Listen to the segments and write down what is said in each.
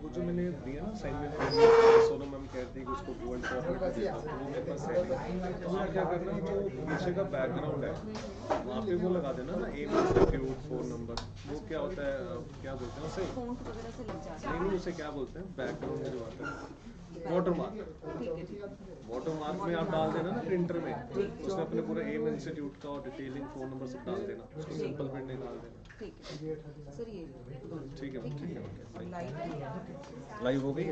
वो जो मैंने दिया ना असाइनमेंट, सोनम मैम कहती है कि उसको बोल्ड फॉर्मेट में देता हूँ, तो वो मेरे पास है नहीं। तो मुझे क्या करना है, जो पीछे का बैकग्राउंड है वहाँ पे वो लगा देना ना, एम इंस्टीट्यूट 4 नंबर, वो क्या होता है, क्या बोलते हैं उसे, नहीं नहीं उसे क्या बोलते हैं, बैकग्राउंड में जो आता है वाटरमार्क, वाटरमार्क में आप डाल देना ना प्रिंटर में, उसमें अपने पूरे एम इंस्टीट्यूट का और डिटेलिंग फोन नंबर सब डाल देना, उसको सिंपल प्रिंट निकाल देना। ठीक है सर, ये ठीक है ठीक है, ओके लाइव लाइव हो गई है।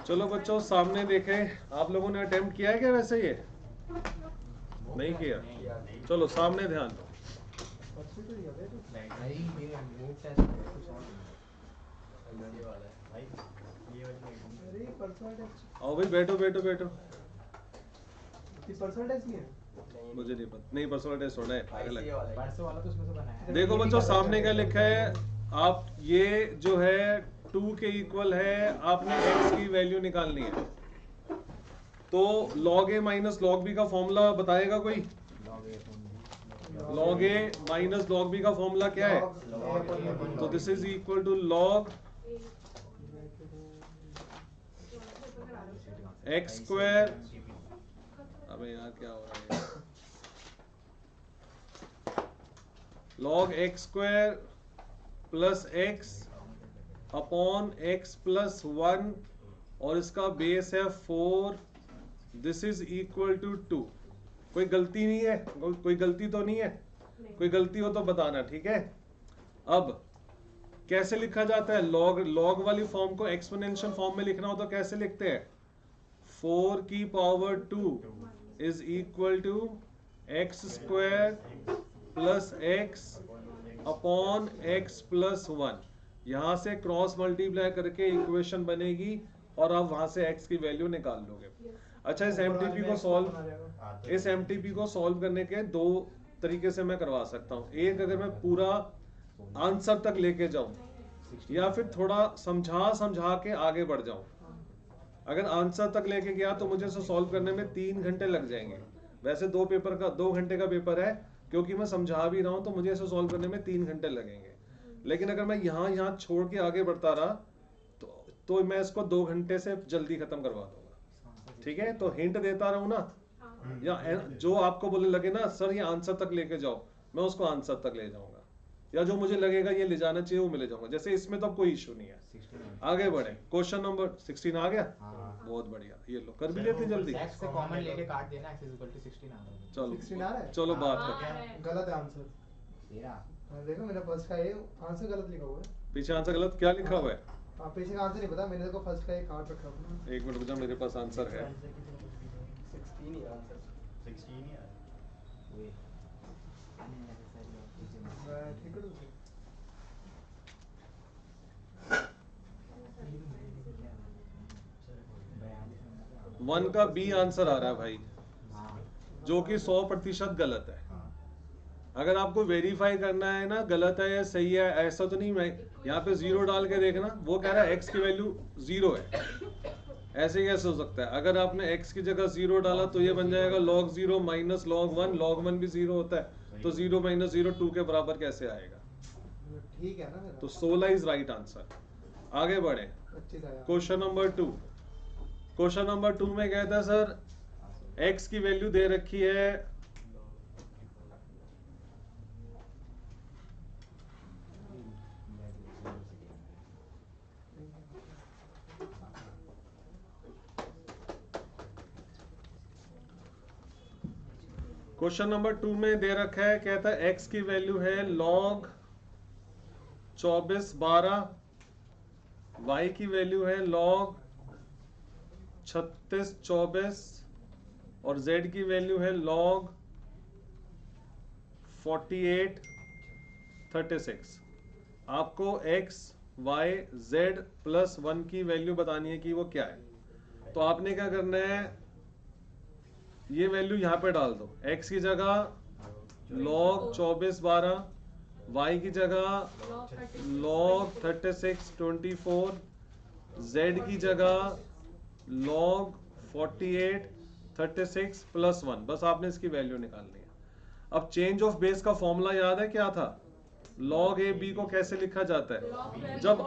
चलो बच्चों सामने देखें, आप लोगों ने अटेम्प्ट किया है क्या वैसे? ये नहीं किया, चलो सामने ध्यान दो। आओ भाई, बैठो बैठो बैठो। मुझे नहीं पता, नहीं पर्सनल टेस्ट होना है, पागल है। देखो बच्चों सामने क्या लिखा है, आप ये जो है 2 के इक्वल है, आपने x की वैल्यू निकालनी है, तो log a minus log b का फॉर्मूला बताएगा कोई? log a minus log b का फॉर्मूला क्या है? तो this is equal to log x square, अबे यार क्या हो रहा है, log x square plus x upon x plus 1 और इसका बेस है 4, दिस इज इक्वल टू 2। कोई गलती नहीं है, कोई गलती तो नहीं है? कोई गलती हो तो बताना, ठीक है। अब कैसे लिखा जाता है, log वाली फॉर्म को एक्सपोनेंशियल फॉर्म में लिखना हो तो कैसे लिखते हैं? 4 की power 2 is equal to x square plus x upon x plus 1। यहां से क्रॉस मल्टीप्लाई करके इक्वेशन बनेगी और आप वहां से x की वैल्यू निकाल लोगे। अच्छा, इस एमटीपी को सॉल्व करने के 2 तरीके से मैं करवा सकता हूं। एक, अगर मैं पूरा आंसर तक लेके जाऊं, या फिर थोड़ा समझा के आगे बढ़ जाऊं। अगर आंसर तक लेके गया तो मुझे इसे सॉल्व करने में 3 घंटे लग जाएंगे। वैसे 2 घंटे का पेपर है, क्योंकि मैं समझा भी रहा हूं तो मुझे इसे सॉल्व करने में 3 घंटे लगेंगे। लेकिन अगर मैं यहाँ छोड़ के आगे बढ़ता रहा तो मैं इसको 2 घंटे से जल्दी खत्म करवा दूंगा। ठीक है, तो हिंट देता रहूं ना, या जो आपको बोलने लगे ना सर ये आंसर तक लेके जाओ, मैं उसको आंसर तक ले जाऊंगा, या जो मुझे लगेगा ये ले जाना चाहिए वो मैं ले जाऊंगा। जैसे इसमें तो कोई इशू नहीं है। आगे बढ़े, क्वेश्चन नंबर 16 आ गया। बहुत बढ़िया, ये लो कर भी लेते जल्दी। x से कॉमन लेके काट देना, x 16 आ रहा है। चलो 16 आ रहा है। चलो बात करते, गलत है आंसर तेरा देखो मेरा फर्स्ट का ये आंसर गलत लिखा हुआ है। पीछे आंसर गलत क्या लिखा हुआ है? हाँ, पीछे का आंसर नहीं पता, मैंने देखो फर्स्ट का एक कार्ड रखा हुआ है। एक मिनट रुक जा, मेरे पास आंसर है। 16 ही आंसर, 16 ही है। वे ठीक है, 1 का बी आंसर आ रहा है भाई, जो कि 100% गलत है। अगर आपको वेरीफाई करना है ना गलत है या सही है, ऐसा तो नहीं, मैं यहाँ पे 0 डाल के देखना, वो कह रहा है x की वैल्यू 0 है। ऐसे कैसे हो सकता है? अगर आपने x की जगह 0 डाला तो ये बन जाएगा log 0 माइनस log 1, log 1 भी 0 होता है, तो 0 माइनस 0 2 के बराबर कैसे आएगा? ठीक है ना। तो 16 इज राइट आंसर। आगे बढ़े, क्वेश्चन नंबर 2। क्वेश्चन नंबर 2 में कहता है सर x की वैल्यू दे रखी है क्वेश्चन नंबर 2 में दे रखा है, कहता है x की वैल्यू है log 24 12, y की वैल्यू है log 36 24 और z की वैल्यू है log 48 36। आपको x y z प्लस 1 की वैल्यू बतानी है कि वो क्या है। तो आपने क्या करना है, ये वैल्यू यहाँ पे डाल दो। x की जगह log 24 12, y की जगह log 36 24, z की जगह log 48 36 प्लस 1, बस आपने इसकी वैल्यू निकालनी है। अब चेंज ऑफ बेस का फॉर्मूला याद है क्या था? लॉग ए बी को कैसे लिखा जाता है? जब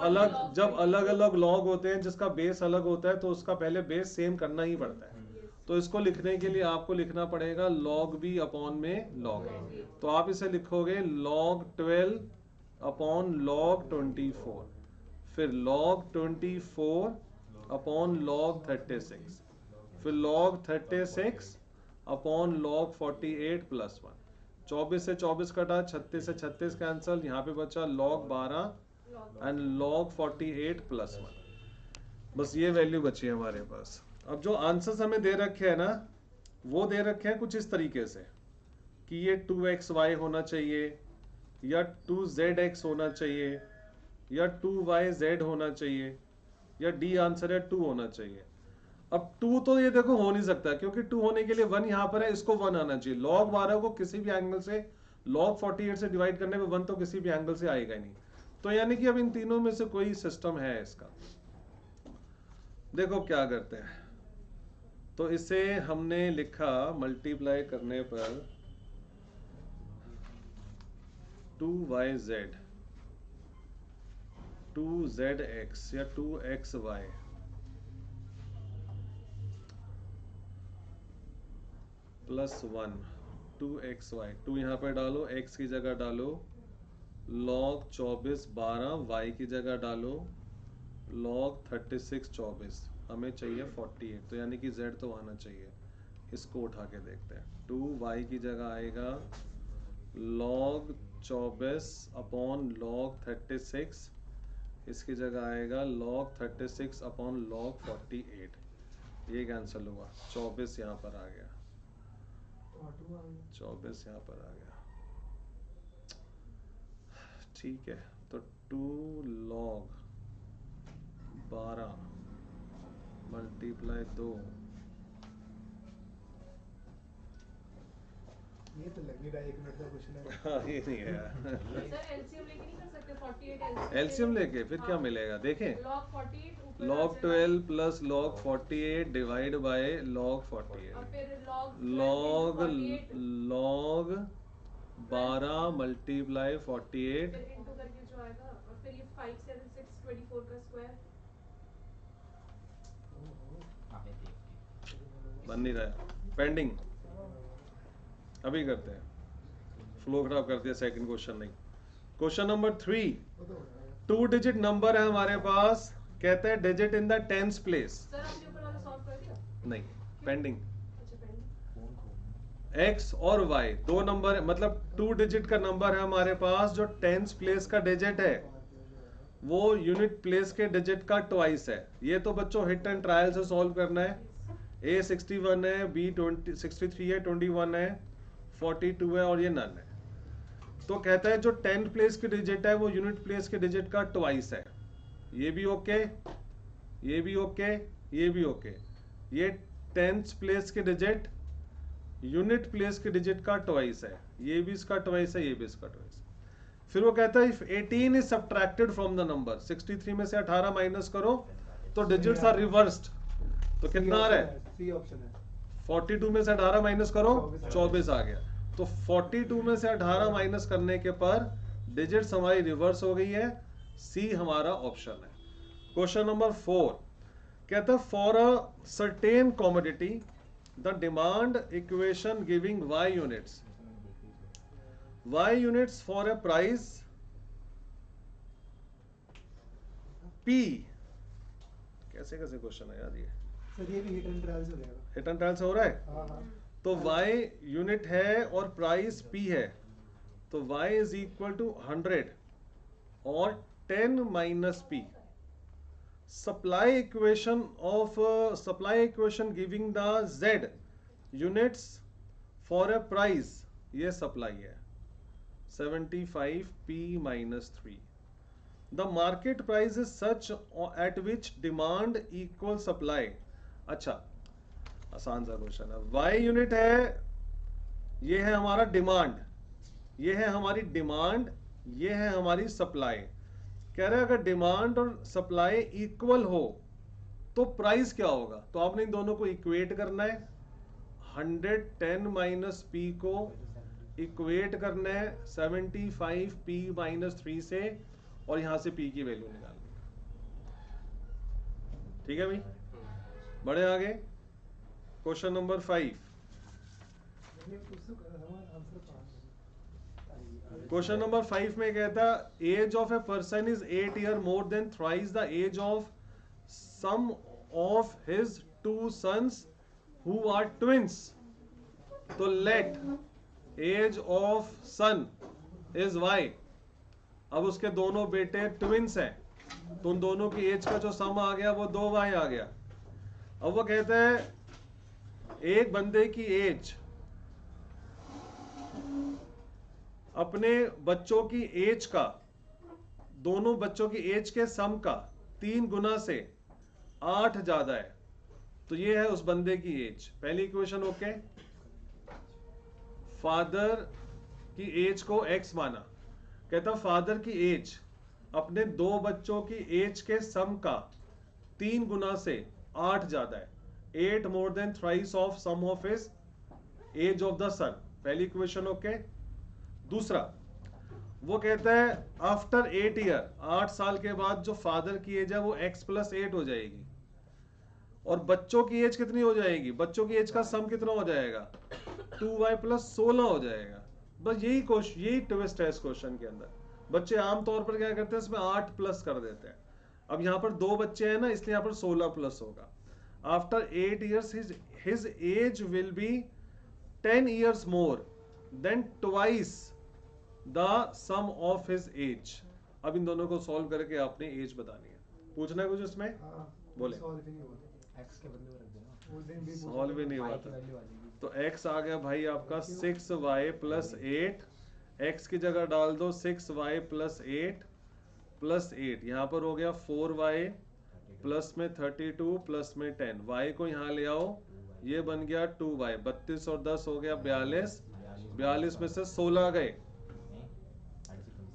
अलग अलग लॉग होते हैं जिसका बेस अलग होता है तो उसका पहले बेस सेम करना ही पड़ता है। तो इसको लिखने के लिए आपको लिखना पड़ेगा लॉग बी अपॉन में लॉग ए। तो आप इसे लिखोगे log 12 अपॉन log 24, फिर log 24 अपॉन log 36, फिर log 36 अपॉन log 48 प्लस 1। 24 से 24 कटा, 36 से 36 कैंसल, यहाँ पे बचा log 12 एंड log 48 प्लस 1। बस ये वैल्यू बची है हमारे पास। अब जो आंसर्स हमें दे रखे हैं ना, वो दे रखे हैं कुछ इस तरीके से कि ये 2xy होना चाहिए, या 2zx होना चाहिए, या 2yz होना चाहिए, या डी आंसर है 2 होना चाहिए। अब 2 तो ये देखो हो नहीं सकता, क्योंकि 2 होने के लिए 1 यहाँ पर है, इसको 1 आना चाहिए। log 12 को किसी भी एंगल से log 48 से डिवाइड करने में 1 तो किसी भी एंगल से आएगा ही नहीं। तो यानी कि अब इन तीनों में से कोई सिस्टम है इसका। देखो क्या करते हैं, तो इसे हमने लिखा मल्टीप्लाई करने पर 2yz 2zx या 2xy प्लस 1 2xy। 2 यहाँ पे डालो, x की जगह डालो log 24 12, y की जगह डालो log 36 24, हमें चाहिए 48, तो यानी कि z तो आना चाहिए। इसको उठा के देखते हैं। 2y की जगह आएगा log 24 अपॉन log 36, इसकी जगह आएगा log 36 अपॉन log 48। ये कैंसिल हुआ, 24 यहाँ पर आ गया, 24 यहाँ पर आ गया। ठीक है, तो 2 log 12 मल्टीप्लाई 2, ये तो लग नहीं रहा 1 मिनट का क्वेश्चन है। हाँ ये नहीं है सर एलसीएम लेके नहीं कर सकते 48 एलसीएम लेके फिर क्या मिलेगा देखें। log 48 ऊपर log 12 plus log 48 divide by log 48, और फिर log log 12 मल्टीप्लाई 48 फिर इनटू करके जो आएगा, और फिर ये 5 7 6 24 का स्क्वायर। बन नहीं रहा है, पेंडिंग। अभी करते हैं, फ्लो खराब कर दिया। सेकंड क्वेश्चन नहीं, क्वेश्चन नंबर 3। 2 डिजिट नंबर है हमारे पास, कहते हैं digit in the tens place. Sir आपने ऊपर वाला सॉल्व कर दिया? नहीं, पेंडिंग। अच्छा पेंडिंग। x और y दो नंबर, मतलब 2 डिजिट का नंबर है हमारे पास, जो टेंस प्लेस का डिजिट है वो यूनिट प्लेस के डिजिट का ट्वाइस है। ये तो बच्चों हिट एंड ट्रायल से सॉल्व करना है। a 61 है, b 63 है, 21 है, 42 है और ये नन है। तो कहता है जो 10th प्लेस की डिजिट है वो यूनिट प्लेस के डिजिट का ट्वाइस है। ये भी ओके, ये भी ओके, ये भी ओके। ये 10th प्लेस के डिजिट यूनिट प्लेस के डिजिट का ट्वाइस है, ये भी इसका ट्वाइस है, ये भी इसका ट्वाइस है। फिर वो कहता है if 18 is subtracted from the number, 63 में से 18 माइनस करो तो डिजिट्स आर रिवर्स्ड। तो कितना आ रहा है? सी ऑप्शन है। 42 में से 18 माइनस करो, 24 आ गया। तो 42 में से 18 माइनस करने के पर डिजिट्स हमारी रिवर्स हो गई है, सी हमारा ऑप्शन है। क्वेश्चन नंबर 4 कहता है for a certain commodity the demand equation giving y units for a price p। कैसे कैसे क्वेश्चन है यार ये, सर ये भी हिट एंड ट्रायल से हो जाएगा। हिट एंड ट्रायल से हो रहा है। हाँ हाँ। तो y यूनिट है और प्राइस p है, तो y इज इक्वल टू 100 और 10 minus p। Supply equation giving the z units for a price, ये सप्लाई है 75p minus 3। The market price is such eight which demand equal supply. अच्छा आसान सा क्वेश्चन है। y unit है, ये है हमारा डिमांड, ये है हमारी डिमांड, ये है हमारी सप्लाई। कह रहे हैं अगर डिमांड और सप्लाई इक्वल हो तो प्राइस क्या होगा? तो आपने इन दोनों को इक्वेट करना है, 110 माइनस पी को इक्वेट करना है 75 पी माइनस 3 से, और यहां से पी की वैल्यू निकालनी है। ठीक है भाई, बढ़े आगे। Question number 5। क्वेश्चन नंबर 5 में कहता है age of a person is 8 year more than thrice the age of sum of his 2 sons who are twins. तो let age of son is y। अब उसके दोनों बेटे ट्विंस हैं, तो उन दोनों की एज का जो सम आ गया वो 2y आ गया। अब वो कहते हैं एक बंदे की एज अपने बच्चों की एज का, दोनों बच्चों की एज के सम का 3 गुना से 8 ज्यादा है, तो ये है उस बंदे की एज। पहली इक्वेशन ओके। फादर की एज को x माना, कहता फादर की एज अपने 2 बच्चों की एज के सम का 3 गुना से 8 ज्यादा है, 8 more than thrice of sum of his age of the son. पहली इक्वेशन ओके। दूसरा वो कहता है आफ्टर 8 ईयर, 8 साल के बाद जो फादर की एज है वो x प्लस 8 हो जाएगी, और बच्चों की एज कितनी हो जाएगी? बच्चों की एज का सम कितना हो जाएगा? 2y प्लस 16 हो जाएगा। बस यही ट्विस्ट है इस क्वेश्चन के अंदर। बच्चे आमतौर पर क्या करते हैं, इसमें 8 प्लस कर देते हैं। अब यहाँ पर 2 बच्चे हैं ना, इसलिए यहाँ पर 16 प्लस होगा। After 8 years his age will be 10 years more than twice the sum of his age. अब इन दोनों को सॉल्व करके आपने एज बतानी है। पूछना है कुछ इसमें? बोले। x के बदले रख देना, उस दिन भी सॉल्व ही नहीं हुआ y था। की वैल्यू आ जाएगी। तो x आ गया भाई आपका 6y प्लस 8, x की जगह डाल दो 6y प्लस 8 प्लस 8, यहाँ पर हो गया 4y प्लस में 32 प्लस में 10, y को यहाँ ले आओ, ये बन गया 2y, 32 और 10 हो गया 42, 42 में से 16 गए,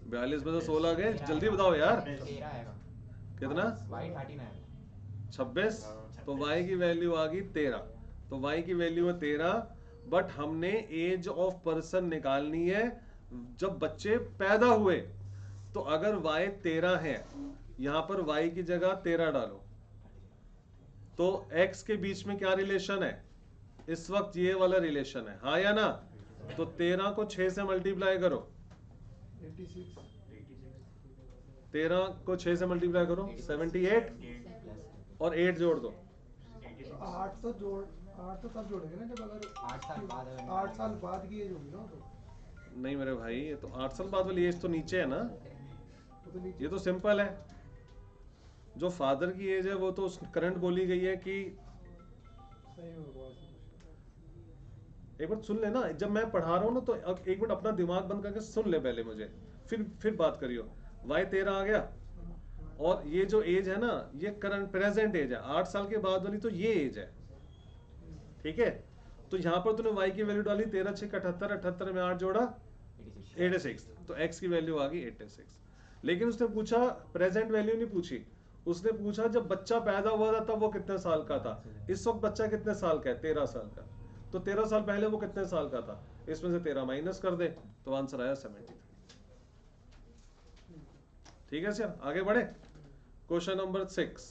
42 में से 16 गए, जल्दी बताओ यार 13 आएगा। कितना? y 13 आएगा। 26। तो y की वैल्यू आ गई 13, तो y की वैल्यू है 13, बट हमने एज ऑफ पर्सन निकालनी है जब बच्चे पैदा हुए। तो अगर y 13 है, यहां पर y की जगह 13 डालो, तो x के बीच में क्या रिलेशन है? इस वक्त ये वाला रिलेशन है, हाँ या ना? तो 13 को 6 से मल्टीप्लाई करो, 13 को 6 से मल्टीप्लाई करो 78, और 8 जोड़ दो। 8 तो तब जोड़ेंगे ना जब अगर 8 साल बाद अगर 8 साल बाद की एज होगी ना, तो नहीं मेरे भाई, ये तो 8 साल बाद वाली एज तो नीचे है ना, तो नीचे ये तो सिंपल है। जो फादर की एज है वो तो करंट बोली गई है कि, सही होगा। एक मिनट सुन लेना, जब मैं पढ़ा रहा हूँ ना तो अब एक मिनट अपना दिमाग बंद करके सुन ले पहले मुझे, फिर बात करियो। y 13 आ गया, और ये जो एज है ना ये करंट प्रेजेंट एज है, 8 साल के बाद वाली तो ये एज है, ठीक है। तो यहाँ पर तूने y की वैल्यू डाली 13 6 78, 78 में 8 जोड़ा 86, तो x की वैल्यू आ गई 86। लेकिन उसने पूछा प्रेजेंट वैल्यू नहीं पूछी, उसने पूछा जब बच्चा पैदा हुआ था तब वो कितने साल का था। इस वक्त बच्चा कितने साल का है? 13 साल का। तो 13 साल पहले वो कितने साल का था? इसमें से 13 माइनस कर दे, तो आंसर आया 73। ठीक है सर, आगे बढ़े। Question number 6।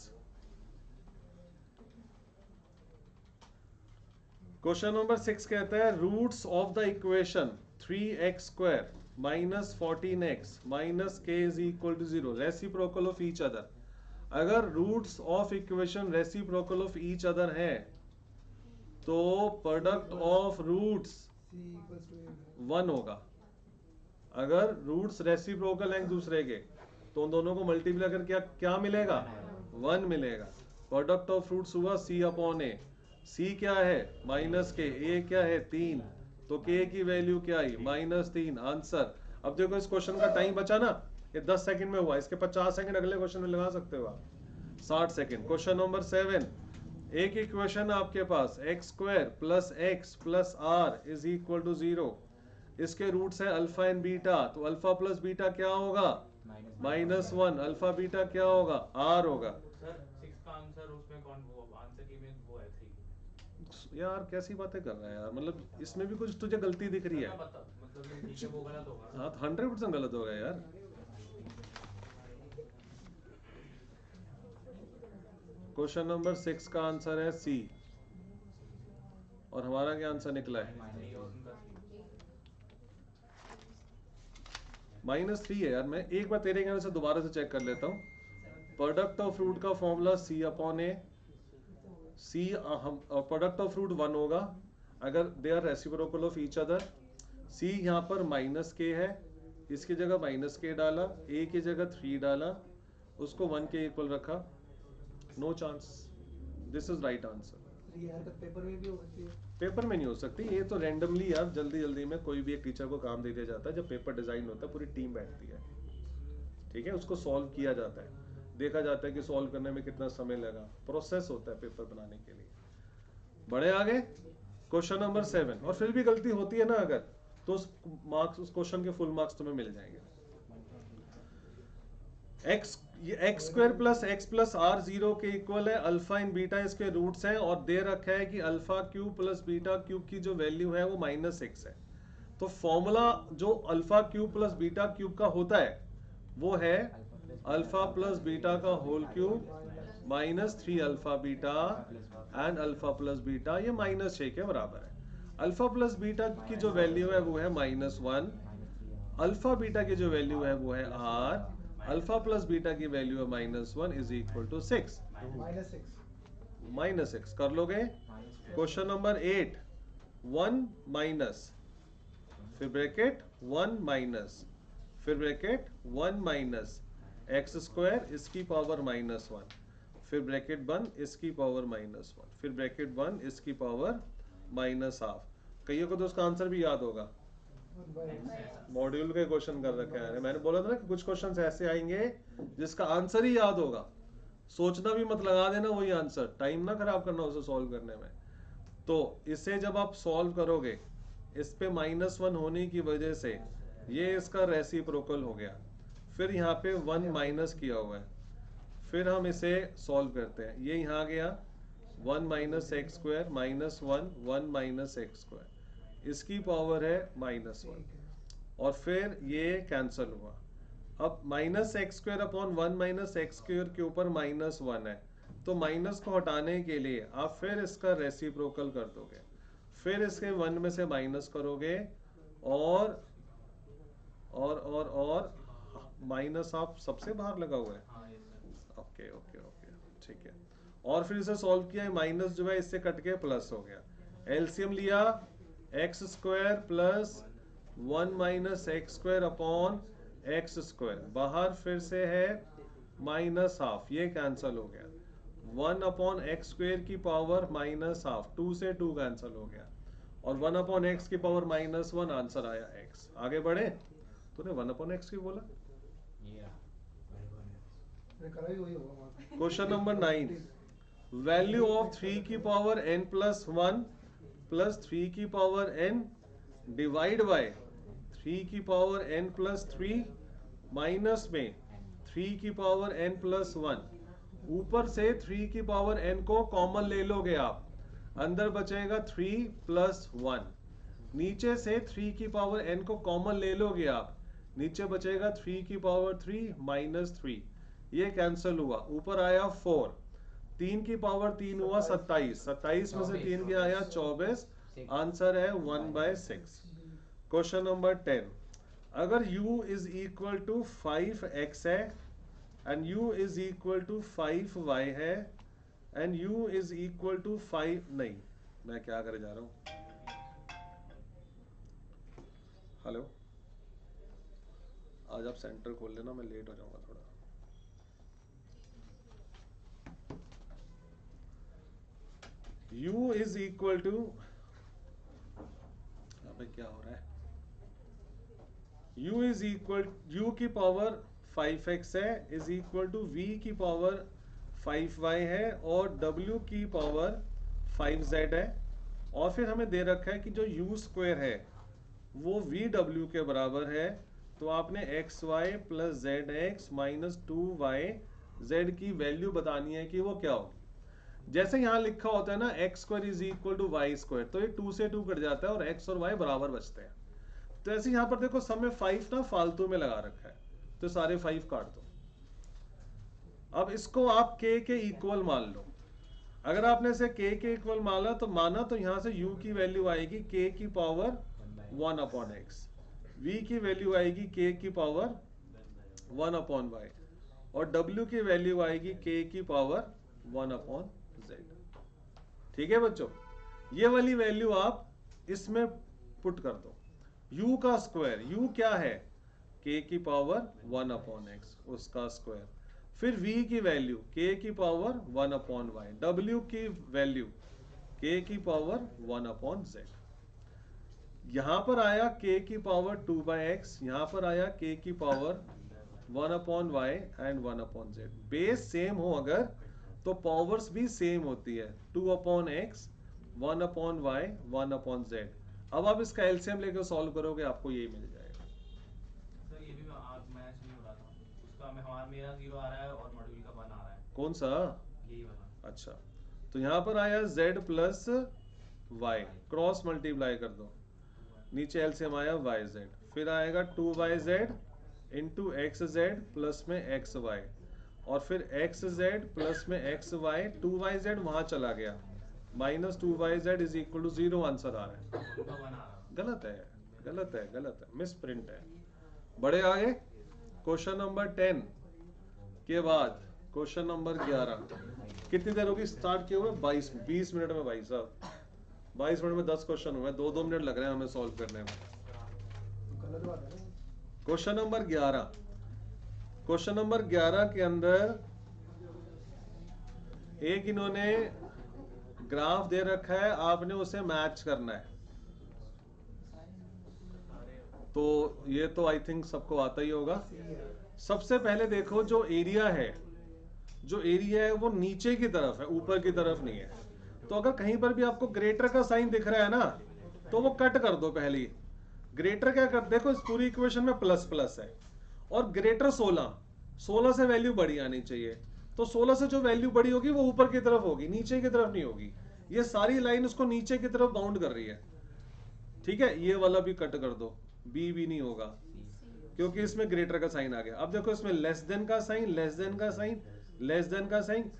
क्वेश्चन नंबर 6 कहता है roots of the equation 3x square minus 14x minus k is equal to 0 reciprocal of each other. अगर roots of equation reciprocal of each other है तो product of roots c equals to 1 होगा। अगर roots reciprocal हैं एक दूसरे के तो उन दोनों को मल्टीप्लाई करके क्या मिलेगा? 1 मिलेगा। प्रोडक्ट ऑफ रूट्स हुआ c अपॉन a, c क्या है? माइनस k, a क्या है? 3, तो k की वैल्यू क्या आई? -3। आंसर। अब देखो इस क्वेश्चन का टाइम बचा ना, ये 10 सेकंड में हुआ, इसके 50 सेकंड अगले क्वेश्चन में लगा सकते हो आप, 60 सेकंड। क्वेश्चन नंबर 7, एक इक्वेशन आपके पास x square plus x plus r is equal to 0। इसके रूट्स है अल्फा एंड बीटा, तो अल्फा प्लस बीटा क्या होगा? -1। अल्फा बीटा क्या होगा? r होगा। सर 6 का आंसर उसमें कौन यार कैसी बातें कर रहा है यार, मतलब इसमें भी कुछ तुझे गलती दिख रही है। मतलब ये ठीक है वो गलत होगा। हाँ तो 100% गलत होगा यार। क्वेश्चन नंबर 6 का आंसर है सी, और हमारा क्या आंसर निकला है? -3 है यार। मैं एक बार तेरे कहने से दोबारा से चेक कर लेता हूँ। प्रोडक्ट ऑफ फ्रूट का formula C upon A, C product of root 1 होगा अगर they are reciprocal of each other. C यहाँ पर -k है, इसकी जगह -k डाला, ए की जगह 3 डाला, उसको 1 के इक्वल रखा। No chance, this is right answer. ये हरकत पेपर में भी हो सकती है। पेपर में नहीं हो सकती, ये तो रैंडमली यार जल्दी जल्दी में कोई भी एक टीचर को काम दे दिया जाता है। जब पेपर डिजाइन होता है पूरी टीम बैठती है, ठीक है, उसको सॉल्व किया जाता है, देखा जाता है कि सॉल्व करने में कितना समय लगा, प्रोसेस होता है पेपर बनाने के लिए। बड़े आगे क्वेश्चन नंबर 7, और फिर भी गलती होती है ना अगर, तो उस मार्क्स, उस क्वेश्चन के फुल मार्क्स तुम्हें मिल जाएंगे। X square plus x plus r 0 के इक्वल है, अल्फा इन बीटा इसके रूट्स हैं, और दे रखा है कि alpha cube plus beta cube की जो वैल्यू है वो -6 है। तो फॉर्मूला जो alpha cube plus beta cube का होता है वो है अल्फा प्लस बीटा का whole cube -3 alpha beta and alpha plus beta, ये -6 के बराबर है। अल्फा प्लस बीटा की जो वैल्यू है वो है -1, अल्फा बीटा की जो वैल्यू है वो है r, अल्फा प्लस बीटा की वैल्यू है -1 इज इक्वल टू 6। -6 कर लोगे। क्वेश्चन नंबर 8, 1 माइनस, फिर ब्रैकेट 1 माइनस, फिर ब्रैकेट 1 माइनस एक्स स्क्वायर इसकी पावर -1, फिर ब्रैकेट 1 इसकी पावर -1, फिर ब्रैकेट 1 इसकी पावर -12। कईयों को तो उसका आंसर भी याद होगा, मॉड्यूल के क्वेश्चन कर रखे हैं। मैंने बोला था ना कि कुछ क्वेश्चन ऐसे आएंगे जिसका आंसर ही याद होगा, सोचना भी मत, लगा देना वही आंसर, टाइम ना खराब करना उसे सॉल्व करने में। तो इसे जब आप सॉल्व करोगे, इस पे -1 होने की वजह से ये इसका रेसिप्रोकल हो गया, फिर यहाँ पे 1 माइनस किया हुआ है, फिर हम इसे सॉल्व करते हैं। ये यहाँ गया 1 minus x square -1, 1 minus x square, इसकी पावर है -1, और फिर ये कैंसल हुआ। अब -x square upon 1 minus x square के ऊपर -1 है, तो माइनस को हटाने के लिए आप फिर इसका रेसिप्रोकल कर दोगे, फिर इसके 1 में से माइनस करोगे, और माइनस आप सबसे बाहर लगा हुआ है। ओके ओके ओके ठीक है। और फिर इसे सॉल्व किया, माइनस जो है इससे कट के प्लस हो गया, एलसीएम लिया x square plus 1 minus x square upon x square, बाहर फिर से है -12, ये कैंसल हो गया, 1 अपॉन एक्स स्क्वायर की पावर -12, 2 से 2 कैंसल हो गया, और 1 अपॉन एक्स की पावर -1, आंसर आया x। आगे बढ़े, तूने 1 अपॉन एक्स की बोला। क्वेश्चन नंबर 9, वैल्यू ऑफ 3 की पावर n प्लस 1 प्लस 3 की पावर n डिवाइड बाय 3 की पावर n प्लस 3 माइनस में 3 की पावर n प्लस 1। ऊपर से 3 की पावर n को कॉमन ले लोगे आप, अंदर बचेगा 3 प्लस 1, नीचे से 3 की पावर n को कॉमन ले लोगे आप, नीचे बचेगा 3 की पावर 3 माइनस 3, ये कैंसिल हुआ, ऊपर आया 4, 3 की पावर 3 हुआ 27, 27 में से 3 क्या आया 24, आंसर है 1/6। क्वेश्चन नंबर 10, अगर u is equal to 5x है and u is equal to 5y है and u is equal to 5, नहीं मैं क्या करे जा रहा हूं, हेलो, आज आप सेंटर खोल लेना, मैं लेट हो जाऊंगा थोड़ा। u इज इक्वल टू, अबे क्या हो रहा है, u इज इक्वल, u की पावर 5x है इज इक्वल टू v की पावर 5y है और w की पावर 5z है, और फिर हमें दे रखा है कि जो u स्क्वायर है वो vw के बराबर है, तो आपने xy plus zx minus 2y z की वैल्यू बतानी है कि वो क्या होगी। जैसे यहाँ लिखा होता है ना x square is equal to y square, तो ये 2 से 2 कट जाता है और एक्स और वाई बराबर बचते हैं। तो ऐसे यहाँ पर देखो सब में 5 ना फालतू में लगा रखा है, तो सारे 5 काट दो। अब इसको आप k के इक्वल मान लो। अगर आपने इसे k के इक्वल माना तो यहाँ से u की वैल्यू आएगी k की पावर 1 अपॉन x, v की वैल्यू आएगी k की पावर 1 अपॉन y, और w की वैल्यू आएगी k की पावर 1 अपॉन z। ठीक है बच्चों, ये वाली वैल्यू आप इसमें पुट कर दो। u का स्क्वायर, u क्या है, k की पावर 1 अपॉन x उसका स्क्वायर, फिर v की वैल्यू k की पावर 1 अपॉन y, w की वैल्यू k की पावर 1 अपॉन z। यहां पर आया k की पावर 2 बाई एक्स, यहां पर आया k की power 1 upon y and 1 upon z। Base same हो अगर तो पावर्स भी सेम होती है, 2 upon x, 1 upon y, 1 upon z। अब आप इसका एलसीएम लेकर सॉल्व करोगे, आपको यही मिल जाएगा। सर ये भी मैच नहीं हो रहा था, उसका मेरा 0 आ रहा है और मॉड्यूल का 1 आ रहा है। कौन सा? यही वाला। अच्छा, तो यहाँ पर आया z plus y, cross multiply कर दो, नीचे एलसीएम आया yz, फिर आएगा 2yz इंटू xz प्लस में xy, और फिर xz प्लस में xy, 2yz वहां चला गया, minus 2yz is equal to 0 answer आ रहा है। उनका 1 आ रहा है। गलत है, गलत है, गलत है, मिस प्रिंट है। बड़े आगे क्वेश्चन नंबर 10 के बाद क्वेश्चन नंबर 11। कितनी देर होगी स्टार्ट किए हुए? 20 मिनट में भाई साहब, 22 मिनट में 10 क्वेश्चन हुए, 2-2 मिनट लग रहे हैं हमें सॉल्व करने में। गलत बात है ना। क्वेश्चन नंबर 11, क्वेश्चन नंबर 11 के अंदर एक इन्होंने ग्राफ दे रखा है, आपने उसे मैच करना है। तो ये तो आई थिंक सबको आता ही होगा। सबसे पहले देखो जो एरिया है, जो एरिया है वो नीचे की तरफ है, ऊपर की तरफ नहीं है। तो अगर कहीं पर भी आपको ग्रेटर का साइन दिख रहा है ना, तो वो कट कर दो पहले ही। ग्रेटर क्या कर, देखो इस पूरी इक्वेशन में प्लस प्लस है, और ग्रेटर 16 से वैल्यू बड़ी आनी चाहिए। तो 16 से जो वैल्यू बड़ी होगी वो ऊपर की तरफ होगी, नीचे की तरफ नहीं होगी। ये सारी लाइन उसको नीचे की तरफ बाउंड कर रही है। ठीक है, ये वाला भी कट कर दो, बी भी नहीं होगा क्योंकि इसमें ग्रेटर का साइन आ गया। अब देखो इसमें लेस देन का साइन, लेस देन का साइन, लेस देन का साइन,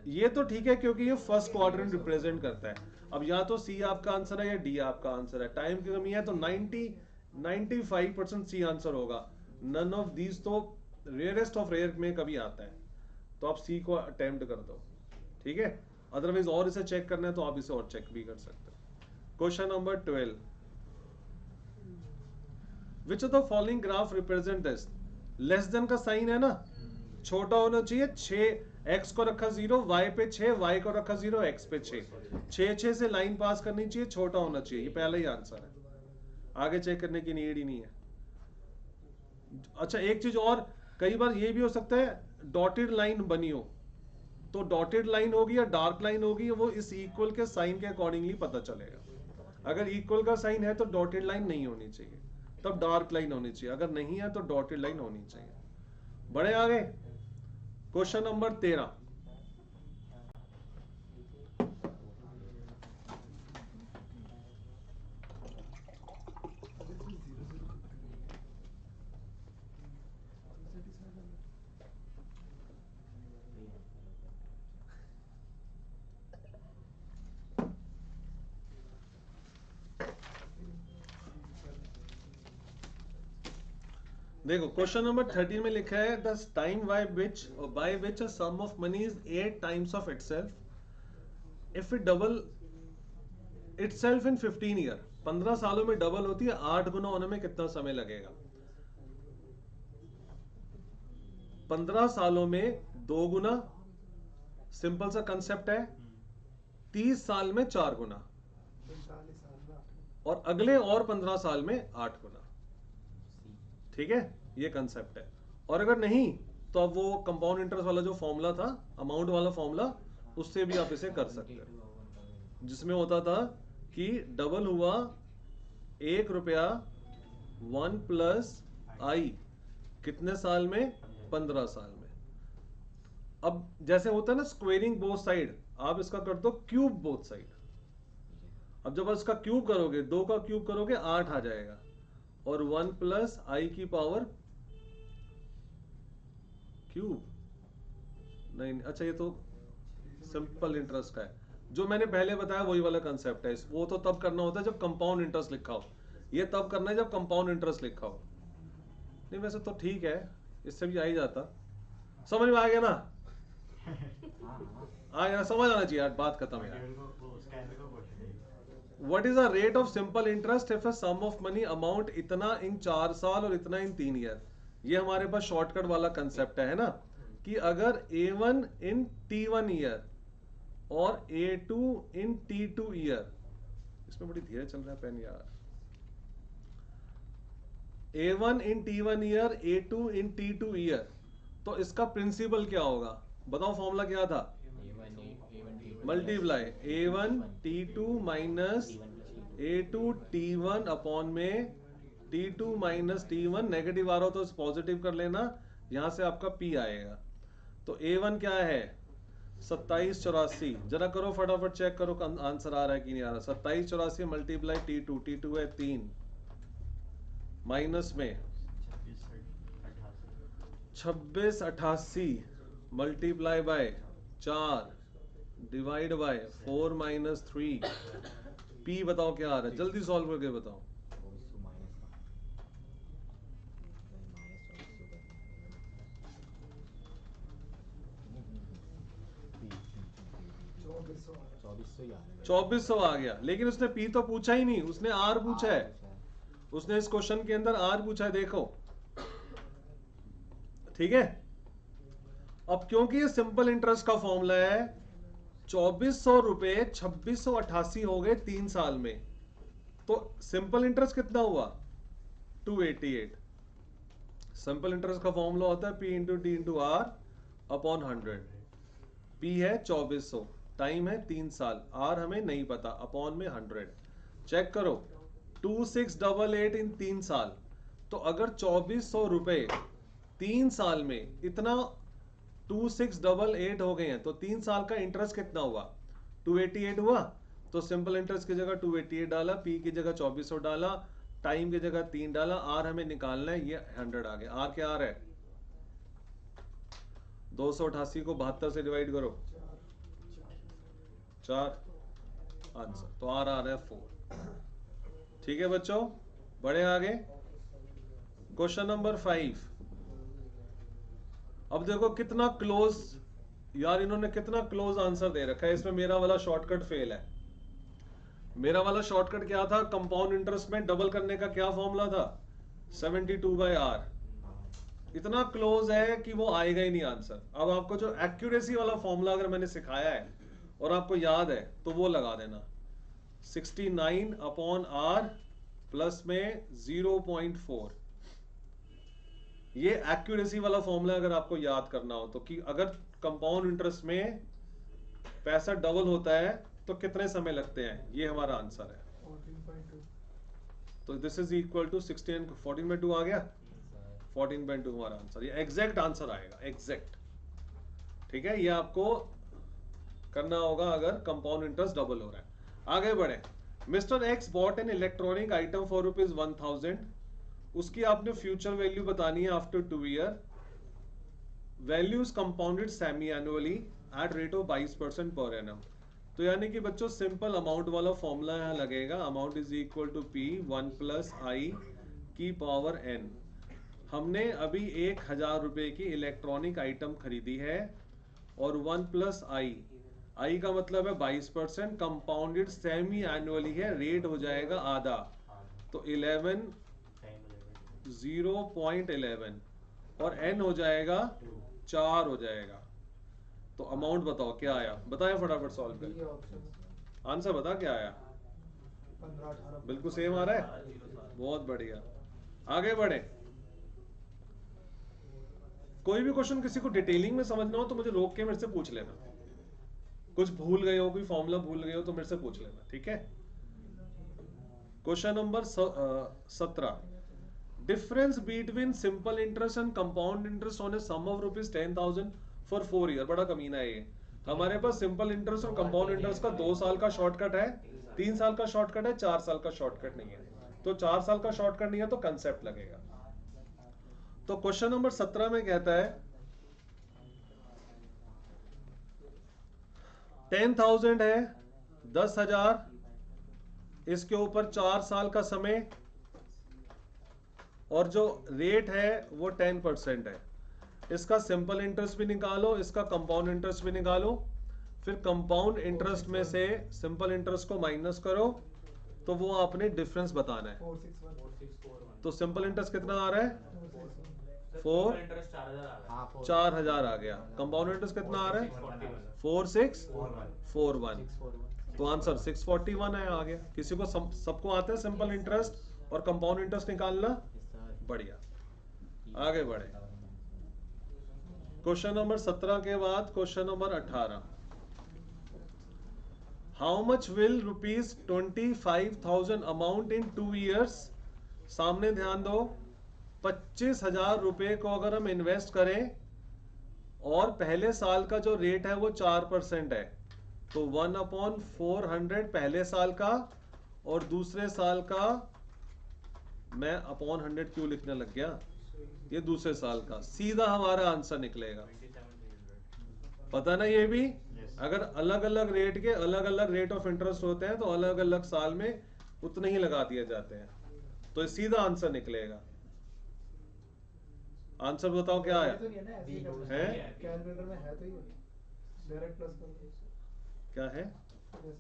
ये तो ठीक है क्योंकि ये फर्स्ट क्वाड्रेंट रिप्रेजेंट करता है। अब या तो सी आपका आंसर है या डी आपका आंसर है। टाइम की कमी है तो 95% सी आंसर होगा। नन ऑफ दीज तो रेयरेस्ट ऑफ रेयर में कभी आता है, तो आप सी को अटेम्प्ट कर दो। ठीक है, अदरवाइज और इसे चेक करना है तो आप इसे और चेक भी कर सकते हो। Question number 12, which of the following graph represent this? Less than का साइन है ना, छोटा होना चाहिए। 6 x को रखा 0, y पे 6, y को रखा 0, x पे 6 से लाइन पास करनी चाहिए, छोटा होना चाहिए। ये पहला ही आंसर है, आगे चेक करने की नीड ही नहीं है। अच्छा एक चीज और, कई बार ये भी हो सकता है डॉटेड लाइन बनी हो, तो डॉटेड लाइन होगी या डार्क लाइन होगी वो इस इक्वल के साइन के अकॉर्डिंगली पता चलेगा। अगर इक्वल का साइन है तो डॉटेड लाइन नहीं होनी चाहिए, तब डार्क लाइन होनी चाहिए। अगर नहीं है तो डॉटेड लाइन होनी चाहिए। बड़े आगे क्वेश्चन नंबर 13, देखो क्वेश्चन नंबर 13 में लिखा है the time by which a sum of money is 8 times of itself if it double itself in 15 year. 15 सालों में डबल होती है, 8 गुना होने में कितना समय लगेगा? 15 सालों में 2 गुना, सिंपल सा कंसेप्ट है। 30 साल में 4 गुना, 45 साल में 8। और अगले और 15 साल में 8 गुना। ठीक है, ये कंसेप्ट है। और अगर नहीं तो अब वो कंपाउंड इंटरेस्ट वाला जो फॉर्मूला था, अमाउंट वाला फॉर्मूला, उससे भी आप इसे कर सकते हो, जिसमें होता था कि डबल हुआ 1 रुपया 1 प्लस आई कितने साल में? 15 साल में। अब जैसे होता है ना स्क्वेयरिंग बोथ साइड, आप इसका कर दो क्यूब बोथ साइड। अब जब इसका क्यूब करोगे, 2 का क्यूब करोगे 8 आ जाएगा, और 1 प्लस आई की पावर क्यूब नहीं, अच्छा ये तो सिंपल इंटरेस्ट का है, जो मैंने पहले बताया वही वाला कंसेप्ट है। वो तो तब करना होता है जब कंपाउंड इंटरेस्ट लिखा हो, ये तब करना है जब कंपाउंड इंटरेस्ट लिखा हो। नहीं वैसे तो ठीक है, इससे भी आ ही जाता। समझ में आ गया ना? आ गया, समझ आना चाहिए यार, बात खत्म यार। What is the rate of simple interest if a sum of money amount इतना इन 4 साल और इतना इन 3 ईयर? ये हमारे पास शॉर्टकट वाला कंसेप्ट है ना, कि अगर A1 इन T1 ईयर और A2 इन T2 ईयर, इसमें बड़ी धीरे चल रहा है पेन यार। A1 इन T1 ईयर, A2 इन T2 ईयर, तो इसका प्रिंसिपल क्या होगा? बताओ फॉर्मूला क्या था? Multiply A1 T2 minus A2 T1 upon में T2 माइनस T1, नेगेटिव आ रहा हो तो पॉजिटिव कर लेना, यहां से आपका P आएगा। तो A1 क्या है? 2784। जरा करो फटाफट, चेक करो आंसर आ रहा है कि नहीं आ रहा। 2784 मल्टीप्लाई T2, T2 है 3, माइनस में 2688 multiply by 4 divide by 4 minus 3। P बताओ क्या आ रहा है, जल्दी सॉल्व करके बताओ। चौबीस सौ आ गया, लेकिन उसने P तो पूछा ही नहीं, उसने R पूछा है। उसने इस क्वेश्चन के अंदर R पूछा है, देखो ठीक है। अब क्योंकि ये सिंपल इंटरेस्ट का फॉर्मूला है, 2400 रुपए 2688 हो गए 3 साल में, तो सिंपल इंटरेस्ट कितना हुआ? 288। सिंपल इंटरेस्ट का फॉर्मूला होता है P into t into r upon 100। P है 2400, टाइम है 3 साल, R हमें नहीं पता, अपॉन में 100। चेक करो 2688 इन 3 साल, तो अगर 2400 रुपए 3 साल में इतना 2688 हो गए हैं, तो 3 साल का इंटरेस्ट कितना हुआ? 288 हुआ। तो सिंपल इंटरेस्ट की जगह 288 डाला, P की जगह 2400 डाला, टाइम की जगह 3 डाला, R हमें निकालना है, ये 100 आ गया। R क्या आ रहा है? 288 को 72 से डिवाइड करो, 4 आंसर, तो R आ रहा है 4। ठीक है बच्चों, बढ़े आगे। Question number 5। अब देखो कितना क्लोज यार, इन्होंने कितना क्लोज आंसर दे रखा है। इसमें मेरा वाला शॉर्टकट फेल है। मेरा वाला शॉर्टकट क्या था? कंपाउंड इंटरेस्ट में डबल करने का क्या फॉर्मूला था? 72/R। इतना क्लोज है कि वो आएगा ही नहीं आंसर। अब आपको जो एक्यूरेसी वाला फॉर्मूला अगर मैंने सिखाया है और आपको याद है तो वो लगा देना, 69/R प्लस में 0.4। ये एक्यूरेसी वाला फॉर्मूला अगर आपको याद करना हो तो, कि अगर कंपाउंड इंटरेस्ट में पैसा डबल होता है तो कितने समय लगते हैं, ये हमारा आंसर है। 14.2। तो दिस इज इक्वल टू 16, 14/2 आ गया, 14/2 हमारा आंसर। ये एग्जैक्ट आंसर आएगा, एग्जैक्ट। ठीक है, ये आपको करना होगा अगर कंपाउंड इंटरेस्ट डबल हो रहा है। आगे बढ़े। Mister x bot an electronic item for ₹1000। उसकी आपने फ्यूचर वैल्यू बतानी है after 2 year. Values compounded semi annually at rate of 22% per annum. तो यानी कि बच्चों सिंपल अमाउंट वाला फॉर्मूला यहाँ लगेगा, amount is equal to P 1 plus I की पावर n। हमने अभी 1000 रुपए की इलेक्ट्रॉनिक आइटम खरीदी है और 1 प्लस आई का मतलब है 22%, कंपाउंडेड सेमी एनुअली है, रेट हो जाएगा आधा, तो 0.11 और n हो जाएगा 4 हो जाएगा। तो अमाउंट बताओ क्या आया, बताएं फटाफट सॉल्व ये कर। ऑप्शन आंसर बता क्या आया? 15-18 बिल्कुल सेम आ रहा है, बहुत बढ़िया। आगे बढ़े। कोई भी क्वेश्चन किसी को डिटेलिंग में समझना हो तो मुझे रोक के मेरे से पूछ लेना। कुछ भूल गए हो, कोई फॉर्मूला भूल गए हो तो मेरे से पूछ लेना, ठीक है। Question number 17। Difference between simple interest and compound interest on a sum of ₹10,000 for 4 year. बड़ा कमीना है ये। हमारे पास सिंपल इंटरेस्ट और कंपाउंड इंटरेस्ट का 2 साल का शॉर्टकट है, 3 साल का शॉर्टकट है, 4 साल का शॉर्टकट नहीं है। तो 4 साल का शॉर्टकट नहीं है तो कंसेप्ट लगेगा। तो क्वेश्चन नंबर 17 में कहता है 10,000 है, 10,000, इसके ऊपर 4 साल का समय और जो रेट है वो 10% है। इसका सिंपल इंटरेस्ट भी निकालो, इसका कंपाउंड इंटरेस्ट भी निकालो, फिर कंपाउंड इंटरेस्ट में से सिंपल इंटरेस्ट को माइनस करो, तो वो आपने डिफरेंस बताना है। 4641 तो सिंपल इंटरेस्ट कितना आ रहा है? 4 इंटरेस्ट 4000 आ गया। हाँ 4 4,000 आ गया। कंपाउंड इंटरेस्ट कितना आ रहा है? 4641। तो आंसर 641 है, आ गया। किसी को सबको आता है सिंपल इंटरेस्ट और कंपाउंड इंटरेस्ट निकालना? बढ़िया, आगे बढ़े। क्वेश्चन नंबर 17 के बाद question number 18। How much will ₹25,000 amount in 2 years? सामने ध्यान दो, 25,000 रुपए को अगर हम इन्वेस्ट करें और पहले साल का जो रेट है वो 4% है, तो 1/400 पहले साल का और दूसरे साल का, मैं अपॉन 100 क्यों लिखने लग गया, ये दूसरे साल का, सीधा हमारा आंसर निकलेगा। पता ना ये भी, अगर अलग अलग रेट के अलग अलग रेट ऑफ इंटरेस्ट होते हैं तो अलग अलग साल में उतने ही लगा दिए जाते हैं, तो सीधा आंसर निकलेगा। आंसर बताओ क्या ये तो नहीं है ना, ऐसे ही करना है? कैलकुलेटर में है तो ये डायरेक्ट प्लस कर दो। क्या है?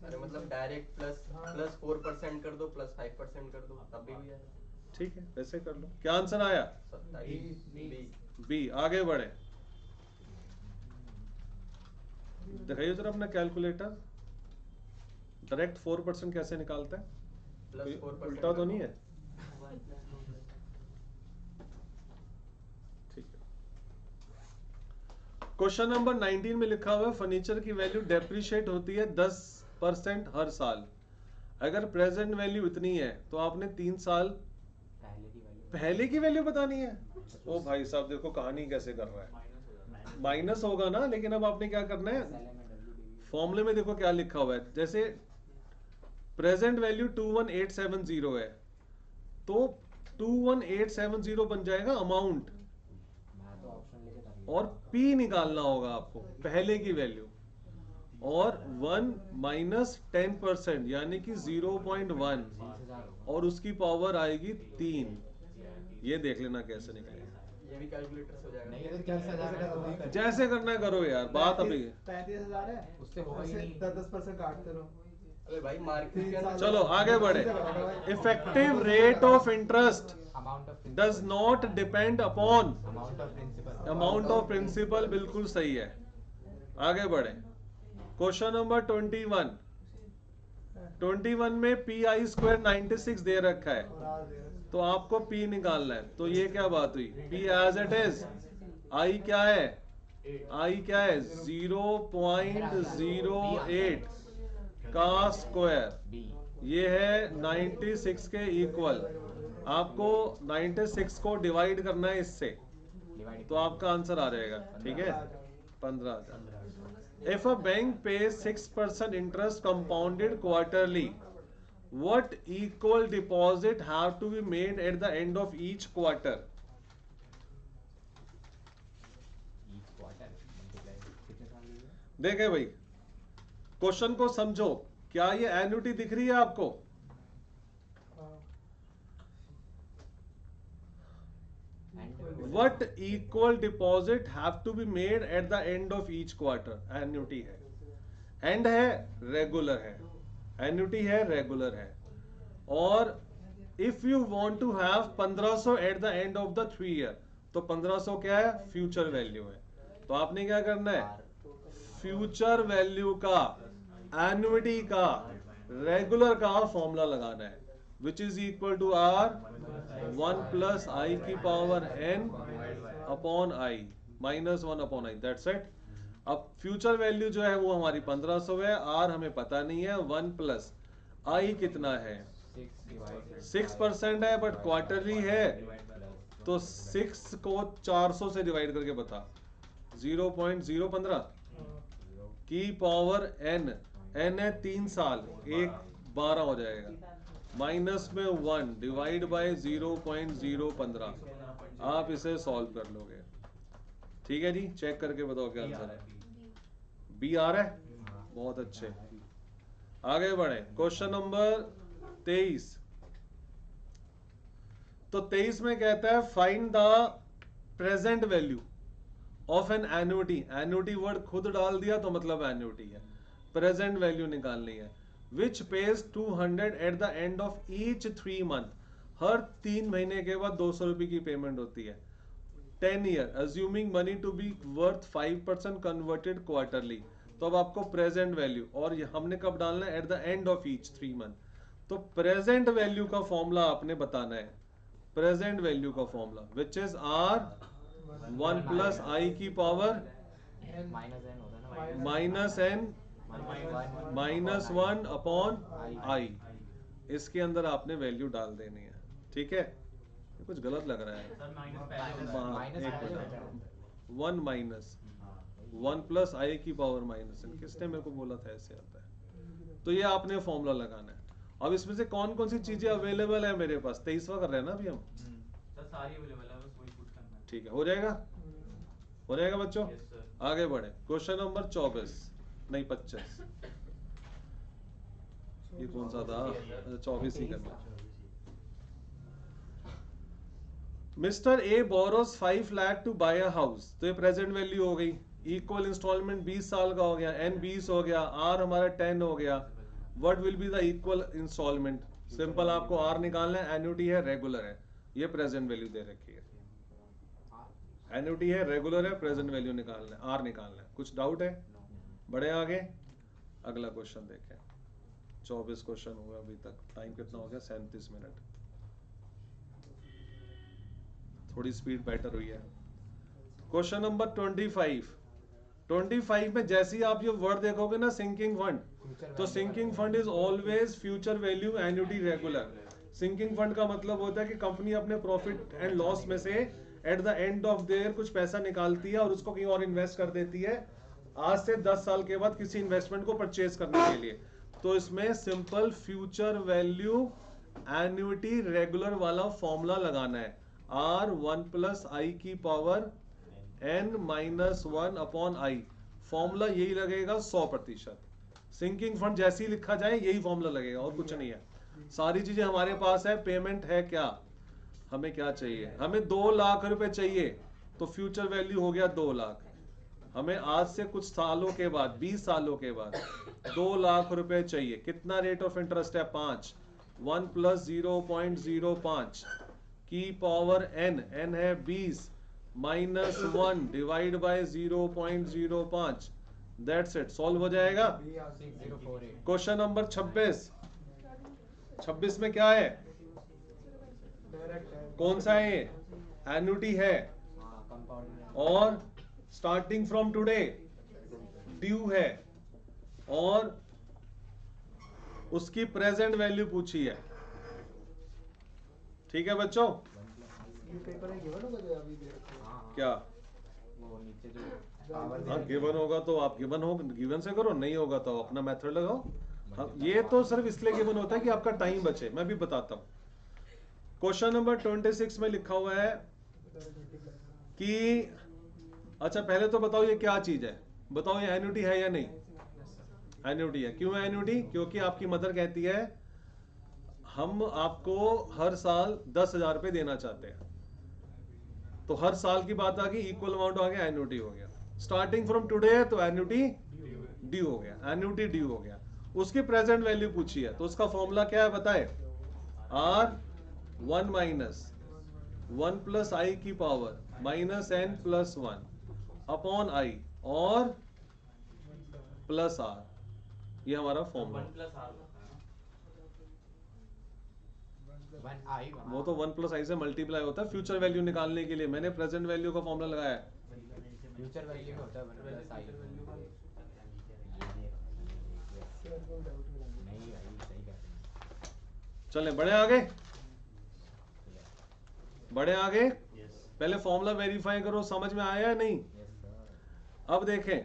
अरे मतलब डायरेक्ट प्लस हाँ। प्लस 4% कर दो, प्लस 5% कर दो, तब भी हो जाएगा। ठीक है, वैसे कर लो। क्या आंसर आया? 27 बी। बी। आगे बढ़े, दिखाइए जरा अपना कैलकुलेटर। डायरेक्ट 4% कैसे निकालता है? प्लस कोई 4% उल्टा तो नहीं है? ठीक है। क्वेश्चन नंबर 19 में लिखा हुआ है फर्नीचर की वैल्यू डेप्रिशिएट होती है 10% हर साल। अगर प्रेजेंट वैल्यू इतनी है तो आपने 3 साल पहले की वैल्यू बतानी है। ओ भाई साहब देखो कहानी कैसे कर रहा है, माइनस होगा ना, लेकिन अब आपने क्या करना है, फॉर्मूले में देखो क्या लिखा हुआ है। जैसे प्रेजेंट वैल्यू 21870 है, तो 21870 बन जाएगा अमाउंट, और P निकालना होगा आपको पहले की वैल्यू, और 1 माइनस 10% यानी कि 0.1, और उसकी पावर आएगी 3। ये देख लेना कैसे निकलेगा। ये भी कैलकुलेटर से हो जाएगा। नहीं, ये तो 30,000 जैसे करना है करो यार, बात अभी 35,000 है, उससे होगा ही नहीं। 10% काटते रहो। अबे भाई मार्केट के अंदर चलो आगे बढ़े। Effective rate of interest amount of does not depend upon amount of principal amount of principal. बिल्कुल सही है, आगे बढ़े। क्वेश्चन नंबर 21 में PI² 96 दे रखा है, और आर दे रहे हैं। तो आपको P निकालना है। तो ये क्या बात हुई, P as it is, I क्या है, I क्या है 0.08 का स्क्वायर, बी ये है 96 के इक्वल। आपको 96 को डिवाइड करना है इससे, डिवाइड तो आपका आंसर आ जाएगा। ठीक है, 15,000। If a bank pays 6% interest compounded quarterly, what equal deposit have to be made at the end of each quarter? Each quarter multiply कितने साल लिए? देखे भाई, क्वेश्चन को समझो। क्या ये एन्युटी दिख रही है आपको? हाँ। And What equal deposit have to be made at the end of each quarter? Annuity है, एंड है, रेगुलर है, एन्युटी है, रेगुलर है। और if you want to have 1500 at the end of the 3 year, तो 1500 क्या है, फ्यूचर वैल्यू है। तो आपने क्या करना है, फ्यूचर वैल्यू का, एन्युटी का, रेगुलर का फॉर्मूला लगाना है, which is equal to R 1 plus I की power n upon I minus 1 upon I, that's it. अब फ्यूचर वैल्यू जो है वो हमारी 1500 है, R हमें पता नहीं है, 1 प्लस I कितना है, 6% है, बट क्वार्टरली है, तो 6 को 400 से डिवाइड करके बता, 0.015 की पावर n, n है 3 साल, 1 12 हो जाएगा, माइनस में 1 डिवाइड बाय 0.015। आप इसे सॉल्व कर लोगे। ठीक है जी, चेक करके बताओ क्या आंसर है। बी आ रहा है, बहुत अच्छे। आगे बढ़े, क्वेश्चन नंबर 23। तो 23 में कहता है find the present value of an annuity. Annuity word खुद डाल दिया तो मतलब एन्युटी है, प्रेजेंट वैल्यू निकालनी है। Which pays 200 at the end of each 3 month. हर 3 महीने के बाद 200 रुपए की पेमेंट होती है। 10 year, assuming money to be worth 5% converted quarterly. तो अब आपको प्रेजेंट वैल्यू, और हमने कब डालना है, at the end of each 3 month. तो प्रेजेंट वैल्यू का फॉर्मूला आपने बताना है। प्रेजेंट वैल्यू का formula which is R 1 plus I की पावर माइनस एन होता है ना, minus N minus 1 upon I. इसके अंदर आपने वैल्यू डाल देनी है। ठीक है, ये कुछ गलत लग रहा है। सर माइनस पहले होता है। हाँ, माइनस एक पहले मिनट। होता है। 1 माइनस 1 प्लस आई की पावर माइनस एन। किसने मेरे को बोला था ऐसे आता है? तो ये आपने फॉर्मूला लगाना है। अब इसमें से कौन कौन सी चीजें अवेलेबल है मेरे पास? 23वां कर रहे हैं ना अभी हम। सर सारी अवेलेबल है, बस वही पुट करना है। ठीक है, हो जाएगा, हो जाएगा बच्चों। Yes sir. आगे बढ़े, क्वेश्चन नंबर 24 नहीं 25। ये कौन सा था? 24 ही करना। Mister A borrows 5 lakh to buy a house. तो ये प्रेजेंट वैल्यू हो गई। इक्वल इंस्टॉलमेंट 20 साल का हो गया, एन 20 हो गया, आर हमारा 10 हो गया। What will be the equal installment? Simple, आपको आर निकालना है। एन्युटी है, रेगुलर है, ये प्रेजेंट वैल्यू दे रखी है। एन्युटी है, रेगुलर है, प्रेजेंट वैल्यू निकालना है, आर निकालना है। कुछ डाउट है? बढ़े आगे, अगला क्वेश्चन देखें। 24 क्वेश्चन हुआ अभी तक। टाइम कितना हो गया? 37 मिनट। थोड़ी स्पीड बेटर हुई है। Question number 25। 25 में जैसे ही आप ये वर्ड देखोगे ना, सिंकिंग फंड, तो sinking fund is always future value annuity regular. Sinking fund का मतलब होता है कि कंपनी अपने प्रॉफिट एंड लॉस में से eight the end of the year कुछ पैसा निकालती है और उसको कहीं और इन्वेस्ट कर देती है, आज से 10 साल के बाद किसी इन्वेस्टमेंट को परचेज करने के लिए। तो इसमें simple future value annuity regular वाला फॉर्मूला लगाना है। आर 1 प्लस आई की पावर n माइनस 1 अपॉन आई। फॉर्मूला यही लगेगा 100%। सिंकिंग फंड जैसे ही लिखा जाए यही फॉर्मूला लगेगा, और कुछ नहीं है। सारी चीजें हमारे पास है। पेमेंट है क्या, हमें क्या चाहिए? हमें 2 लाख रुपए चाहिए, तो फ्यूचर वैल्यू हो गया 2 लाख। हमें आज से कुछ सालों के बाद, 20 सालों के बाद 2 लाख रुपए चाहिए। कितना रेट ऑफ इंटरेस्ट है? 5। 1 प्लस 0.05 की पावर n, n है 20 minus 1 divide by 0.05। That's it, solve हो जाएगा। 6048। Question number 26। 26 में क्या है? कौन सा है ये? एन्युटी है, हाँ, कंपाउंड और स्टार्टिंग फ्रॉम टुडे ड्यू है, और उसकी प्रेजेंट वैल्यू पूछी है। ठीक है बच्चों, ये पेपर में गिवन होगा जो अभी दे रखे हैं। क्या? वो नीचे जो पावर हाँ, गिवन होगा तो आप गिवन से करो, नहीं होगा तो अपना मेथड लगाओ। हाँ, ये तो सिर्फ इसलिए गिवन होता है कि आपका टाइम बचे। मैं भी बताता हूँ। क्वेश्चन नंबर 26 में लिखा हुआ है कि, अच्छा पहले तो बताओ ये क्या चीज है? बताओ ये एन्युटी है या नहीं? एन्युटी है। क्यों है एन्युटी? क्योंकि आपकी मदर कहती है हम आपको हर साल 10,000 रुपए देना चाहते हैं। तो हर साल की बात आ गई, इक्वल अमाउंट आ गया, एन्युटी हो गया। स्टार्टिंग फ्रॉम टुडे तो एन्युटी ड्यू हो गया, एन्युटी ड्यू हो गया। उसकी प्रेजेंट वैल्यू पूछी है, तो उसका फॉर्मूला क्या है बताए? आर 1 माइनस 1 प्लस आई की power minus n plus 1 upon आई और प्लस आर। ये हमारा फॉर्मूला। 1 प्लस आर होता है ना। 1 आई, वो तो 1 प्लस आई से मल्टीप्लाई होता है फ्यूचर वैल्यू निकालने के लिए। मैंने प्रेजेंट वैल्यू का फॉर्मूला लगाया है। फ्यूचर वैल्यू में होता है 1 प्लस आई। नहीं भाई, सही कह रहे हैं। चले बढ़े आगे, बढ़े आगे। Yes. पहले फॉर्मूला वेरीफाई करो, समझ में आया या नहीं? Yes sir. अब देखें,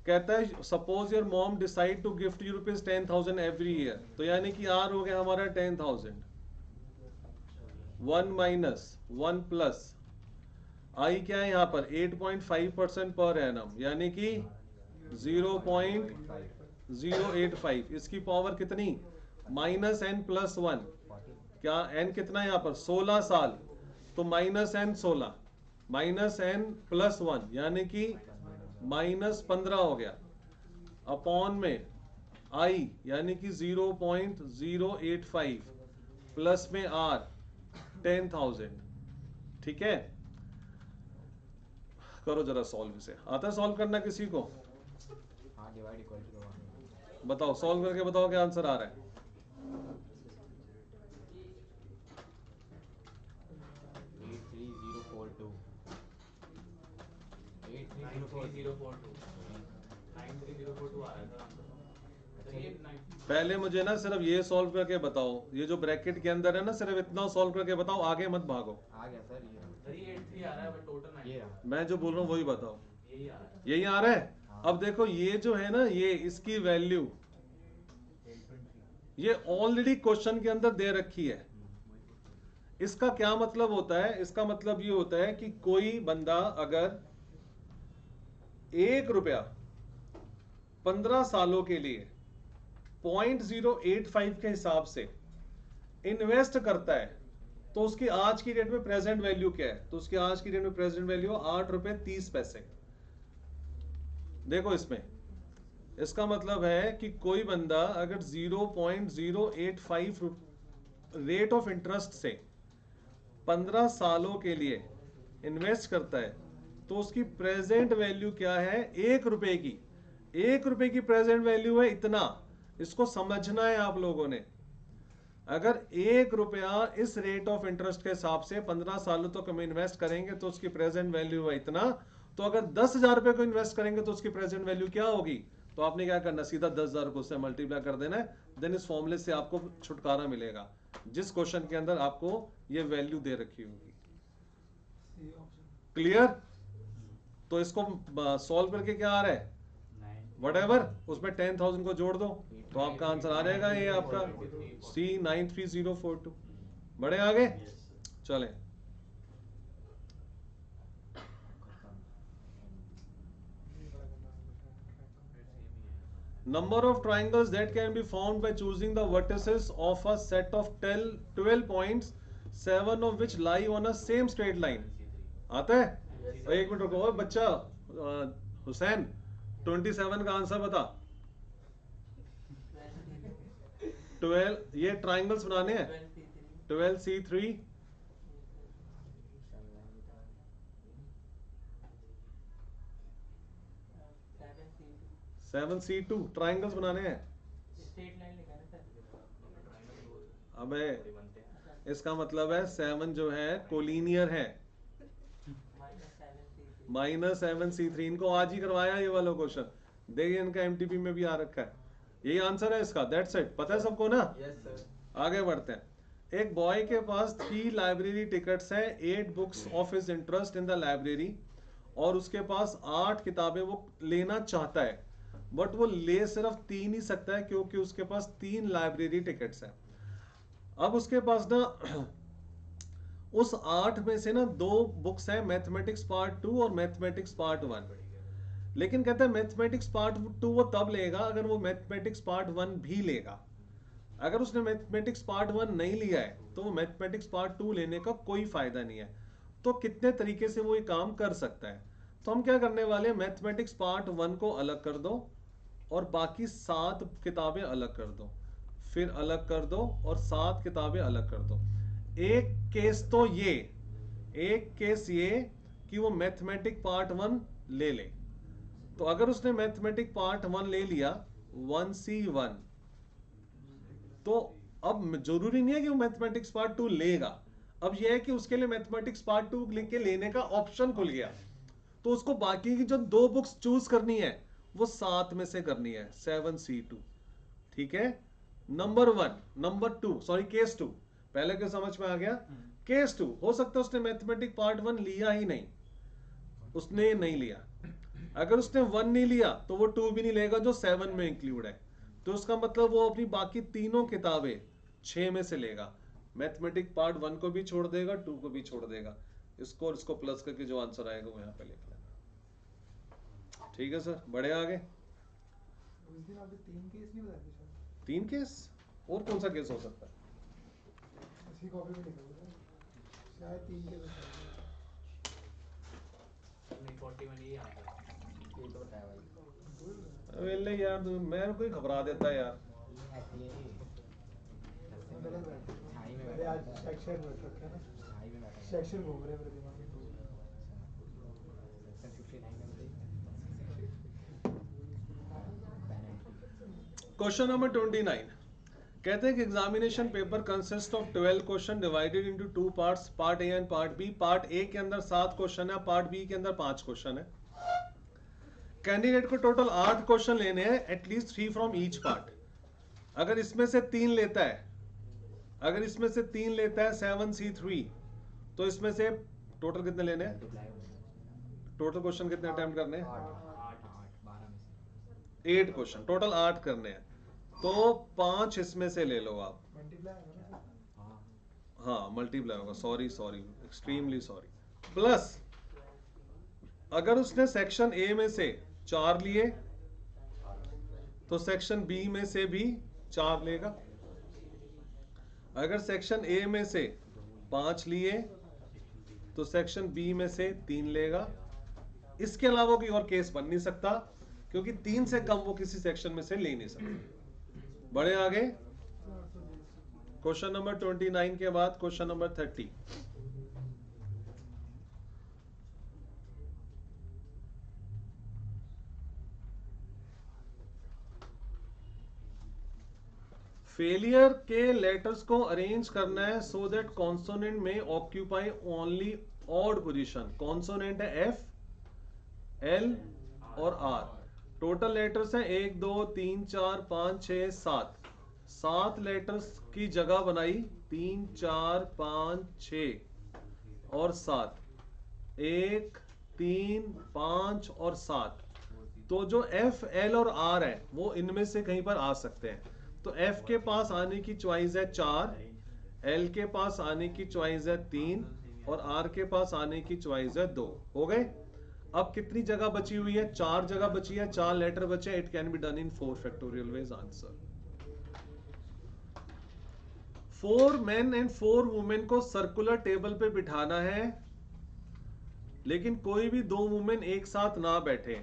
कहता है suppose your mom decide to gift you ₹10,000 every year, तो यानी कि आर हो गया हमारा 10,000, 1 माइनस 1 प्लस आई क्या है यहाँ पर 8.5% पर एनम, यानी कि 0.085, इसकी पावर कितनी -n + 1, क्या n कितना है यहाँ पर 16 साल, तो -n 16 -n + 1 यानी कि -15 हो गया, अपॉन में i यानी कि 0.085 प्लस में r 10,000। ठीक है, करो जरा सॉल्व इसे। आता है सॉल्व करना किसी को? हाँ, डिवाइड इक्वल टू 1। बताओ, सॉल्व करके बताओ क्या आंसर आ रहा है। 83042 93042 93042 आ रहा है सर आंसर। अच्छा ये 9 पहले मुझे ना सिर्फ ये सॉल्व करके बताओ, ये जो ब्रैकेट के अंदर है ना सिर्फ इतना सॉल्व करके बताओ, आगे मत भागो। आ गया सर, ये सर ये 83 आ रहा है बट टोटल 9 ये रहा। मैं जो बोल रहा हूँ वही बताओ। यही आ रहा है। यही आ रहा है। हाँ। अब देखो ये जो है ना, ये इसकी वैल्यू ये ऑलरेडी क्वेश्चन के अंदर दे रखी है। इसका क्या मतलब होता है? इसका मतलब ये होता है कि कोई बंदा अगर ₹1 15 सालों के लिए 0.085 के हिसाब से इन्वेस्ट करता है, तो उसकी आज की डेट में प्रेजेंट वैल्यू क्या है? तो उसकी आज की डेट में प्रेजेंट वैल्यू ₹8.30। देखो इसमें इसका मतलब है कि कोई बंदा अगर 0.085 रेट ऑफ इंटरेस्ट से 15 सालों के लिए इन्वेस्ट करता है, तो उसकी प्रेजेंट वैल्यू क्या है? ₹1 की। ₹1 की प्रेजेंट वैल्यू है इतना। इसको समझना है आप लोगों ने। अगर ₹1 इस रेट ऑफ इंटरेस्ट के हिसाब से 15 सालों तक हम इन्वेस्ट करेंगे तो उसकी प्रेजेंट वैल्यू है इतना। तो अगर ₹10,000 को इन्वेस्ट करेंगे तो उसकी प्रेजेंट वैल्यू क्या होगी? तो आपने क्या करना, सीधा 10,000 को उससे मल्टीप्लाई कर देना है, देन इस फॉर्मूले से आपको छुटकारा मिलेगा, जिस क्वेश्चन के अंदर आपको ये वैल्यू दे रखी होगी। क्लियर? तो इसको सॉल्व करके क्या आ रहा है? व्हाटएवर, उसमें 10,000 को जोड़ दो तो आपका आंसर आ जाएगा, ये आपका C 93042। बढ़े आगे, चलें। Number of triangles that can be found by choosing the vertices of a set of 12 points, 7 of which lie on a same straight line। आता है? एक मिनट रुको, ओए बच्चा हुसैन 27 का आंसर बता। 12 ये ट्राइंगल्स बनाने हैं। 12C3 7C2 ट्राइंगल्स बनाने हैं। अबे इसका मतलब है 7 जो है कोलिनियर है, -7C3। इनको आज ही करवाया ये वाला क्वेश्चन, देखिए इनका MTP में भी आ रखा है। यही आंसर है इसका, दैट्स इट। पता है सबको ना? Yes sir. आगे बढ़ते हैं। एक बॉय के पास 3 लाइब्रेरी टिकट्स हैं, 8 books of his interest in the library, और उसके पास 8 किताबें वो लेना चाहता है, बट वो ले सिर्फ 3 ही सकता है क्योंकि उसके पास 3 लाइब्रेरी टिकट्स हैं। अब उसके पास ना उस 8 में से ना 2 बुक्स हैं, मैथमेटिक्स पार्ट 2 और मैथमेटिक्स पार्ट 1। लेकिन कहता है मैथमेटिक्स पार्ट 2 वो तब लेगा अगर वो मैथमेटिक्स पार्ट 1 भी लेगा। अगर उसने मैथमेटिक्स पार्ट 1 नहीं लिया है तो वो मैथमेटिक्स पार्ट 2 लेने का कोई फायदा नहीं है। तो कितने तरीके से वो ये काम कर सकता है? तो हम क्या करने वाले हैं, मैथमेटिक्स पार्ट 1 को अलग कर दो और बाकी 7 किताबें अलग कर दो, फिर अलग कर दो और 7 किताबें अलग कर दो। एक केस तो ये, एक केस ये कि वो मैथमेटिक पार्ट 1 ले ले। तो अगर उसने मैथमेटिक पार्ट 1 ले लिया 1C1, तो अब जरूरी नहीं है कि वो मैथमेटिक्स पार्ट 2 लेगा। अब ये है कि उसके लिए मैथमेटिक्स पार्ट 2 लेके लेने का ऑप्शन खुल गया, तो उसको बाकी की जो 2 बुक्स चूज करनी है वो 7 में से करनी है, 7C2। ठीक है, नंबर 1, नंबर 2, सॉरी केस 2। पहले के समझ में आ गया? केस 2 हो सकता है उसने मैथमेटिक पार्ट 1 लिया ही नहीं, उसने नहीं लिया, अगर उसने 1 नहीं लिया तो वो 2 भी नहीं लेगा जो 7 में इंक्लूड है। तो उसका मतलब वो अपनी बाकी तीनों किताबें 6 में से लेगा। मैथमेटिक पार्ट 1 को भी छोड़ देगा, 2 को भी छोड़ देगा। इसको और इसको प्लस करके जो आंसर आएगा वो यहाँ पे लिख लेना। ठीक है सर, बढ़े आगे। उस दिन आपने 3 केस नहीं बताए थे शायद? 3 केस? और कौन सा केस हो सकता है? इसी कॉपी में लिखा हुआ था शायद 3 केस बताए नहीं 41 यही आंसर ये तो बताया भाई। थे। वेले यार मैं कोई घबरा देता है यार। मैं गलत बैठा हूँ। छाई में मैंने बैठा आज था। सेक्शन बैठ रखा है ना, छाई में बैठा था। सेक्शन घूम रहे हैं मेरे दिमाग में। सेक्शन 59 में बताइए। क्वेश्चन नंबर 29 कहते हैं कि examination paper consist of 12 question divided into 2 parts, part A and part B. Part A के अंदर 7 क्वेश्चन है, पार्ट बी के अंदर 5 क्वेश्चन है। कैंडिडेट को टोटल 8 क्वेश्चन लेने हैं, एटलीस्ट 3 फ्रॉम ईच पार्ट। अगर इसमें से 3 लेता है, अगर इसमें से 3 लेता है 7C3, तो इसमें से टोटल कितने लेने हैं? मल्टीप्लाई हो गया। टोटल क्वेश्चन कितने अटेम्प्ट करने हैं? 8 12 में से 8 क्वेश्चन, टोटल 8 करने हैं। तो 5 इसमें से ले लो आप। मल्टीप्लाई होगा ना सर? हाँ। हाँ मल्टीप्लाई होगा, सॉरी एक्सट्रीमली सॉरी। प्लस अगर उसने सेक्शन ए में से 4 लिए तो सेक्शन बी में से भी 4 लेगा। अगर सेक्शन ए में से 5 लिए तो सेक्शन बी में से 3 लेगा। इसके अलावा कोई और केस बन नहीं सकता, क्योंकि 3 से कम वो किसी सेक्शन में से ले नहीं सकते। बढ़े आगे। क्वेश्चन नंबर 29 के बाद क्वेश्चन नंबर 30। फेलियर के लेटर्स को अरेंज करना है सो दैट कॉन्सोनेंट में occupy only odd position. Consonant है एफ, एल और आर। टोटल लेटर्स हैं 1 2 3 4 5 6 7। 7 लेटर्स की जगह बनाई 3 4 5 6 और 7। 1 3 5 और 7। तो जो एफ, एल और आर है वो इनमें से कहीं पर आ सकते हैं। तो एफ के पास आने की चॉइस है 4, एल के पास आने की चॉइस है 3 और आर के पास आने की चॉइस है 2। हो गए। अब कितनी जगह बची हुई है? 4 जगह बची है, 4 लेटर बचे। It can be done in 4 factorial veg. Answer 4 main and 4 women को सर्कुलर टेबल पे बिठाना है, लेकिन कोई भी 2 वुमेन एक साथ ना बैठे।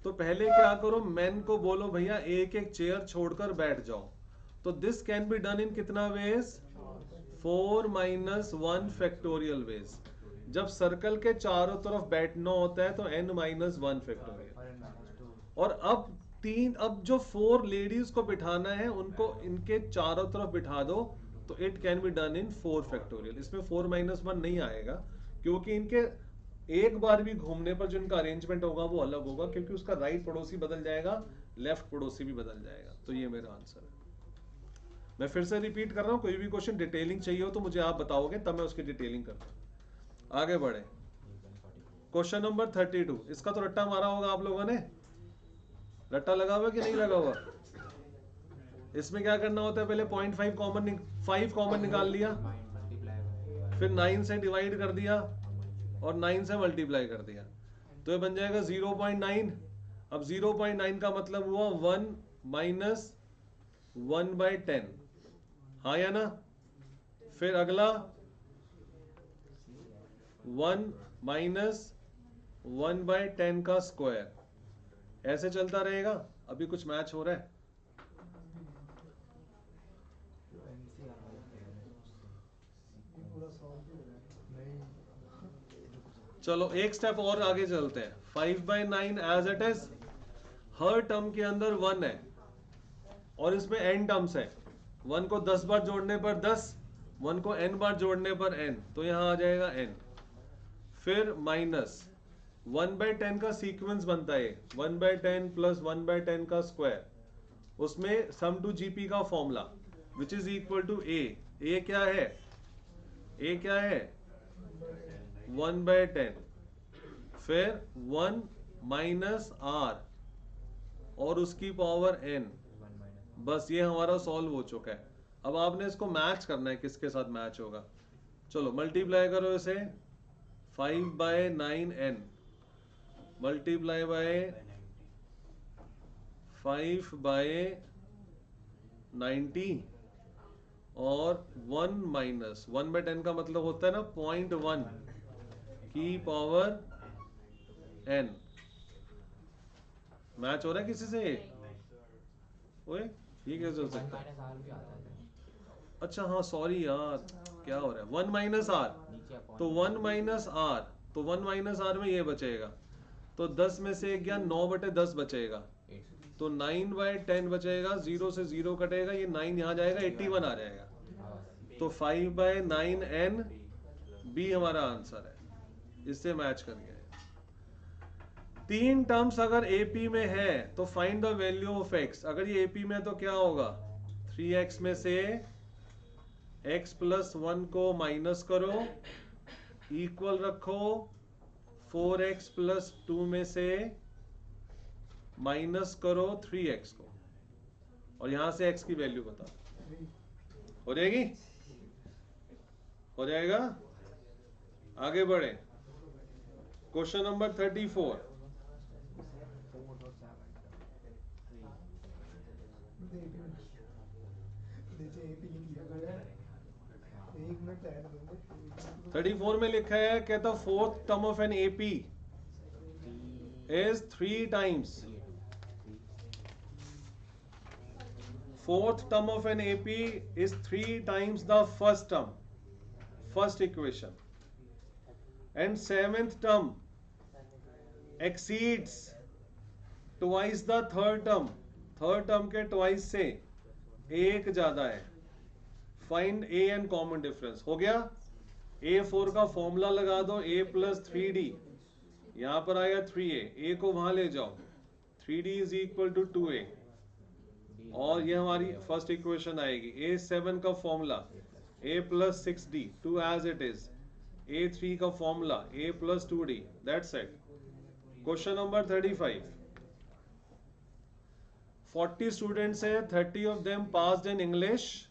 तो पहले क्या करो, मेन को बोलो भैया एक एक चेयर छोड़कर बैठ जाओ। तो this can be done in कितना वेज? 4 - 1 factorial veg. जब सर्कल के चारों तरफ बैठना होता है तो n - 1 फैक्टोरियल। और अब जो 4 लेडीज को बिठाना है उनको इनके चारों तरफ बिठा दो, तो it can be done in 4 factorial. इसमें 4 - 1 नहीं आएगा, क्योंकि इनके एक बार भी घूमने पर जो इनका अरेंजमेंट होगा वो अलग होगा, क्योंकि उसका राइट पड़ोसी बदल जाएगा, लेफ्ट पड़ोसी भी बदल जाएगा। तो ये मेरा आंसर है। मैं फिर से रिपीट कर रहा हूं, कोई भी क्वेश्चन डिटेलिंग चाहिए हो तो मुझे आप बताओगे, तब मैं उसकी डिटेलिंग करता हूं। आगे बढ़े। Question number 32। इसका तो रट्टा मारा होगा आप लोगों ने। रट्टा लगा हुआ कि नहीं लगा हुआ? इसमें क्या करना होता है, पहले 0.5 कॉमन निकाल लिया, फिर 9 से डिवाइड कर दिया और 9 से मल्टीप्लाई कर दिया, तो ये बन जाएगा 0.9। अब 0.9 का मतलब हुआ 1 - 1/10। हाँ या ना? फिर अगला 1 - 1/10 का स्क्वायर। ऐसे चलता रहेगा। अभी कुछ मैच हो रहा है? पूरा सॉल्व हो रहा है। नहीं चलो एक स्टेप और आगे चलते हैं। 5/9 एज इट इज। हर टर्म के अंदर 1 है और इसमें n टर्म्स है। 1 को 10 बार जोड़ने पर 10, 1 को n बार जोड़ने पर n, तो यहां आ जाएगा n। फिर माइनस 1/10 का सीक्वेंस बनता है 1/10 + 1/10 का स्क्वायर। उसमें सम टू जीपी का formula which is equal to a। a क्या है? a क्या है? 1/10। फिर 1 माइनस आर और उसकी पावर n। 1 minus बस ये हमारा सॉल्व हो चुका है। अब आपने इसको मैच करना है, किसके साथ मैच होगा। चलो मल्टीप्लाई करो इसे 5/9n मल्टीप्लाई बाय 5/90 और 1 माइनस 1/10 का मतलब होता है ना 0.1 की पावर n। मैच हो रहा है किसी से ये? ओए ये कैसे हो 1 सकता है? minus r भी आता है अच्छा हाँ सॉरी यार, क्या हो रहा है 1 माइनस आर, नीचे अपॉन तो 1 माइनस आर, तो 1 माइनस आर में ये बचेगा, तो 10 में से 1 गया 9/10 बचेगा, 8 तो 9/10 बचेगा, 0 से 0 कटेगा, ये 9 यहाँ जाएगा 81 आ जाएगा, तो 5/9n बी हमारा आंसर है। इससे मैच कर गया। 3 टर्म्स अगर एपी में है तो find the value of x. अगर ये एपी में है तो क्या होगा, 3x में से x प्लस 1 को माइनस करो, इक्वल रखो 4x प्लस 2 में से माइनस करो 3x को, और यहां से x की वैल्यू बता। हो जाएगी? हो जाएगा? आगे बढ़े। Question number 34। एक मिनट ऐड दूंगे 34 में लिखा है, कहता fourth term of an AP is 3 times. Fourth term of an AP is 3 times the first term, first equation, and seventh term exceeds twice the third term. Third term के twice से एक ज्यादा है। Find A and common difference। हो गया? A4 का formula लगा दो, A प्लस 3D, यहां पर आया 3A, A को वहां ले जाओ, 3D is equal to 2A, और ये हमारी फर्स्ट इक्वेशन आएगी। A7 का formula A plus 6D, 2 as it is, A3 का formula A plus 2D, that's it. Question number 35। 40 students हैं, 30 of them passed in English.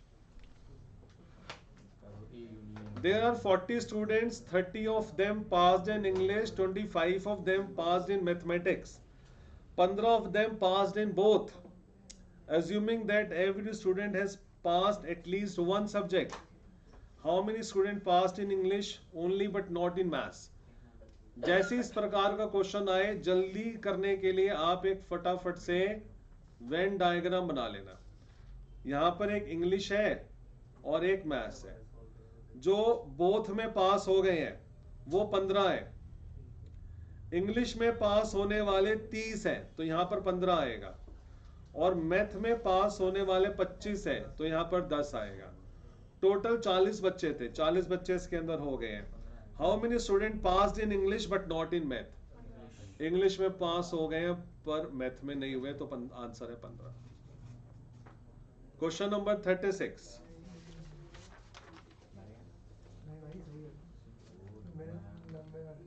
There are 40 students, 30 of them passed in English, 25 of them passed in mathematics, 15 of them passed in both. Assuming that every student has passed at least one subject, how many students passed in English only but not in maths? जैसे इस प्रकार का question आए, जल्दी करने के लिए आप एक फटाफट से वेन डायग्राम बना लेना। यहाँ पर एक इंग्लिश है और एक मैथ्स है। जो बोथ में पास हो गए हैं वो 15 है, इंग्लिश में पास होने वाले 30 हैं, तो यहां पर 15 आएगा, और मैथ में पास होने वाले 25 हैं, तो यहां पर 10 आएगा। टोटल 40 बच्चे थे, 40 बच्चे इसके अंदर हो गए हैं। How many student passed in English but not in math? English में पास हो गए हैं पर मैथ में नहीं हुए, तो आंसर है 15। Question number 36। नहीं भाई सही है मेरे लंबे वाले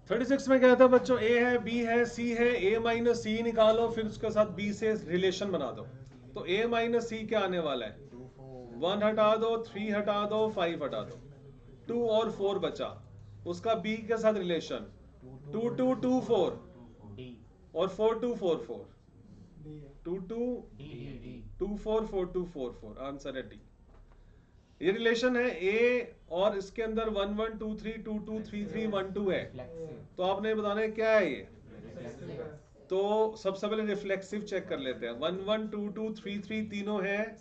36 में क्या था बच्चों, ए है, बी है, सी है, ए माइनस सी निकालो, फिर उसके साथ बी से रिलेशन बना दो। तो ए माइनस सी क्या आने वाला है, 1 हटा दो, 3 हटा दो, 5 हटा दो, 2 और 4 बचा, उसका बी के साथ रिलेशन 2 2 2 4 D और 4 2 4 4, डी है 2 2 D 2 4 4 2 4 4, आंसर है डी। ये रिलेशन है ए और इसके अंदर 1 1 2 3 2 2 3 3 1 2 है, reflexive तो आपने बताना है क्या है ये। reflexive तो सबसे पहले रिफ्लेक्सिव चेक कर लेते हैं। 1 1 2 2 3 3 तीनों है,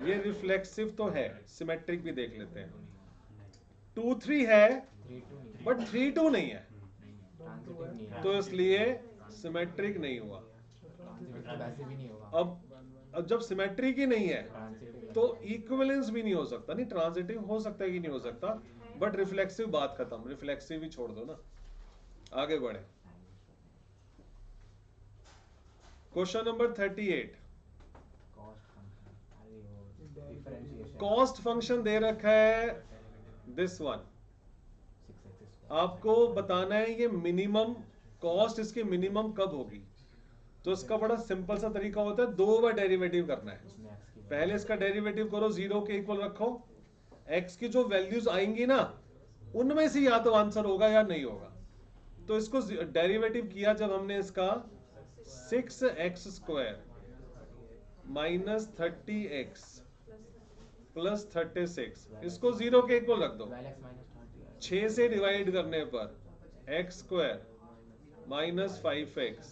ये रिफ्लेक्सिव तो है, सिमेट्रिक भी देख लेते हैं। 2 3 है 3 2 बट 3 2 नहीं है, ट्रांजिटिव नहीं है, तो इसलिए सिमेट्रिक नहीं हुआ। ट्रांजिटिव तो वैसे भी नहीं होगा, अब जब सिमेट्रिक ही नहीं है ट्रांजिटिव तो इक्विवेलेंस भी नहीं हो सकता। नहीं, ट्रांजिटिव हो सकता है कि नहीं हो सकता, बट रिफ्लेक्सिव बात खत्म, रिफ्लेक्सिव ही छोड़ दो ना। आगे बढ़े। Question number 38। कॉस्ट फंक्शन, अरे वो डिफरेंशियल कॉस्ट फंक्शन दे रखा है दिस वन, 6x square. आपको बताना है ये मिनिमम कॉस्ट इसकी मिनिमम कब होगी। तो इसका बड़ा सिंपल सा तरीका होता है, 2 बार डेरिवेटिव करना है। इसमें x की पहले इसका डेरिवेटिव करो, 0 के इक्वल रखो, x की जो वैल्यूज आएंगी ना उनमें से या तो आंसर होगा या नहीं होगा। तो इसको डेरिवेटिव किया जब हमने इसका 6x square minus 30x plus 36, इसको 0 के इक्वल रख दो। 12x minus 30 6 से डिवाइड करने पर x square minus 5x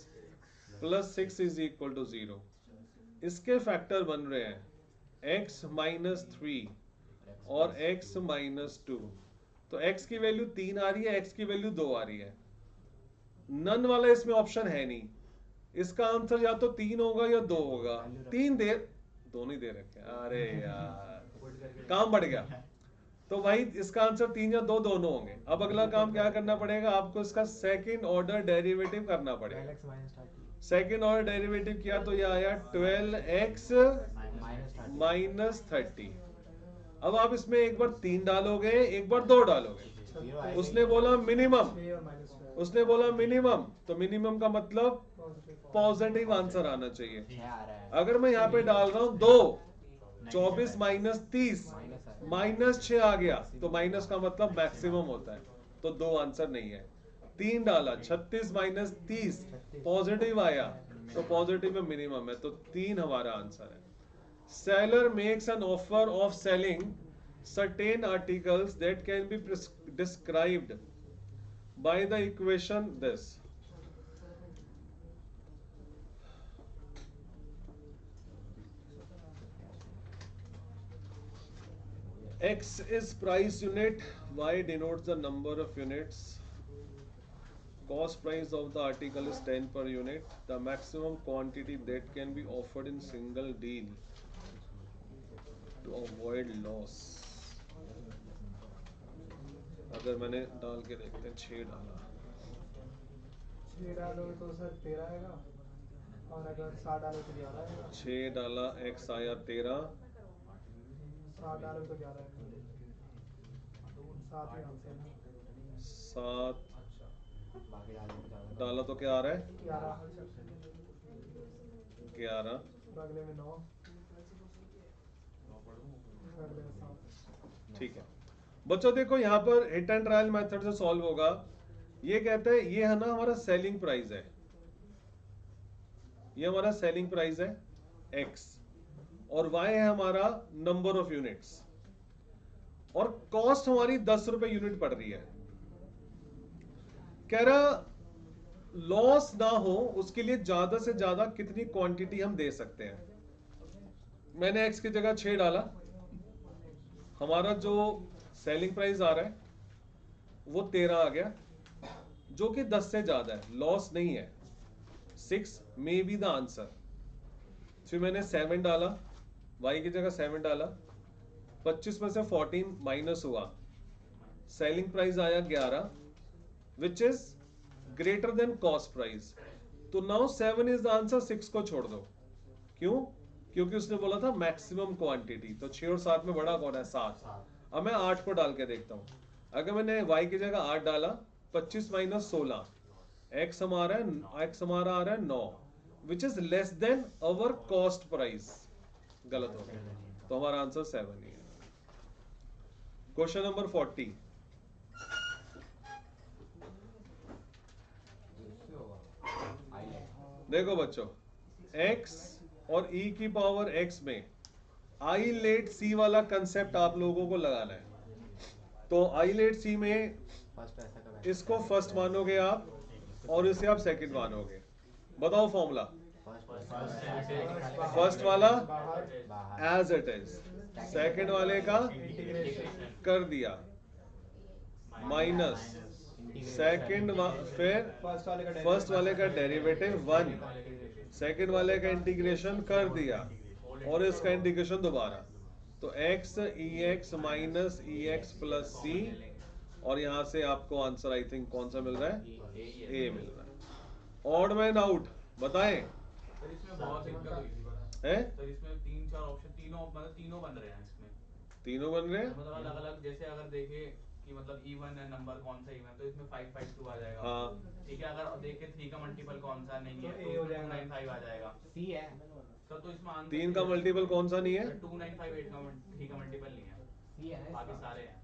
plus 6 is equal to 0। इसके फैक्टर बन रहे हैं x माइनस 3 और x माइनस 2। तो x की वैल्यू 3 आ रही है, x की वैल्यू 2 आ रही है। नन वाला इसमें ऑप्शन है नहीं, इसका आंसर या तो 3 होगा या 2 होगा। 3 दे, दोनों ही दे रखे हैं। अरे यार काम बढ़ गया। तो भाई इसका आंसर 3 या 2 दोनों होंगे। अब अगला काम क्या करना पड़ेगा, आपको इसका सेकंड ऑर्डर डेरिवेटिव करना पड़ेगा। 12x minus 30 second order derivative किया तो ये आया 12x minus 30 माइनस 30। अब आप इसमें एक बार 3 डालोगे, एक बार 2 डालोगे। 0 आएगा। उसने बोला मिनिमम, 6 और माइनस 12 उसने बोला मिनिमम, तो मिनिमम का मतलब पॉजिटिव पॉजिटिव आंसर आना चाहिए। 6 आ रहा है अगर मैं यहाँ पे डाल रहा हूँ 2, 24 माइनस 30 माइनस है माइनस 6 आ गया, तो माइनस का मतलब मैक्सिमम होता है, तो 2 आंसर नहीं है। 3 डाला 36 माइनस 30 पॉजिटिव आया, तो पॉजिटिव में मिनिमम है, तो 3 हमारा आंसर है। Seller makes an offer of selling certain articles that can be described by the equation this. X is price unit, Y denotes the number of units. Cost price of the article is 10 per unit. The maximum quantity that can be offered in single deal to avoid loss. अगर मैंने डाल के देखते हैं 6 डाला, 6 डालोगे तो sir 13 आएगा, और अगर 7 डालोगे तो 11 आएगा, 6 डाला X आया 13, 7 डालोगे तो 11 आएगा। 7 ही आंसर है। 7 बाकी डालो तो ज़्यादा डाला तो क्या आ रहा है 11 11। अगले में 9, अगले में 7। ठीक है बच्चों, देखो यहाँ पर हिट एंड ट्रायल मेथड से सॉल्व होगा। ये कहते हैं ये है ना हमारा सेलिंग प्राइस है, ये हमारा सेलिंग प्राइस है x, और y है हमारा नंबर ऑफ यूनिट्स, और कॉस्ट हमारी 10 रुपए यूनिट पड़ रही है। कह रहा लॉस ना हो उसके लिए ज्यादा से ज्यादा कितनी क्वांटिटी हम दे सकते हैं। मैंने x की जगह 6 डाला, हमारा जो सेलिंग प्राइस आ रहा है वो 13 आ गया, जो कि 10 से ज्यादा है, लॉस नहीं है। 6 मे बी द आंसर। फिर मैंने 7 डाला, y की जगह 7 डाला, 25 में से 14 माइनस हुआ, सेलिंग प्राइस आया 11 which is greater than cost price. तो नाउ 7 इज द आंसर, 6 को छोड़ दो। क्यों? क्योंकि उसने बोला था मैक्सिमम क्वांटिटी, तो 6 और 7 में बड़ा कौन है 7। अब मैं 8 को डाल के देखता हूं। अगर मैंने y की जगह 8 डाला, 25 माइनस 16, x हमारा आ रहा है 9 which is less than our cost price. गलत हो गया, तो हमारा आंसर 7 ही है। Question number 40। देखो बच्चों, x और e की पावर x में आई लेट सी वाला कंसेप्ट आप लोगों को लगाना है। तो आई लेट सी में फर्स्ट ऐसा का इसको फर्स्ट मानोगे आप, और इसे आप सेकंड मानोगे। बताओ फॉर्मूला। फर्स्ट वाला बाहर एज इट इज, सेकंड वाले का कर दिया माइनस, सेकंड फिर फर्स्ट वाले का डेरिवेटिव 1, सेकंड वाले का इंटीग्रेशन कर दिया, और इसका इंटीग्रेशन दोबारा। तो x ex minus ex plus c, और यहां से आपको आंसर आई थिंक कौन सा मिल रहा है, a मिल रहा है। ऑड मैन आउट बताएं सर इसमें बहुत दिक्कत हुई थी बड़ा। है। सर इसमें 3-4 ऑप्शन, तीनों मतलब तीनों बन रहे हैं इसमें। तीनों बन रहे हैं। मतलब अलग अलग, जैसे अगर देखे कि मतलब इवन है नंबर कौन सा इवन, तो इसमें 5 5 2 आ जाएगा। हाँ ठीक है, अगर देखे 3 का मल्टीपल कौन सा नहीं है तो तो A हो उसमें जाएगा। 295 आ जाएगा। सी है, सर तो इसमें आंसर 3 का मल्टीपल कौन सा नहीं है? 2958 का 3 का मल्टीपल नहीं है, सी है ना बाकी इसका? सारे हैं।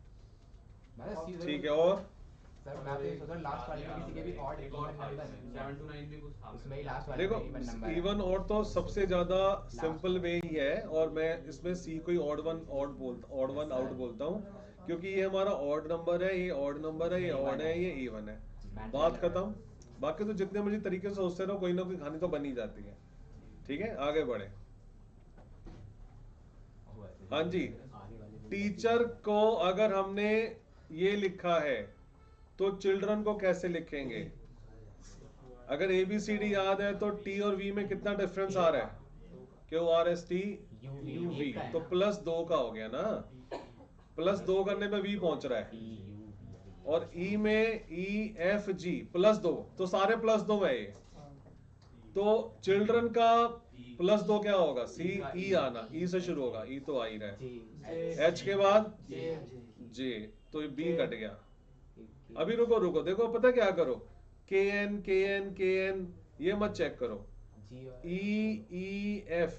मतलब सी ठीक है, और सर मैं तो ये सोच रहा हूँ लास्ट वाले में किसी के भी ऑड एक और इवन था नंबर इसमें, 7 to 9 भी कुछ था उसमें ही लास्ट वाले देखो में इवन नंबर इवन और तो सबसे ज्यादा सिंपल वे ही है, और मैं इसमें सी को ही ऑड वन आउट बोलता हूँ, क्योंकि ये हमारा ऑड नंबर है, ये ऑड नंबर है, ये ऑड है, ये इवन है, बात खत्म। बाकी तो जितने मर्जी तरीके से सोचते रहो, कोई ना कोई कहानी तो बन ही जाती है। ठीक है, आगे बढ़े। हाँ जी, टीचर को अगर हमने ये लिखा है तो चिल्ड्रन को कैसे लिखेंगे? अगर ABCD याद है तो T और V में कितना डिफरेंस आ रहा है? QRST UV, तो +2 का हो गया ना, +2 करने पे V पहुंच रहा है। और E में EFG +2, तो सारे +2 है ये। तो चिल्ड्रन का +2 क्या होगा? C E आना, E से शुरू होगा, E तो आ ही रहा है। H के बाद J, तो B कट गया। अभी रुको, देखो पता क्या करो, KN ये मत चेक करो, EF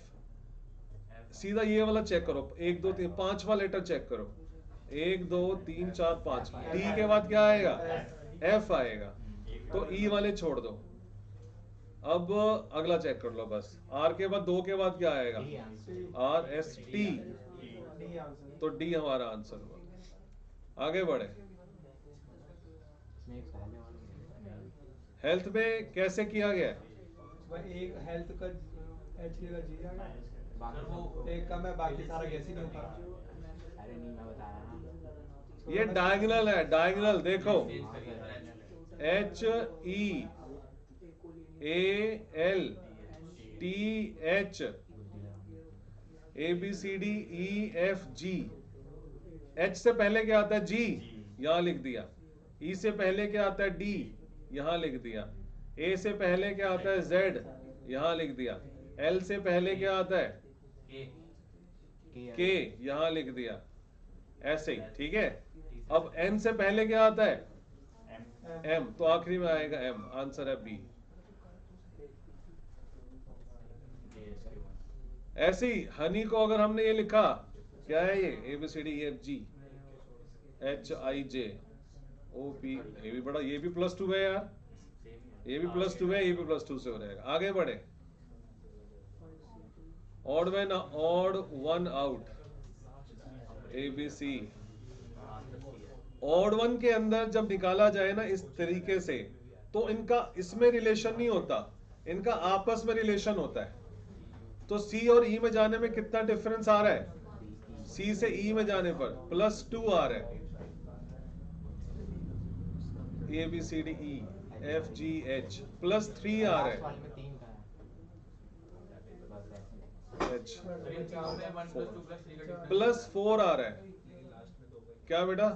सीधा ये वाला चेक करो, 1 2 3 5वां लेटर चेक करो, 1 2 3 4 5। D के बाद क्या आएगा? F आएगा, तो E वाले छोड़ दो। अब अगला चेक कर लो बस, R के बाद 2 के बाद क्या आएगा? RST, D answer. तो D हमारा आंसर हुआ। आगे बढ़े। हेल्थ में कैसे किया गया? भाई एक हेल्थ का H का G आ गया, सर वो एक का मैं बाकी सारा गैस ही नहीं होता। अरे नहीं मैं बता रहा हूँ ये डायगोनल है, डायगोनल देखो, चेंज करिए सर, HEALTH ABCDEFG। H से पहले क्या आता है? G, यहाँ लिख दिया। E से पहले क्या आता है? D, यहाँ लिख दिया। A से पहले क्या आता है? Z, यहाँ लिख दिया। L से पहले क्या आता है? K, यहाँ लिख दिया। ऐसे ही, ठीक है। अब M से पहले क्या आता है? M, तो आखिरी में आएगा M, आंसर है B। ऐसे ही हनी को अगर हमने ये लिखा, क्या है ये? ABCDEFG HIJ OP, ये भी बड़ा, ये भी +2 है यार, ये भी +2 है, ये भी +2 से हो जाएगा। आगे बढ़े। Odd one out, ABC। Odd one के अंदर जब निकाला जाए ना इस तरीके से, तो इनका इसमें रिलेशन नहीं होता, इनका आपस में रिलेशन होता है। तो C और E में जाने में कितना डिफरेंस आ रहा है? C से E में जाने पर +2 आ रहा है। ABCDEFGH +3 आ रहा लास्ट वाले है। में 3 का है H सर इन तीनों में 1 + 2 + 3 का difference +4 आ रहा है। क्या बेटा?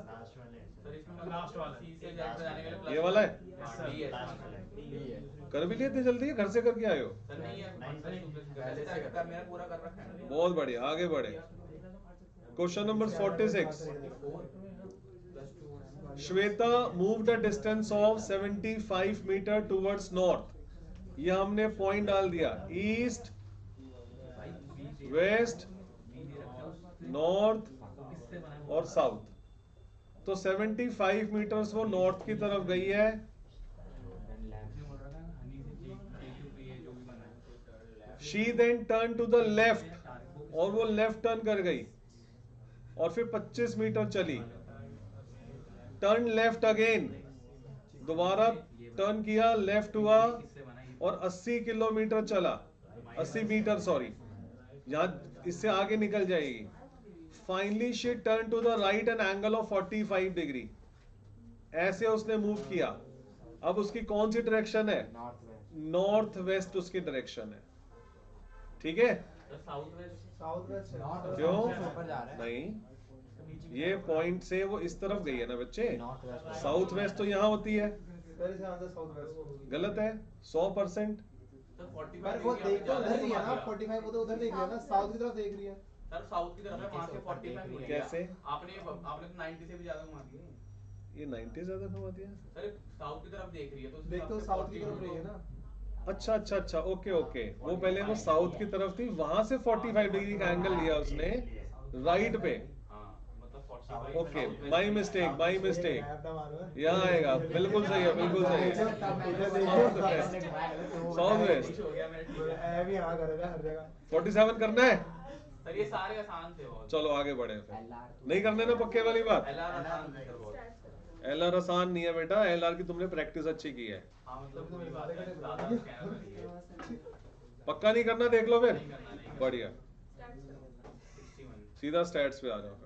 सर इसमें लास्ट वाला C से Z पे जाने के लिए ये वाला है? हाँ, D है। कर भी लिए इतनी जल्दी, घर से करके आए हो? सर नहीं है, 1 + 2 + 3 पहले से कर मेरा पूरा कर रखा है। बहुत बढ़िया, आगे बढ़े। Question number 46। Shweta moved a distance of 75 meter towards north. ये हमने पॉइंट डाल दिया, ईस्ट, वेस्ट, नॉर्थ और साउथ। तो 75 मीटर्स वो नॉर्थ की तरफ गई है, she then turn to the left, और वो लेफ्ट टर्न कर गई और फिर 25 मीटर चली, टर्न लेफ्ट अगेन, दोबारा टर्न किया, लेफ्ट हुआ और 80 किलोमीटर चला, 80 मीटर सॉरी, यहां इससे आगे निकल जाएगी। Finally she turn to the right an angle of 45 degree. ऐसे उसने मूव किया। अब उसकी कौन सी डायरेक्शन है? नॉर्थ वेस्ट नॉर्थ वेस्ट उसकी डायरेक्शन है, ठीक है। South west, south west north क्यों? ऊपर जा रहा है नहीं, ये पॉइंट से वो इस तरफ गई है ना बच्चे। नॉर्थ वेस्ट साउथ वेस्ट तो यहाँ होती है, पहले से आंसर साउथ वेस्ट। गलत है 100%। सर 45 पर वो देख तो उधर रही है ना, 45 वो तो उधर देख रही है ना, साउथ की तरफ देख रही है। सर साउथ की तरफ है, वहाँ से 45 हो गया। कैसे? आपने तो 90 से भी ज्यादा घुमा दिए। ये 90 ज्यादा घुमा दिया। सर साउथ की तरफ देख रही है तो उस देख हिसाब तो से साउथ की 40 तरफ रही है ना। अच्छा अच्छा अच्छा, ओके ओके, वो पहले वो साउथ की तरफ थी, वहां से 45 डिग्री का एंगल लिया उसने राइट पे। हाँ मतलब 45 ओके, साउथ में माई से- मिस्टेक, माई मिस्टेक। गैप ना मारो। यहाँ आएगा, बिल्कुल सही है, बिल्कुल सही है। South waste. हो गया मेरा, ठीक है। ऐ भी हाँ करेगा हर जगह। 47 करना है, सर ये सारे आसान थे बहुत। चलो आगे बढ़े फिर। नहीं करने ना पक्के वाली बात। LR आसान थे सर बहुत। स्टार्ट करो। एलआर आसान नहीं है बेटा, एलआर की तुमने प्रैक्टिस अच्छी की है। हाँ मतलब वही बात है, ज्यादा स्कैनर करिए। पक्का नहीं करना, देख लो फिर। नहीं करना, नहीं करना। बढ़िया, स्टार्ट करो। 61 सीधा स्टैट्स पे आ जाओ फिर।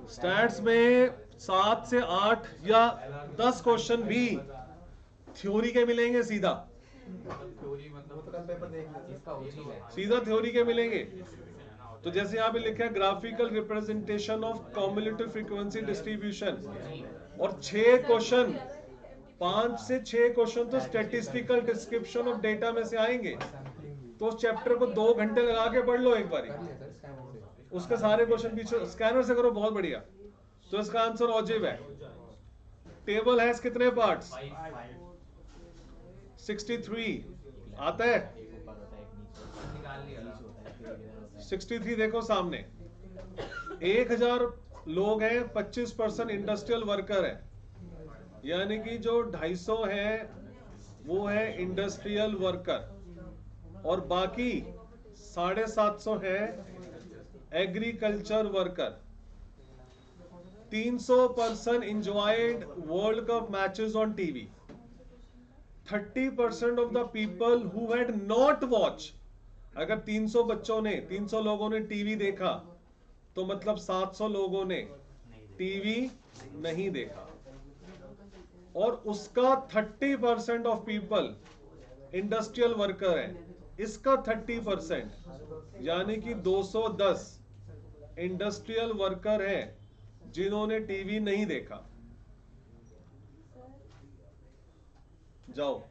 स्टैट्स में 7 से 8 या 10 क्वेश्चन भी थ्योरी के मिलेंगे सीधा, मतलब थ्योरी वो मतलब तो कल पेपर देख लेते हैं। इसका OG है। सीधा थ्योरी के मिलेंगे। डिस्ट्रीब्यूशन है ना, तो जैसे यहाँ पे लिखा है graphical representation of cumulative frequency distribution, और 6 क्वेश्चन, 5 से 6 क्वेश्चन तो स्टैटिस्टिकल डिस्क्रिप्शन ऑफ डेटा में से आएंगे। तो उस चैप्टर को 2 घंटे लगा के पढ़ लो एक बार, उसके सारे क्वेश्चन पीछे स्कैनर से करो, बहुत बढ़िया। तो इसका आंसर ऑजिव है। टेबल है कितने पार्ट्स? 63 आता है। निकाल लिया था। 63 देखो सामने, 1000 लोग हैं, 25% इंडस्ट्रियल वर्कर है, यानी कि जो 250 है वो है इंडस्ट्रियल वर्कर, और बाकी 750 है agriculture worker. 300% enjoyed World Cup matches on TV. 30% of the people who had not watched, अगर 300 बच्चों ने, 300 लोगों ने टीवी देखा, तो मतलब 700 लोगों ने टीवी नहीं देखा, और उसका 30% ऑफ पीपल इंडस्ट्रियल वर्कर है, इसका 30%, यानी कि 210 इंडस्ट्रियल वर्कर है जिन्होंने टीवी नहीं देखा। जाओ।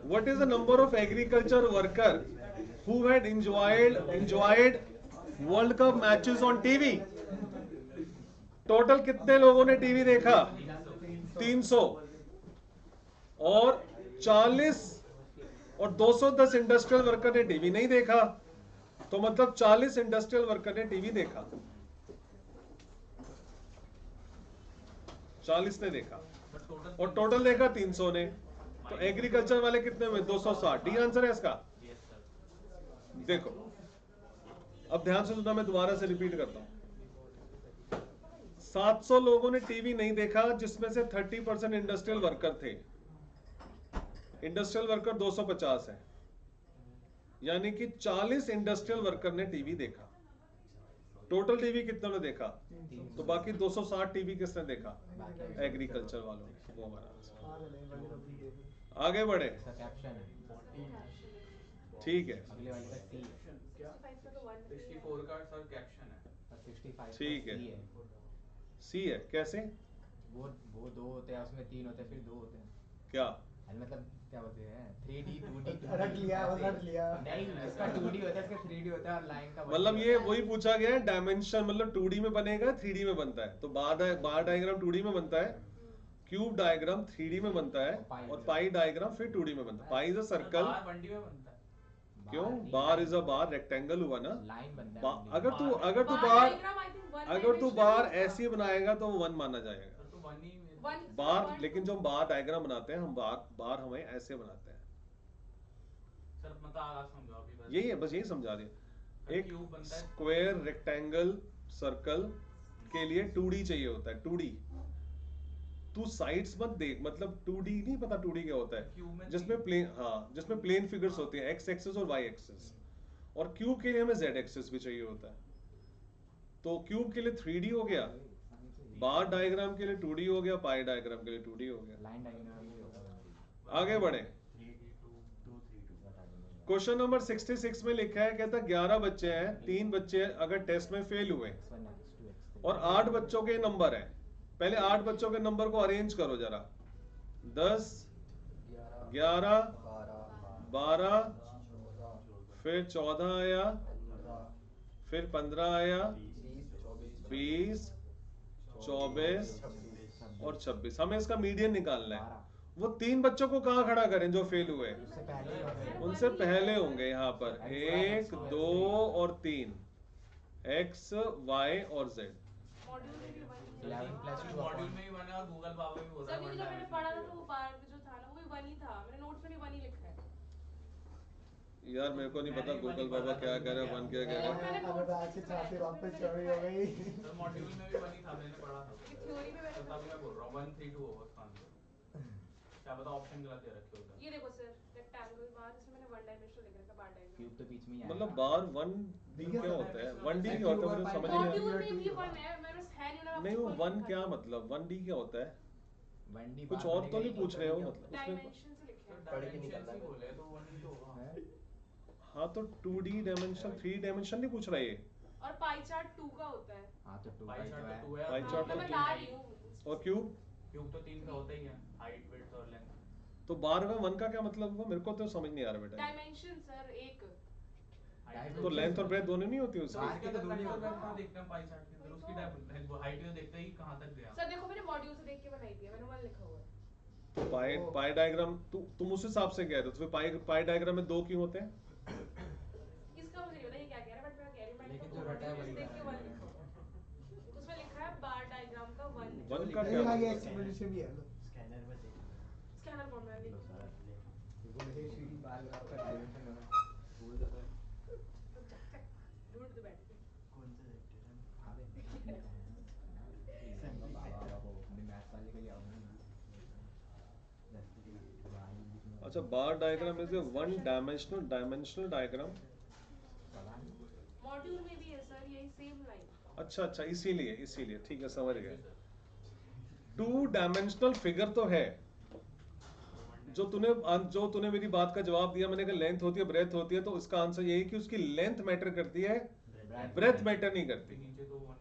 What is the number of agriculture worker who had enjoyed World Cup matches on TV? Total कितने लोगों ने टीवी देखा? 300, और 40 और 210 इंडस्ट्रियल वर्कर ने टीवी नहीं देखा, तो मतलब 40 इंडस्ट्रियल वर्कर ने टीवी देखा, 40 ने देखा, और टोटल देखा 300 ने। तो एग्रीकल्चर वाले कितने में? 260। डी आंसर है इसका। देखो अब ध्यान से सुनना, मैं दोबारा से रिपीट करता हूं। 700 लोगों ने टीवी नहीं देखा, जिसमें से 30% इंडस्ट्रियल वर्कर थे। इंडस्ट्रियल वर्कर 250 है, यानी कि 40 इंडस्ट्रियल वर्कर ने टीवी देखा। टोटल टीवी कितने ने देखा? तो बाकी 260 टीवी किसने देखा? एग्रीकल्चर वालों ने। वो हमारा आंसर। हाँ, चले, वाली तो देख ली। आगे बढ़े, इसका कैप्शन है। ठीक है, अगले वाले का C है। 65 का तो 1 64 का सर कैप्शन है। और 65 ठीक का है। C है। सी है। कैसे? वो 2 होते हैं, उसमें 3 होते हैं, फिर 2 होते हैं। क्या? अरे मतलब क्या होते हैं? 3D 2D रट लिया, वो रट लिया। नहीं, इसका 2D होता है, इसका 3D होता है, और लाइन का मतलब ये वही पूछा गया है, डायमेंशन मतलब 2D में बनेगा, 3D में बनता है। तो बार डायग्राम 2D में बनता है, क्यूब डायग्राम 3D में बनता है, और पाई डायग्राम फिर 2D में बनता है। Pi is a circle. Bar 1D में बनता है। क्यों? Bar is a bar, rectangle हुआ ना। लाइन बनता बा- है। अगर तू Bar bar diagram, I think one अगर तू dimensional बार होता है। ऐसी बनाएगा तो 1 माना जाएगा। सर तो 1 ही में One- बार, one- लेकिन जो हम बार डायग्राम बनाते हैं, हम बार हमें ऐसे बनाते हैं। सर मतलब आप समझाओ अभी बस। यही है, बस यही समझा दिया। सर, एक क्यूब बनता है। स्क्वायर, रेक्टेंगल, सर्कल के लिए 2D चाहिए होता है। 2D तू साइड्स मत देख, मतलब 2D नहीं पता 2D क्या होता क्यूब में है, जिसमें प्लेन, हाँ, जिसमें प्लेन फिगर्स होती हैं, एक्स एक्सिस और वाई एक्सिस। और क्यूब के लिए हमें जेड एक्सिस भी चाहिए होता है। तो क्यूब के लिए 3D हो गया, बार डायग्राम के लिए 2D हो गया, पाई डायग्राम के लिए 2D हो गया। लाइन डायग्राम भी होता है। आगे बढ़े। क्वेश्चन नंबर 66 में लिखा है, कहता 11 बच्चे हैं, 3 बच्चे अगर टेस्ट में फेल हुए और 8 बच्चों के नंबर हैं। पहले 8 बच्चों के नंबर को अरेंज करो जरा। 10, 11, 12, 14, फिर 14 आया, 15, फिर 15 आया, 20, 20, 24 और 26। हमें इसका मीडियन निकालना है। वो 3 बच्चों को कहाँ खड़ा करें जो फेल हुए? उससे पहले ही होते हैं। उनसे पहले होंगे यहाँ पर 1, 2 और 3, x, y और z। मॉड्यूल में भी वन ही है। 11 plus 2 मॉड्यूल में भी वन है और गूगल बाबा भी बोल रहा सर है क्योंकि जब मैंने पढ़ा था तो वो बार जो था ना वो भी वन ही था, मैंने नोट्स में भी वन ही लिखा है। यार मेरे को नहीं पता मैंने भी गूगल वही बाबा पढ़ा क्या था, कह रहा है, मैंने वन क्या कह रहा है। अनुराग की छाती वापस चौड़ी हो गई। सर मॉड्यूल में भी वन ही था, मैंने पढ़ा था। क्योंकि थ्योरी में तो मैंने तभी मैं बोल रहा हूँ 1 3 2 होगा उसका आंसर। क्या पता ऑप्शन गलत दे रखे होगा। ये देखो सर रेक्टेंगल बार, इसमें मैंने वन डायमेंशनल लिख रखा, बार डायग्राम। क्यूब तो बीच में ही आएगा। मतलब बार 1D क्या होता है? 1D क्या होता है मुझे समझ नहीं मॉड्यूल आया। में भी वन है, मैं बस है नहीं ना। नहीं वो 1 क्या मतलब 1D क्या होता है? 1D कुछ बार और तो बनेगा नहीं ही। पूछ रहे हो मतलब उसमें? डायमेंशन से लिखे सर हैं। पढ़ के डायमेंशन निकलना ही है। बोले तो 1 ही तो होगा। हैं? हाँ तो 2D डायमेंशन 3 डायमेंशन नहीं पूछ रहा ये। और पाई चार्ट 2 का होता है। हाँ तो 2 पाई पाई चार्ट तो है। तो 2 है। पाई हाँ, चार्ट मैं तो बता रही हूँ। और क्यूब? क्यूब तो 3 का होता ही है, हाइट विड्थ और लेंथ। तो बार में 1 का क्या मतलब हुआ? मेरे को तो समझ नहीं आ रहा बेटा। डायमेंशन सर एक। तो लेंथ और ब्रेथ दोनों नहीं होती उसकी? बार के तो दोनों होते हैं। कहाँ देखते हैं पाई चार्ट के अंदर उसकी हाइट भी देखते ही कहाँ तक गया। सर देखो मैंने मॉड्यूल से देख के बनाई थी, मैंने वन लिखा हुआ है। पाई डायग्राम तुम उस हिसाब से कह रहे हो तो फिर पाई डायग्राम में 2 क्यों होते हैं? इसका मुझे नहीं पता ये क्या कह रहा है, बट मैं कह रही हूँ मैंने लेकिन तो जो रटा है मॉड्यूल से वही देख के बना वन है। लिखा हुआ है। उसमें लिखा है बार डायग्राम का वन। वन का जो क्या लिखा ये मतलब? एक्सप्लेनेशन भी है लो। स्कैनर में देख स्कैनर कौन है? लो सर वो है 3D बार ग्राफ का डायमेंशन होगा। बोल दो सर ढूंढ दो बैठ के। कौन सा चैप्टर है? अबे बाबा को अपने मैथ वाले को लिया हूँ। अच्छा bar diagram is a 1 dimensional diagram. Module में भी है सर यही सेम लाइन। अच्छा इसीलिए ठीक है समझ गए। 2 डायमेंशनल फिगर तो है जो तूने मेरी बात का जवाब दिया। मैंने कहा लेंथ होती है ब्रेथ होती है, तो इसका आंसर यही कि उसकी लेंथ मैटर करती है, ब्रेथ मैटर नहीं करती। नीचे तो 1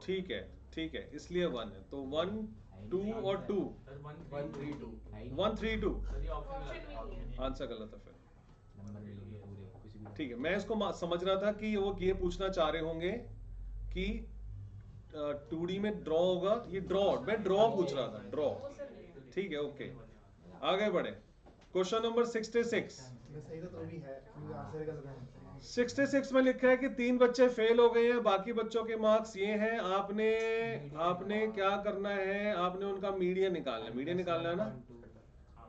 ठीक है इसलिए 1 है। तो 1 2 और 2 सर 1 1 3 2 1 3 2 सर ये ऑप्शन ऑप्शन गलत में है। नहीं है। आंसर गलत है फिर। नंबर मिलेंगे पूरे कुछ भी। ठीक है मैं इसको समझ रहा था कि वो ये पूछना चाह रहे होंगे कि 2D में ड्रॉ होगा। ये मैं ड्रॉ पूछ रहा था ड्रॉ। वो सर नहीं है। ठीक है ओके आगे बढ़े। Question number 66। मैं सही तो भी है क्योंकि आंसर गलत है। 66 में लिखा है कि 3 बच्चे फेल हो गए हैं, बाकी बच्चों के मार्क्स ये हैं। आपने क्या करना है? आपने उनका मीडियन निकालना है ना।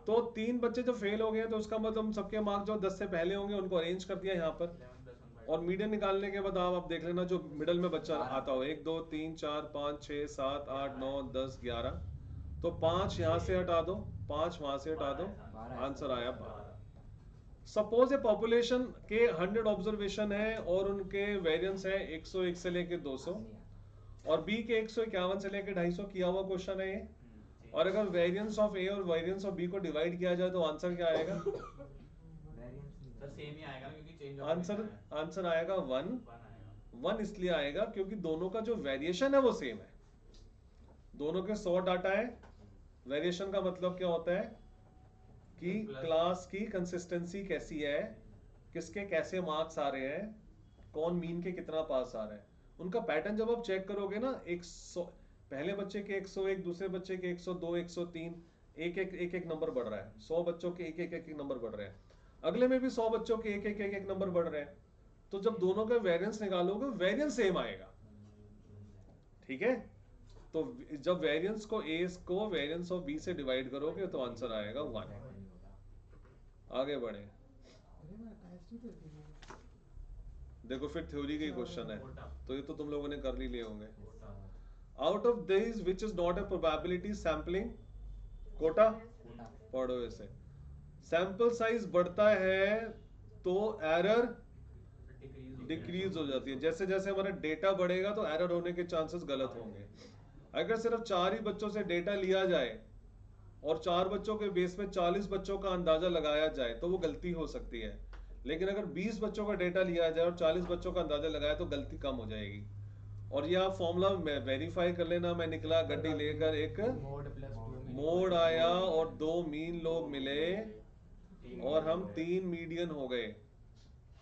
तो 3 बच्चे जो फेल हो गए हैं तो उसका मतलब सबके मार्क्स जो 10 से पहले होंगे उनको अरेंज कर दिया यहाँ पर। 11 + 1 और मीडियन निकालने के बाद आप देख लेना जो मिडल में बच्चा आता हो 1 2 3 4 5 6 7 8 9 10 11। तो 5 यहाँ से हटा दो, 5 वहां से हटा दो, आंसर आया 12। सपोज ए पॉपुलेशन के 100 ऑब्जर्वेशन है और उनके वेरिएंस है 101 से लेके 200 और बी के 151 से लेके 250 किया हुआ क्वेश्चन है ये। और अगर वेरिएंस ऑफ ए और वेरिएंस ऑफ बी को डिवाइड किया जाए तो आंसर क्या आएगा? सर सेम ही आएगा ना क्योंकि चेंज आंसर आएगा 1। 1 आएगा। 1 इसलिए आएगा क्योंकि दोनों का जो वेरिएशन है वो सेम है। दोनों के 100 डाटा है। वेरिएशन का मतलब क्या होता है कि क्लास की कंसिस्टेंसी कैसी है, किसके कैसे मार्क्स आ रहे हैं, कौन मीन के कितना पास आ रहा है। उनका पैटर्न जब आप चेक करोगे ना 100 पहले बच्चे के 101 दूसरे बच्चे के 102 103 एक नंबर बढ़ रहा है। 100 बच्चों के एक नंबर बढ़ रहे हैं। अगले में भी 100 बच्चों के एक नंबर बढ़ रहे हैं। तो जब दोनों का वेरिएंस निकालोगे वेरिएंस सेम आएगा। ठीक है तो जब वेरिएंस को ए को वेरिएंस ऑफ बी से डिवाइड करोगे तो आंसर आएगा 1। आगे बढ़े। अरे मैं टेस्ट तो दी है। देखो फिर थ्योरी का क्वेश्चन है तो ये तो तुम लोगों ने कर ही लिए होंगे। Quota. Out of this which is not a probability sampling quota. पढ़ो इसे। सैंपल साइज बढ़ता है तो एरर डिक्रीज हो जाती है। जैसे जैसे हमारा डेटा बढ़ेगा तो एरर होने के चांसेस गलत होंगे। अगर सिर्फ 4 ही बच्चों से डेटा लिया जाए और 4 बच्चों के बेस में 40 बच्चों का अंदाजा लगाया जाए तो वो गलती हो सकती है। लेकिन अगर 20 बच्चों का डेटा लिया जाए और 40 बच्चों का अंदाजा लगाया तो गलती कम हो जाएगी। और ये आप फॉर्मूला वेरीफाई कर लेना। मैं निकला गड्डी लेकर एक मोड आया और 2 मीन लोग मिले और हम 3 मीडियन हो गए।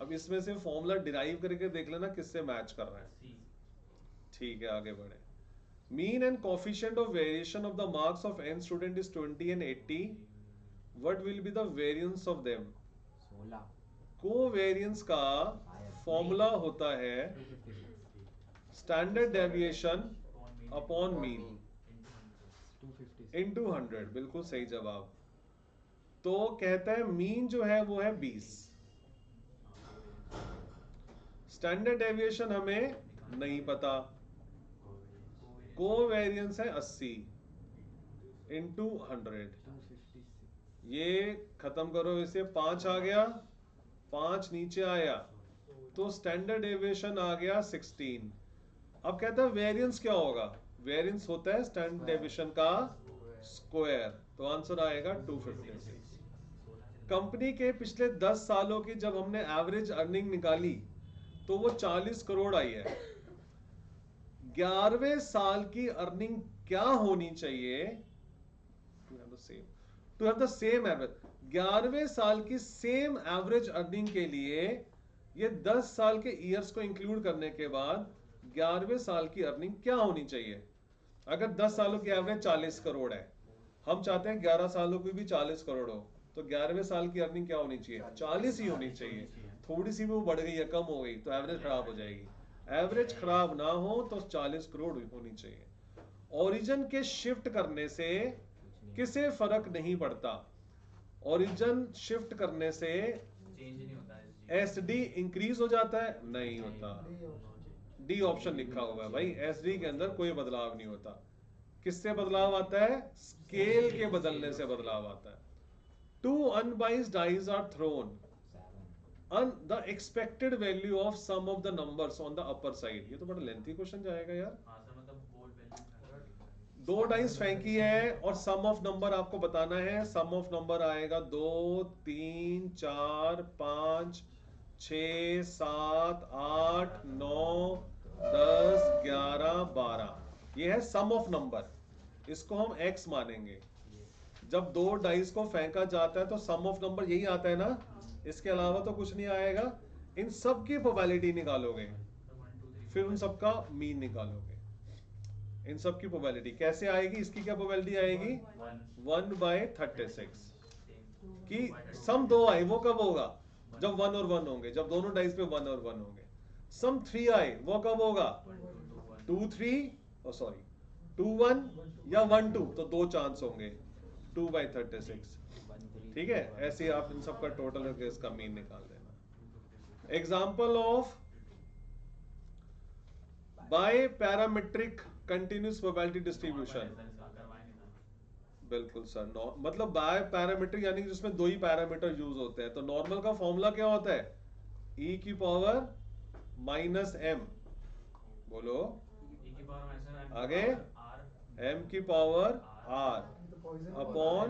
अब इसमें से फॉर्मूला डिराइव करके देख लेना किससे मैच कर रहा है। सी ठीक है, आगे बढ़े। Mean and coefficient of variation of the marks of n student is 20 and 80. What will be the variance of them? 16 covariance का फॉर्मूला होता है standard deviation upon mean 256 into 100। बिल्कुल सही जवाब। तो कहता है मीन जो है वो है 20, स्टैंडर्ड डेविएशन हमें नहीं पता, कोवेरिएंस है 80 इंटू 100। 256 ये खत्म करो, इसे 5 आ गया, 5 नीचे आया तो स्टैंडर्ड डेविएशन आ गया 16। अब कहता है वेरिएंस क्या होगा? वेरिएंस होता है स्टैंडर्ड डेविएशन का स्क्वायर, तो आंसर आएगा 256। कंपनी के पिछले 10 सालों की जब हमने एवरेज अर्निंग निकाली तो वो 40 करोड़ आई है। 11वें साल की अर्निंग क्या होनी चाहिए to have the same average? 11वें साल की सेम एवरेज अर्निंग के लिए ये 10 साल के ईयर्स को इंक्लूड करने के बाद 11वें साल की अर्निंग क्या होनी चाहिए? अगर 10 सालों की एवरेज 40 करोड़ है, हम चाहते हैं 11 सालों की भी 40 करोड़ हो, तो 11वें साल की अर्निंग क्या होनी चाहिए? 40 ही होनी चाहिए। थोड़ी सी भी वो बढ़ गई है, कम हो गई, तो एवरेज खराब हो जाएगी। एवरेज खराब ना हो तो 40 करोड़ होनी चाहिए। ओरिजिन के शिफ्ट करने से किसे फर्क नहीं पड़ता? ओरिजिन शिफ्ट करने से चेंज नहीं होता है एसडी इंक्रीज हो जाता है? नहीं होता। डी ऑप्शन लिखा हुआ है भाई, एसडी के अंदर कोई बदलाव नहीं होता। किससे बदलाव आता है? स्केल के बदलने से बदलाव आता है। 2 unbiased dice are thrown. 7 The expected value of sum of the numbers on the upper side. ये तो बड़ा लेंथी क्वेश्चन जाएगा यार। हाँ सर, मतलब बोर्ड वैल्यू 2 डाइस फेंकी है और सम ऑफ नंबर आपको बताना है। सम ऑफ नंबर आएगा 2 3 4 5 6 7 8 9 10 11 12। ये है सम ऑफ नंबर, इसको हम x मानेंगे। जब 2 डाइस को फेंका जाता है तो सम ऑफ नंबर यही आता है ना, इसके अलावा तो कुछ नहीं आएगा। इन सब की प्रोबेबिलिटी निकालोगे, फिर उन सब का मीन निकालोगे। इन सब की प्रोबेबिलिटी कैसे आएगी? इसकी क्या प्रोबेबिलिटी आएगी? 1/36 कि सम 2 आए, वो कब होगा? जब 1 और 1 होंगे, जब दोनों डाइस पे 1 और 1 होंगे। सम 3 आए, वो कब होगा? 2 3 सॉरी 2 1 या 1 2, तो 2 चांस होंगे, 2/36। ठीक है, ऐसे आप इन सब का टोटल करके इसका मीन निकाल देना। Example of biparametric continuous probability distribution. बिल्कुल सर, मतलब बाय पैरामीट्रिक यानी कि जिसमें 2 ही पैरामीटर यूज होते हैं। तो नॉर्मल का फॉर्मूला क्या होता है? e की पावर -m, बोलो आगे, m की पावर r अपॉन,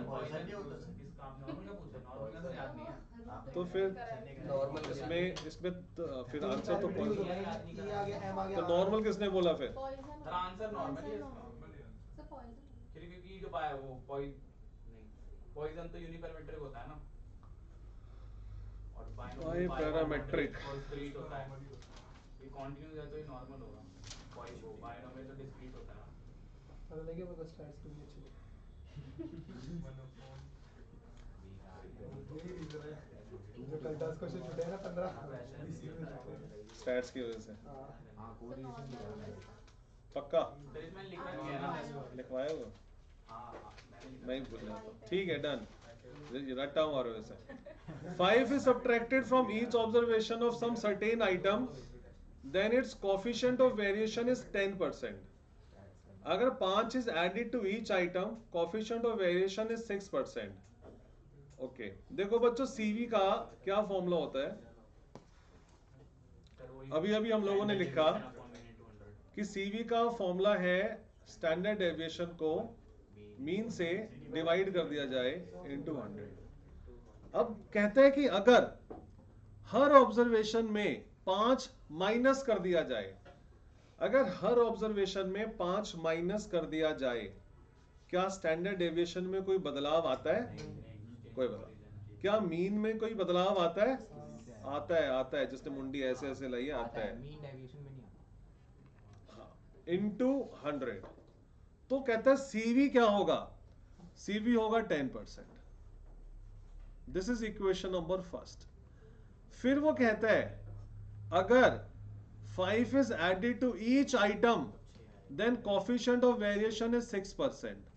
तो फिर इसमें तो फिर आंसर तो नॉर्मल किसने बोला फिर? आंसर नॉर्मल है क्योंकि जो वो पॉइजन तो यूनिपैरामीट्रिक होता है ना, और बाइपैरामेट्रिक डिस्क्रीट होता है। ये कंटीन्यूअस है तो ये नॉर्मल होगा, बाइनोमियल तो डिस्क्रीट होता है ना। पता लगे मेरे को स्टैट्स के लिए चाहिए। यही रीजन है जो कल 10 क्वेश्चन छूटे हैं ना 15 स्टैट्स की वजह से। हां कोई रीजन नहीं है पक्का तो इसमें लिखा नहीं है ना, लिखवाया वो? हाँ मैं ही भूल जाता हूं। ठीक है, डन, रट्टा मारो इसे। 5 is subtracted from each observation of some certain item, then its coefficient of variation is 10%. अगर 5 is added to each item, coefficient of variation is 6%. Okay, देखो बच्चों, सीवी का क्या फॉर्मूला होता है? अभी अभी हम लोगों ने लिखा कि सीवी का फॉर्मूला है स्टैंडर्ड डेविएशन को मीन से डिवाइड कर दिया जाए इनटू 100। अब कहते हैं कि अगर हर ऑब्जर्वेशन में 5 माइनस कर दिया जाए, अगर हर ऑब्जर्वेशन में 5 माइनस कर दिया जाए, क्या स्टैंडर्ड डेविएशन में कोई बदलाव आता है? कोई बदलाव। क्या मीन में कोई बदलाव आता है? आता है। जिसने मुंडी ऐसे ऐसे लाई है, आता है। मीन डेविएशन में नहीं आता। हाँ, इनटू 100। तो कहता है सीवी क्या होगा? सीवी होगा 10%। This is equation number first. फिर वो कहता है अगर 5 is added to each item then coefficient of variation is 6%.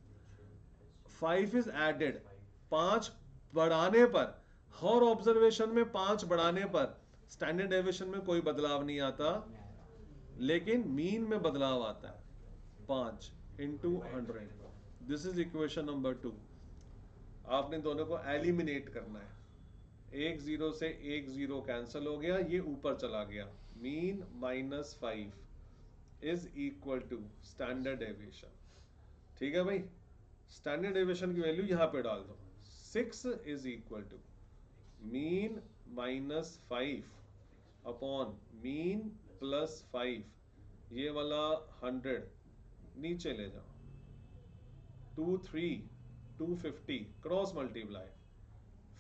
5 is added, 5 बढ़ाने पर, हर ऑब्जर्वेशन में 5 बढ़ाने पर स्टैंडर्ड डेविएशन में कोई बदलाव नहीं आता, लेकिन मीन में बदलाव आता है। 5 into 100। This is equation number 2। आपने दोनों को एलिमिनेट करना है। एक जीरो से एक जीरो कैंसिल हो गया, ये ऊपर चला गया। Mean minus 5 is equal to standard deviation. ठीक है भाई, स्टैंडर्ड डेविएशन की वैल्यू यहां पे डाल दो। 6 is equal to mean minus 5 upon mean plus 5। ये वाला 100 नीचे ले जाओ। 2 3 250 क्रॉस मल्टीप्लाई।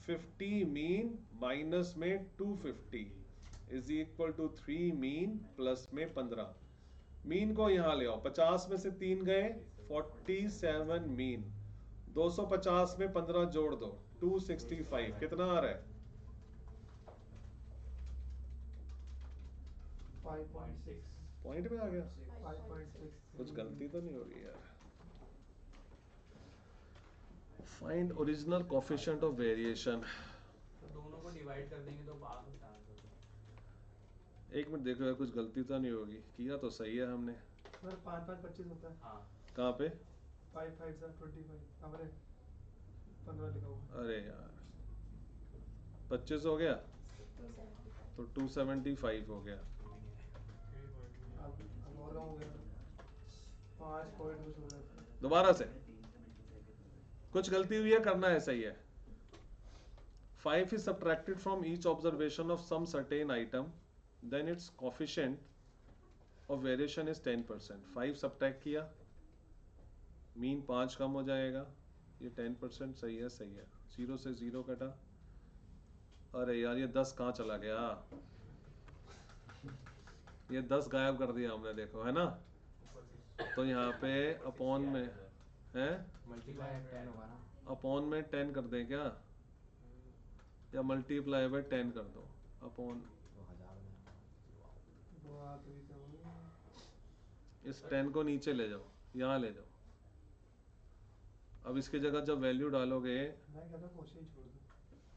50 मीन माइनस में 250 is equal to 3 mean plus में 15। मीन को यहां ले आओ, 50 में से 3 गए, 47 मीन। 250 में 15 जोड़ दो, 265। कितना आ रहा है? 5.6 पॉइंट में आ गया। 5.6 कुछ गलती तो नहीं हो रही यार। Find original coefficient of variation. तो दोनों को डिवाइड कर देंगे तो आ सकता है आंसर। एक मिनट देखो यार, कुछ गलती तो नहीं होगी। किया तो सही है हमने। सर 5 25 होता है। हाँ कहाँ पे? 5 5 सर 25 हमारे 15 लिखा हुआ। अरे यार 25 हो गया तो 275 हो गया। अब और हो गया 5 पॉइंट कुछ हो रहा है। दोबारा से कुछ गलती हुई है, करना है, सही है। 5 is subtracted from each observation of some certain item, then its coefficient of variation is 10%. 5 subtract किया, मीन 5 कम हो जाएगा, ये 10%। सही है, सही है। 0 से 0 कटा। अरे यार ये 10 कहाँ चला गया? ये 10 गायब कर दिया हमने, देखो है ना। तो यहाँ पे अपॉन में है, मल्टीप्लाई 10 होगा ना। अपॉन में 10 कर दें क्या, या मल्टीप्लाई बाय 10 कर दो अपॉन। तो 1000 में वो आ तो भी क्या होगा। इस 10 को नीचे ले जाओ, यहाँ ले जाओ। अब इसकी जगह जब वैल्यू डालोगे, मैं कहता हूँ क्वेश्चन छोड़ दो।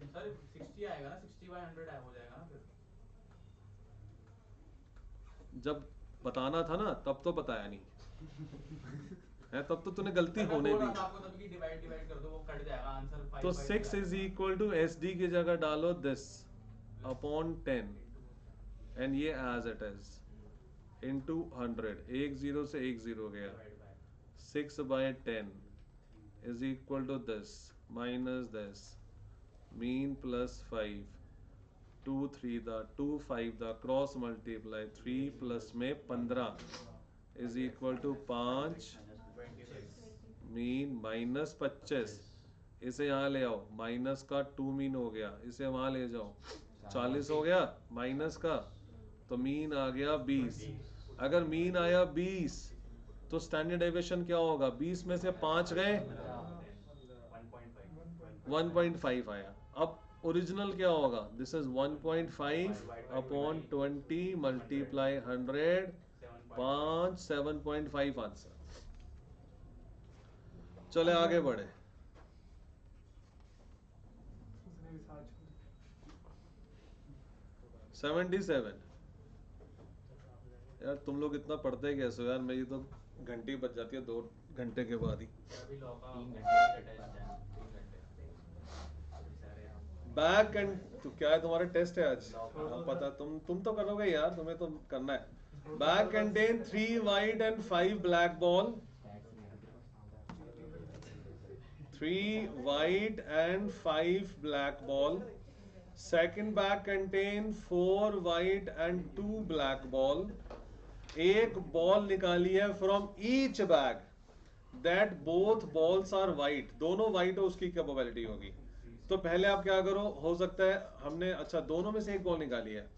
सर 60 आएगा ना, 60/100 हो जाएगा ना फिर। जब बताना था ना तब तो बताया नहीं है, तब तो तूने गलती मैं होने बोल रहा दी। था आपको तभी कि डिवाइड कर दो, वो कट जाएगा आंसर। 5 तो 6 is equal to S D की जगह डालो दिस अपॉन 10 एंड ये एज इट इज इनटू 100। एक जीरो से एक जीरो गया। 6/10 is equal to this minus this mean plus 5 2 3 the 2 5 the cross multiply 3 plus में 15 is equal to 5 mean minus 25। इसे यहाँ ले आओ, माइनस का 2 मीन हो गया, इसे वहां ले जाओ, 40 हो गया माइनस का, तो मीन आ गया 20। अगर मीन आया 20 तो स्टैंडर्ड डेविएशन क्या होगा? 20 में से 5 गए, 1.5 आया। अब ओरिजिनल क्या होगा? This is 1.5 upon 20 multiply 100, 5 7.5 answer. चले आगे बढ़े। उसने भी साथ छोड़ 77। यार तुम लोग इतना पढ़ते कैसे हो यार? मेरी तो घंटी बज जाती है 2 घंटे के बाद ही। अभी लॉ का 3 घंटे का टेस्ट है, 3 घंटे। बैक एंड तो क्या है तुम्हारे टेस्ट है आज? हाँ पता, तुम तो करोगे यार, तुम्हें तो करना है। Bag contain 3 white and 5 black ball. 3 white and 5 black ball. Second bag contain 4 white and 2 black ball. एक बॉल निकाली है from each bag. That both balls are white, दोनों वाइट हो उसकी क्या प्रोबेबिलिटी होगी? तो पहले आप क्या करो, हो सकता है हमने अच्छा दोनों में से एक बॉल निकाली है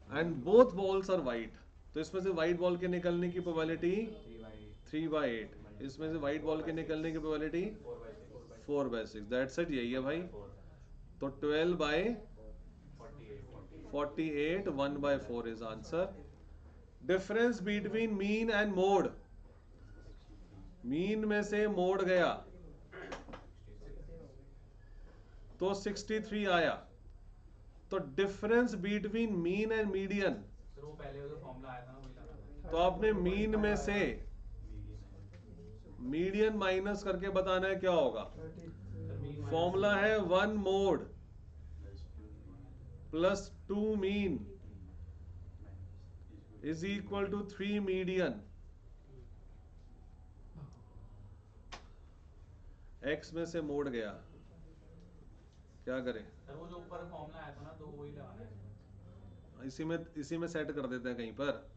and both balls are white, तो इसमें से वाइट बॉल के निकलने की प्रोबेबिलिटी 3/8, इसमें से वाइट बॉल के निकलने की प्रोबेबिलिटी 4/6, दैट्स इट, यही है भाई। तो 12/48, 1/4 is answer. Difference between mean and mode, mean में से मोड गया तो 63 आया, तो difference between mean and median, sir वो पहले जो फॉर्मूला आया था ना वही लगा था। तो आपने मीन में से मीडियन माइनस करके बताना है क्या होगा। 30 फॉर्मूला है 1 mode plus 2 mean is equal to 3 median. X में से मोड गया, क्या करें? सर वो जो ऊपर फॉर्मूला आया था ना तो वही लगाना है इसमें। इसी में सेट कर देते हैं कहीं पर।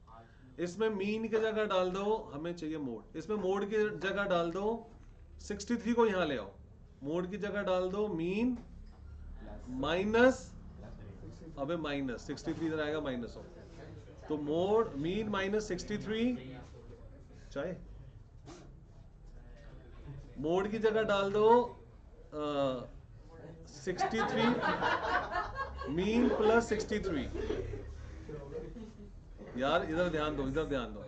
इसमें मीन की जगह डाल दो, हमें चाहिए मोड, इसमें मोड की जगह डाल दो 63 को यहां ले आओ, मोड की जगह डाल दो मीन माइनस, अबे माइनस 63 इधर आएगा माइनस हो, तो मोड मीन माइनस 63, चाहे मोड की जगह डाल दो 63 मीन प्लस 63। यार इधर ध्यान दो, इधर ध्यान दो,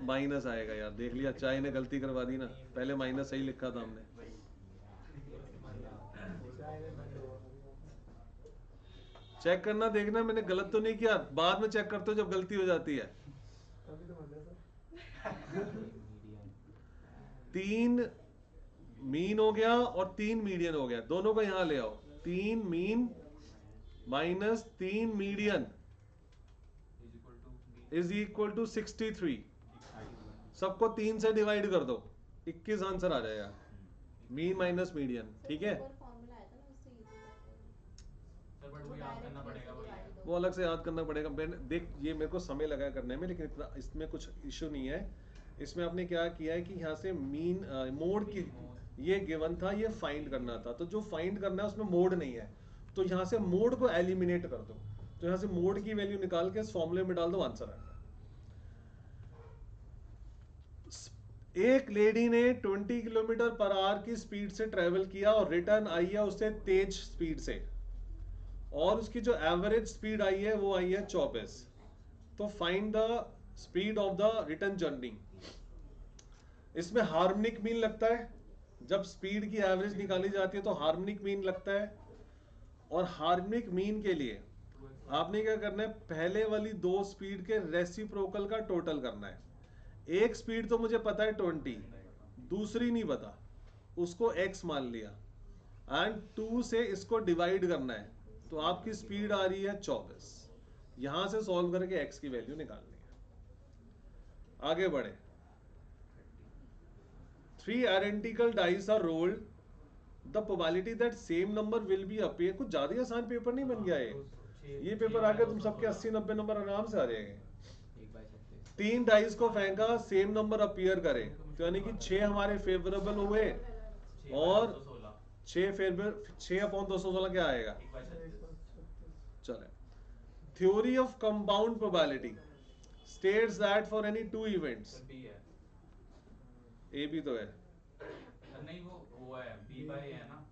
माइनस आएगा यार, देख लिया चाय ने गलती करवा दी ना, पहले माइनस सही लिखा था हमने। चेक करना, देखना मैंने गलत तो नहीं किया, बाद में चेक करते हो जब गलती हो जाती है। तभी तो मतलब सर 3 मीन हो गया और 3 मीडियन हो गया, दोनों को यहां ले आओ, 3 mean minus 3 median is equal to 63। सबको 3 से डिवाइड कर दो, 21 आंसर आ जाएगा, मीन माइनस मीडियन, ठीक है। फॉर्मूला आया था ना उससे इजी सर बट वो याद करना पड़ेगा वही है। वो अलग से याद करना पड़ेगा। मैंने देख, ये मेरे को समय लगा करने में, लेकिन इतना इसमें कुछ इशू नहीं है। इसमें आपने क्या किया है कि यहाँ से मीन मोड की ये गिवन था, ये फाइंड करना था, तो जो फाइंड करना है उसमें मोड नहीं है, तो यहाँ से मोड को एलिमिनेट कर दो, तो यहाँ से मोड की वैल्यू निकाल के इस फॉर्मूले में डाल दो, आंसर आएगा। एक लेडी ने 20 किलोमीटर पर आवर की स्पीड से ट्रेवल किया और रिटर्न आई है उससे तेज स्पीड से, और उसकी जो एवरेज स्पीड आई है वो आई है 24, तो find the speed of the return journey. इसमें हार्मोनिक मीन लगता है, जब स्पीड की एवरेज निकाली जाती है तो हार्मोनिक मीन लगता है, और हार्मोनिक मीन के लिए आपने क्या करना है, पहले वाली 2 स्पीड के रेसिप्रोकल का टोटल करना है। एक स्पीड तो मुझे पता है 20, दूसरी नहीं पता, उसको x मान लिया, एंड 2 से इसको डिवाइड करना है, तो आपकी स्पीड आ रही है 24। यहां से सॉल्व करके x की वैल्यू निकालनी है। आगे बढ़े। 3 identical dice are rolled, the probability that same number will be appear, कुछ ज्यादा आसान पेपर नहीं बन गया ये पेपर आके तुम सबके 80-90 नंबर आराम से आ जाएंगे। 3 डाइस को फेंका, सेम नंबर अपीयर करे, तो यानी कि 6 हमारे फेवरेबल हुए और 6/216 क्या आएगा, चले। Theory of compound probability states that for any 2 events, B है ए भी तो है, सर, नहीं वो है बी बाय है ना,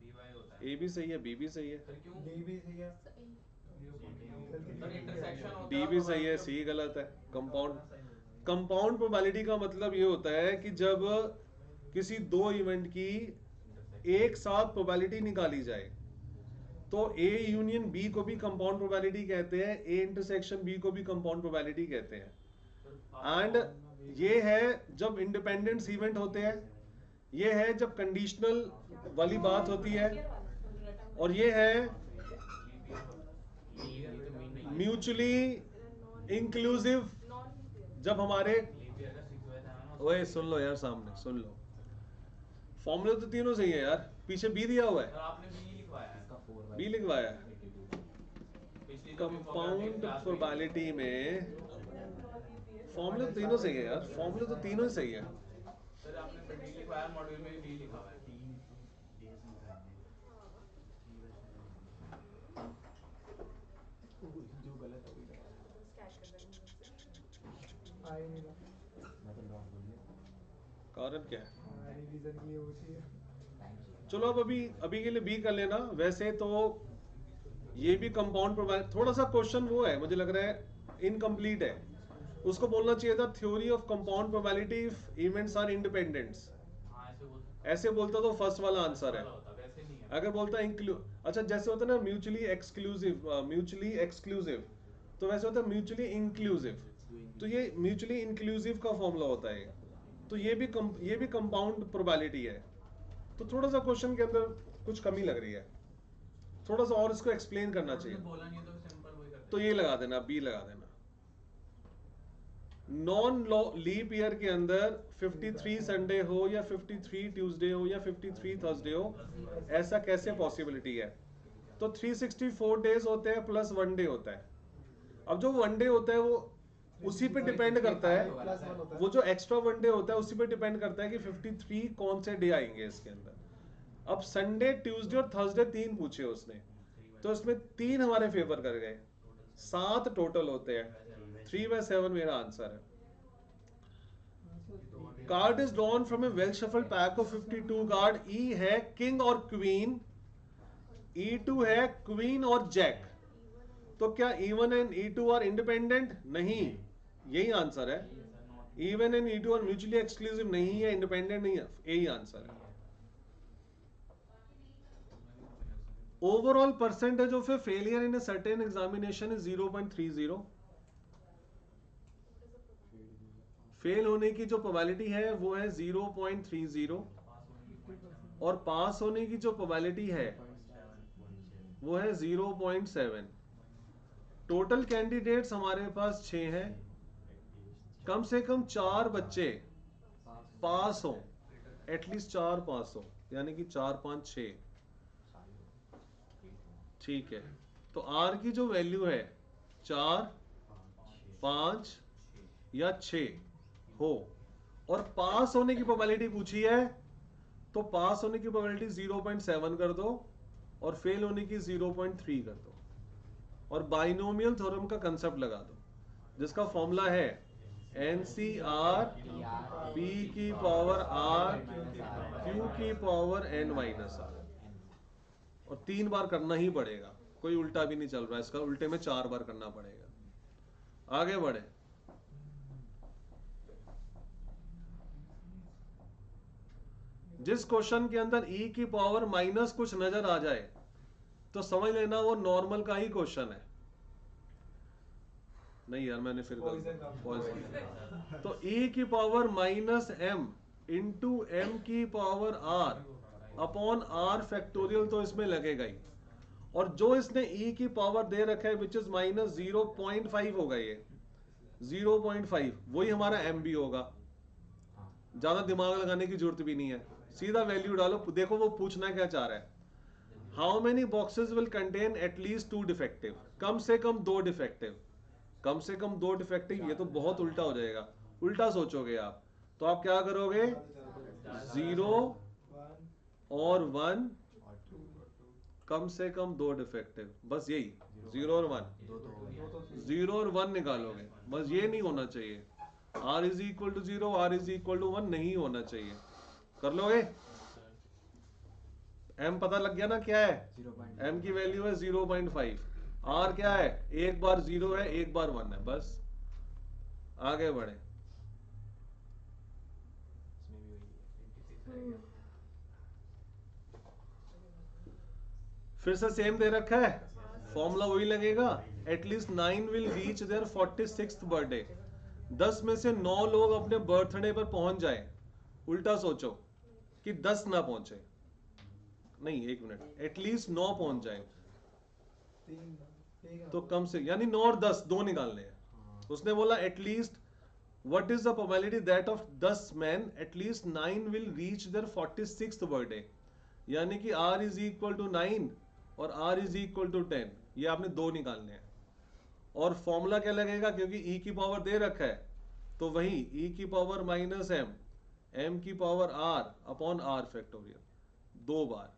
बी बाय होता है। ए भी सही है, बी भी सही है, सर क्यों? डी भी सही है, सर इंटरसेक्शन होता डी भी सही है, सी गलत है। कंपाउंड प्रोबेबिलिटी का मतलब ये होता है कि जब किसी 2 इवेंट की एक साथ प्रोबेबिलिटी निकाली जाए, तो ए यूनियन बी को भी कंपाउंड प्रोबेबिलिटी कहते हैं, ए इंटरसेक्शन बी को भी कंपाउंड प्रोबेबिलिटी कहते हैं। एंड ये है जब इंडिपेंडेंस इवेंट होते हैं, ये है जब कंडीशनल वाली बात होती है, और ये है म्यूचुअली इंक्लूसिव जब हमारे, ओए सुन लो यार, सामने सुन लो, फॉर्मूले तो तीनों सही है यार, पीछे बी दिया हुआ है, सर आपने बी लिखवाया है, बी लिखवाया है। पिछली कंपाउंड प्रोबेबिलिटी में बहुत इजी है। फॉर्मूले तो तीनों सही है यार, फॉर्मूले तो तीनों ही सही है। सर आपने फिर डी लिखवाया, मॉड्यूल में डी लिखा हुआ है। 3 days में खाएंगे। हाँ। 3 बजे जो गलत है वही लगा रहा तो स्कैन कर देंगे मुझसे। आ ही नहीं रहा। मैं तो लॉक बोल दिया कारण क्या है? रिवीजन के लिए वो चाहिए। चलो अब अभी के लिए बी कर लेना। वैसे तो ये भी कंपाउंड प्रोबेबिलिटी, थोड़ा सा क्वेश्चन वो है, मुझे लग रहा है इनकम्प्लीट है। उसको बोलना चाहिए था theory of compound probability if events are independents. हाँ ऐसे बोल सकता ऐसे बोलता तो फर्स्ट वाला आंसर है। वाला होता, वैसे नहीं है। अगर बोलता अच्छा जैसे होता है ना म्यूचुअली एक्सक्लूसिव, तो वैसे होता है म्यूचुअली इंक्लूसिव। तो ये म्यूचुअली इंक्लूसिव का फॉर्मूला होता है। तो ये भी कंपाउंड प्रोबेबिलिटी है। तो थोड़ा सा क्वेश्चन के अंदर कुछ कमी लग रही है, थोड़ा सा और इसको एक्सप्लेन करना चाहिए। बोला नहीं है तो सिंपल वही करते तो ये लगा देना, बी लगा देना। नॉन लीप ईयर के अंदर 53 संडे हो या 53 ट्यूसडे हो या 53 थर्सडे हो, ऐसा कैसे पॉसिबिलिटी है? तो 364 डेज होते हैं प्लस 1 डे होता है। अब जो 1 डे होता है वो उसी पे डिपेंड करता है, प्लस 1 होता है। वो जो एक्स्ट्रा 1 डे होता है उसी पे डिपेंड करता है कि 53 कौन से डे आएंगे इसके अंदर। अब संडे, ट्यूसडे और थर्सडे 3 पूछे उसने, तो इसमें 3 हमारे फेवर कर गए, 7 टोटल होते हैं। 3/7 मेरा आंसर है। Card is drawn from a well shuffled pack of 52 card. E है किंग और क्वीन, E2 है क्वीन और जैक। तो क्या E1 and E2 are independent? नहीं, यही आंसर है। E1 and E2 are mutually exclusive नहीं है, इंडिपेंडेंट नहीं है, यही आंसर है। Overall percentage of A failure in a certain examination is 0.30। Fail होने की जो प्रोबेबिलिटी है वो है 0.30, और पास होने की जो प्रोबेबिलिटी है वो है 0.7। टोटल कैंडिडेट्स हमारे पास 6 हैं। कम से कम 4 बच्चे पास हो, एटलीस्ट 4 पास हो, यानी कि 4 5 6। ठीक है, तो आर की जो वैल्यू है 4 5 या 6 हो, और पास होने की प्रोबेबिलिटी पूछी है, तो पास होने की प्रोबेबिलिटी 0.7 कर दो और फेल होने की 0.3 कर दो, और बाइनोमियल थ्योरम का कंसेप्ट लगा दो, जिसका फॉर्मूला है NCR P की पावर R Q की पावर N माइनस R। और 3 बार करना ही पड़ेगा, कोई उल्टा भी नहीं चल रहा है इसका, उल्टे में 4 बार करना पड़ेगा। आगे बढ़े। जिस क्वेश्चन के अंदर E की पावर माइनस कुछ नजर आ जाए तो समझ लेना वो नॉर्मल का ही क्वेश्चन है। नहीं यार, मैंने फिर पॉइजन। तो E की power minus m into m की power r upon r factorial तो इसमें लगेगा ही, और जो इसने E की पावर दे रखा है विच इज माइनस 0.5 होगा, ये 0.5 वही हमारा m भी होगा। ज्यादा दिमाग लगाने की जरूरत भी नहीं है, सीधा वैल्यू डालो। देखो वो पूछना क्या चाह रहा है, how many boxes will contain at least 2 defective. कम से कम 2 डिफेक्टिव, कम से कम 2 डिफेक्टिव। ये तो बहुत उल्टा हो जाएगा, उल्टा सोचोगे आप, तो आप क्या करोगे, 0 और 1, कम से कम 2 डिफेक्टिव, बस यही 0 और 1, 0 और 1 निकालोगे, बस ये नहीं होना चाहिए। R is equal to 0, R is equal to 1 नहीं होना चाहिए। कर लोगे? M पता लग गया ना क्या है, M की वैल्यू है 0.5, R क्या है, एक बार 0 है एक बार 1 है, बस आगे बढ़े। फिर से सेम दे रखा है, फॉर्मूला वही लगेगा। At least 9 will reach their 46th birthday. 10 में से 9 लोग अपने बर्थडे पर पहुंच जाए। उल्टा सोचो कि 10 ना पहुंचे, नहीं 1 मिनट, एटलीस्ट 9 पहुंच जाए, तो कम से, यानी 9 और 10 2 निकालने हैं। उसने बोला at least what is the probability that of 10 men at least 9 will reach their 46th birthday, यानी कि R इज इक्वल टू 9 और R इज इक्वल टू 10, ये आपने 2 निकालने हैं। और फॉर्मूला क्या लगेगा, क्योंकि e की पावर दे रखा है तो वही e की पावर माइनस m, m की power r upon r factorial 2 बार।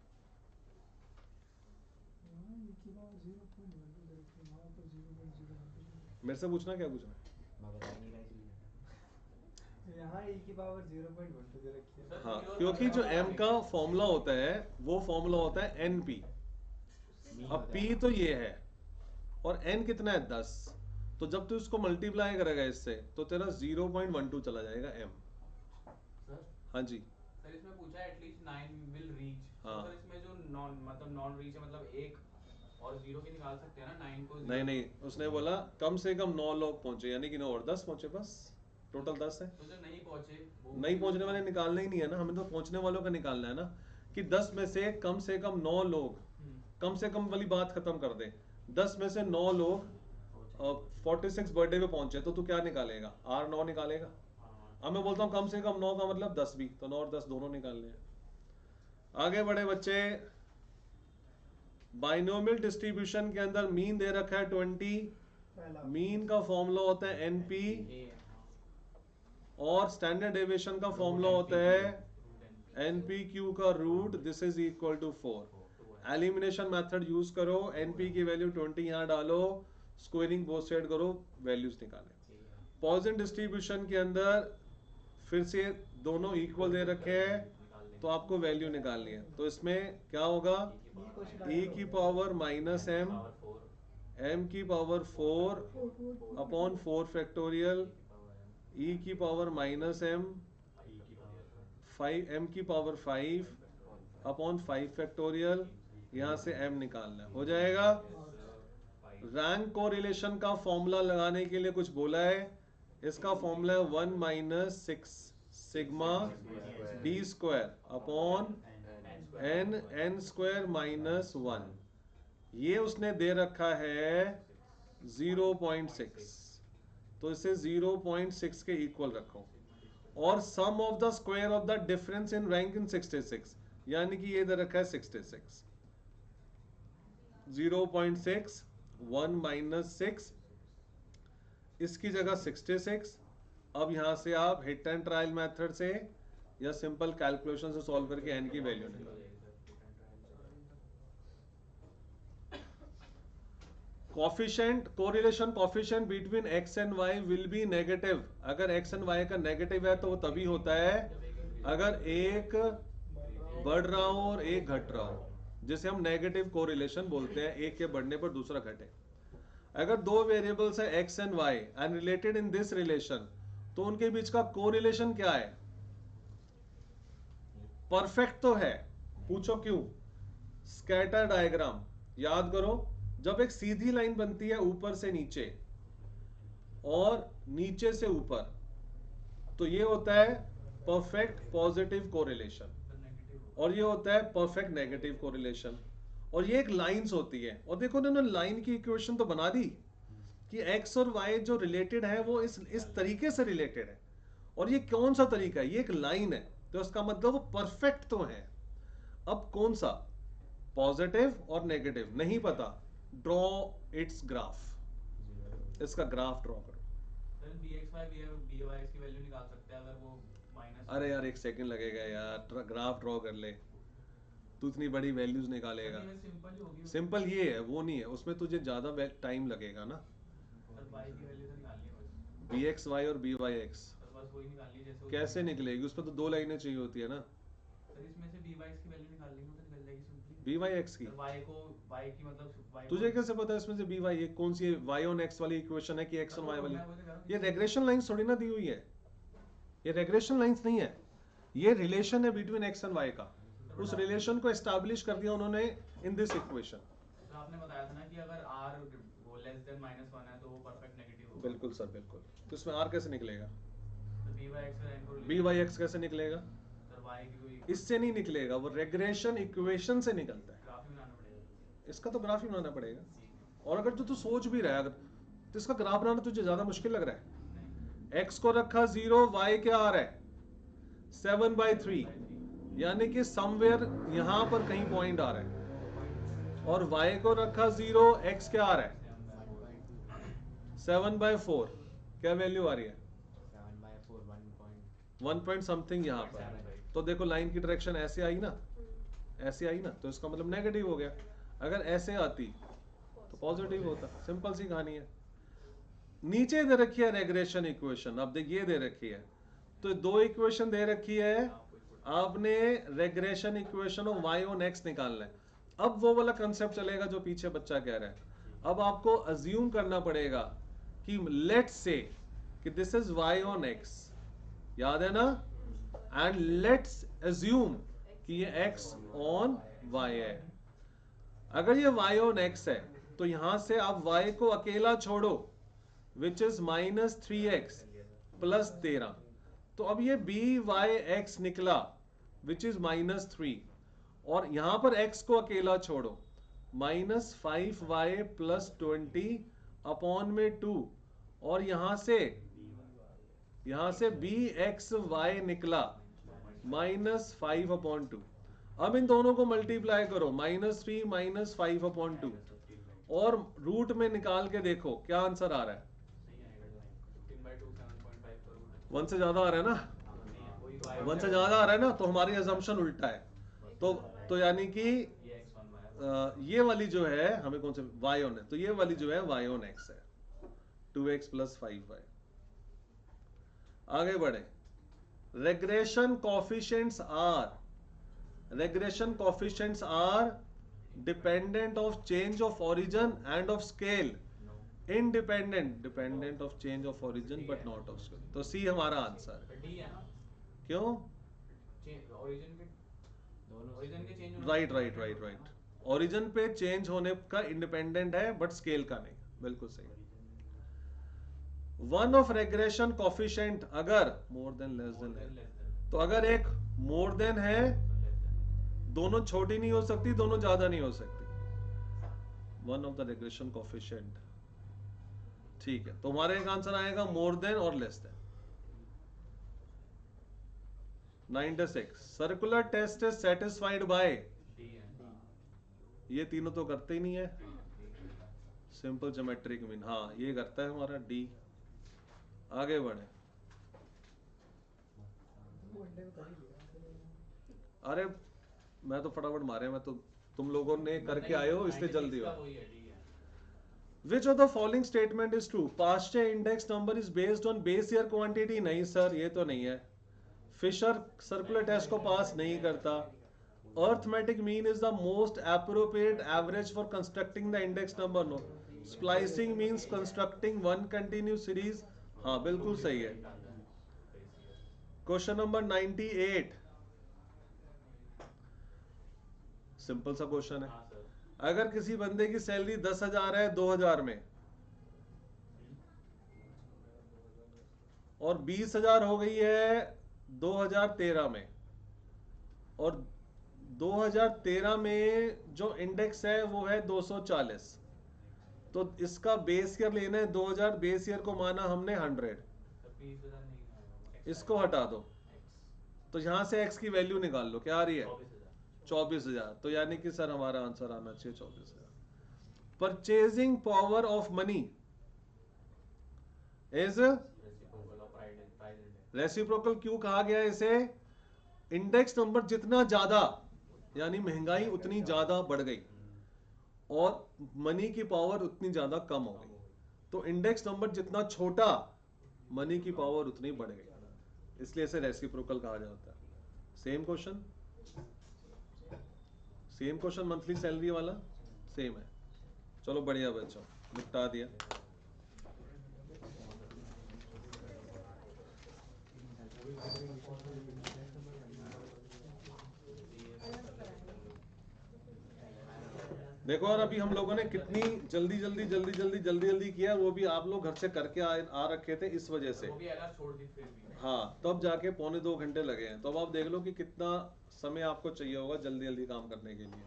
मेरे से पूछना क्या पूछना है? मैं बता नहीं रहा इसलिए। यहाँ e की पावर 0.12 दे रखी है। हाँ, क्योंकि जो m का फॉर्मूला होता है वो फॉर्मूला होता है np। अब p तो ये है और n कितना है 10, तो जब तू इसको मल्टीप्लाई करेगा इससे तो तेरा 0.12 चला जाएगा m। सर हाँ जी, सर इसमें पूछा है एटलीस्ट 9 विल रीच। हाँ। सर इसमें जो नॉन रीच है मतलब 1 और 0 की निकाल सकते हैं ना 9 को नहीं नहीं, उसने बोला कम से कम 9 लोग पहुंचे, यानी कि 9 और 10 पहुंचे, बस टोटल 10 है। तो जो नहीं पहुंचे नहीं पहुंचने वाले निकालना ही नहीं है ना, हमें तो पहुंचने वालों का निकालना है ना, कि 10 में से कम 9 लोग, कम से कम वाली बात खत्म कर दे। 10 में से 9 लोग 46 बर्थडे पे पहुंचे तो तू क्या निकालेगा, R 9 निकालेगा। अब मैं बोलता हूँ कम से कम 9 का मतलब 10 भी, तो 9 और 10 दोनों निकालने हैं। आगे बढ़े बच्चे, बाइनोमियल डिस्ट्रीब्यूशन के अंदर मीन दे रखा है 20। पहला मीन का फॉर्मूला होता है एनपी और स्टैंडर्ड डेविएशन का फॉर्मूला होता है एनपी क्यू का रूट, this is equal to 4। Elimination method use करो, एनपी की वैल्यू 20 यहां डालो, स्क्वायरिंग बोथ साइड करो, वैल्यूज निकाले। पॉइजन डिस्ट्रीब्यूशन के अंदर फिर से दोनों इक्वल दे रखे हैं तो आपको वैल्यू निकालनी है, तो इसमें क्या होगा, e की पावर माइनस m, m की पावर 4 अपॉन 4 फैक्टोरियल, e की पावर माइनस m, 5 m की पावर 5 अपॉन 5 फैक्टोरियल, यहां से m निकालना है, हो जाएगा। रैंक कोरिलेशन का फॉर्मूला लगाने के लिए कुछ बोला है, इसका फॉर्मूला है 1 minus 6 sigma d square upon n square minus 1। ये उसने दे रखा है 0.6, तो इसे 0.6 के इक्वल रखो, और sum of the square of the difference in rank in 66, यानी कि ये दे रखा है 66। 0.6 1 माइनस 6, इसकी जगह 66। अब यहां से आप हिट एंड ट्रायल मेथड से या सिंपल कैलकुलेशन से सॉल्व करके n की वैल्यू निकालो। Coefficient, correlation coefficient between x and y will be negative. अगर x एंड y का नेगेटिव है तो वो तभी होता है अगर एक बढ़ रहा हो और एक घट रहा हो, जिसे हम नेगेटिव कोरिलेशन बोलते हैं, एक के बढ़ने पर दूसरा घटे। अगर दो वेरिएबल्स है x and y and related in this relation, तो उनके बीच का कोरिलेशन क्या है, परफेक्ट तो है। पूछो क्यों, स्कैटर डायग्राम याद करो, जब एक सीधी लाइन बनती है ऊपर से नीचे और नीचे से ऊपर, तो ये होता है परफेक्ट पॉजिटिव कोरिलेशन, और ये होता है परफेक्ट नेगेटिव कोरिलेशन। और ये एक लाइंस होती है, और देखो ना लाइन की इक्वेशन तो बना दी कि x और y जो रिलेटेड है वो इस तरीके से रिलेटेड है, और ये कौन सा तरीका है, ये एक लाइन है, तो इसका मतलब वो परफेक्ट तो है। अब कौन सा, पॉजिटिव और नेगेटिव नहीं पता, ड्रॉ इट्स ग्राफ, इसका ग्राफ ड्रॉ करो। सर bxy byx की वैल्यू निकाल सकते हैं अगर वो माइनस। अरे यार एक सेकंड लगेगा यार, ग्राफ ड्रॉ कर ले, तू इतनी बड़ी वैल्यूज निकालेगा। सिंपल ही होगी। सिंपल ये है, वो नहीं है, उसमें तुझे ज्यादा टाइम लगेगा ना। सर y की वैल्यू तो निकालनी है बस। bxy और byx सर बस वही निकालनी है जैसे कैसे निकलेगी, उसमें तो 2 लाइनें चाहिए होती है ना। सर इसमें से byx की वैल्यू निकालनी है तो निकल जाएगी सिंपली। byx की सर y की मतलब y तुझे कैसे पता है इसमें से by ये कौन सी y on x वाली इक्वेशन है कि x on y वाली, ये रेग्रेशन लाइंस थोड़ी ना दी हुई है, ये रेग्रेशन लाइंस नहीं है, ये रिलेशन है बिटवीन x एंड y का, उस रिलेशन को एस्टैब्लिश कर दिया उन्होंने इन दिस इक्वेशन। सर आपने बताया था ना कि अगर r वो लेस देन -1 है तो वो परफेक्ट नेगेटिव होगा। बिल्कुल सर बिल्कुल, तो इसमें r कैसे निकलेगा, तो byx और n को byx कैसे निकलेगा, सर y की कोई इससे नहीं निकलेगा, वो रेग्रेशन इक्वेशन से निकलता है, ग्राफ ही बनाना पड़ेगा। इसका तो ग्राफ ही बनाना पड़ेगा। और अगर तू सोच भी रहा है अगर, तो इसका ग्राफ बनाना तुझे ज्यादा मुश्किल लग रहा है। x को रखा 0, y क्या आ रहा है 7/3, यानी कि समवेयर यहां पर कहीं पॉइंट आ रहा है, और y को रखा 0, x क्या आ रहा है 7/4 क्या वैल्यू आ रही है? 7/4 1 पॉइंट समथिंग यहाँ पर। तो देखो लाइन की डायरेक्शन ऐसे आई ना, ऐसे आई ना, तो इसका मतलब नेगेटिव हो गया। अगर ऐसे आती तो पॉजिटिव होता। सिंपल सी कहानी है। नीचे दे रखी है रेग्रेशन इक्वेशन, अब देख ये दे रखी है, तो दो इक्वेशन दे रखी है, आपने regression equation of y on x निकालना है। अब वो वाला कंसेप्ट चलेगा जो पीछे बच्चा कह रहा है। अब आपको अज्यूम करना पड़ेगा कि लेट्स से कि this is y on x, याद है ना, एंड लेट्स अज्यूम कि ये x ऑन y है। अगर ये y ऑन x है तो यहां से आप y को अकेला छोड़ो, विच इज -3x प्लस 13। तो अब ये by(x) निकला विच इज -3, और यहां पर x को अकेला छोड़ो, -5y प्लस 20 अपॉन में 2, और यहां से bxy निकला -5 अपॉन 2। अब इन दोनों को मल्टीप्लाई करो, -3 -5 अपॉन 2, और रूट में निकाल के देखो क्या आंसर आ रहा है। 15/2 7.5 करोड़ 1 से ज्यादा आ रहा है ना, 1 से ज्यादा आ रहा है ना, तो हमारी अजम्पशन उल्टा है। तो यानी कि ये x1 y ये वाली जो है हमें कौन से y ऑन है, तो ये वाली जो है y ऑन x है, 2x प्लस 5y। आगे बढ़े। Regression coefficients are dependent of change of origin and of scale, dependent of change of origin but not of scale. तो सी हमारा आंसर है। डी है ना, क्यों? ओरिजिन के चेंज राइट। ओरिजिन पे चेंज होने का इंडिपेंडेंट है बट स्केल का नहीं। बिल्कुल सही। वन ऑफ रेग्रेशन कोफिशिएंट अगर मोर देन लेस देन है, तो अगर एक मोर देन है, दोनों छोटी नहीं हो सकती, दोनों ज्यादा नहीं हो सकती। One of the regression coefficient, ठीक है, तो हमारा एक आंसर आएगा मोर देन और less than. 96 circular test is satisfied by, D है ये तीनों तो करते ही नहीं है। सिंपल ज्योमेट्रिक मीन, हाँ ये करता है हमारा डी। आगे बढ़े। अरे मैं तो फटाफट मारे, मैं तो तुम लोगों ने करके आए हो इसलिए जल्दी हो। वही है, डी है। Which of the following statement is true? Paasche index number is based on base year quantity? नहीं सर, ये तो नहीं है। फिशर सर्कुलर टेस्ट को पास नहीं करता। Arithmetic mean is the most appropriate average for constructing the index number? No. Splicing means constructing one continuous series? हाँ बिल्कुल सही है। क्वेश्चन नंबर 98, सिंपल सा क्वेश्चन है। हाँ सर, अगर किसी बंदे की सैलरी 10,000 है 2000 में, और 20,000 हो गई है 2013 में, और 2013 में जो इंडेक्स है वो है 240, तो इसका बेस ईयर लेना है 2000, बेस ईयर को माना हमने 100, तो 20,000 नहीं आएगा, इसको हटा दो, तो यहां से x की वैल्यू निकाल लो, क्या आ रही है 24,000। तो यानी कि सर हमारा आंसर आना चाहिए 24,000। Purchasing power of money is reciprocal. क्यों कहा गया इसे? इंडेक्स नंबर जितना ज्यादा, यानी महंगाई उतनी ज्यादा बढ़ गई और मनी की पावर उतनी ज्यादा कम हो गई, तो इंडेक्स नंबर जितना छोटा, मनी की पावर उतनी बढ़ गई, इसलिए इसे रेसिप्रोकल कहा जाता है। सेम क्वेश्चन मंथली सैलरी वाला सेम है। चलो बढ़िया बच्चों, निपटा दिया। देखो, और अभी हम लोगों ने कितनी जल्दी किया, वो भी आप लोग घर से करके आ रखे थे इस वजह से। वो भी अलर्ट छोड़ दी फिर भी। हाँ, तब जाके 1.25 घंटे लगे हैं। तो अब आप देख लो कि कितना समय आपको चाहिए होगा जल्दी काम करने के लिए।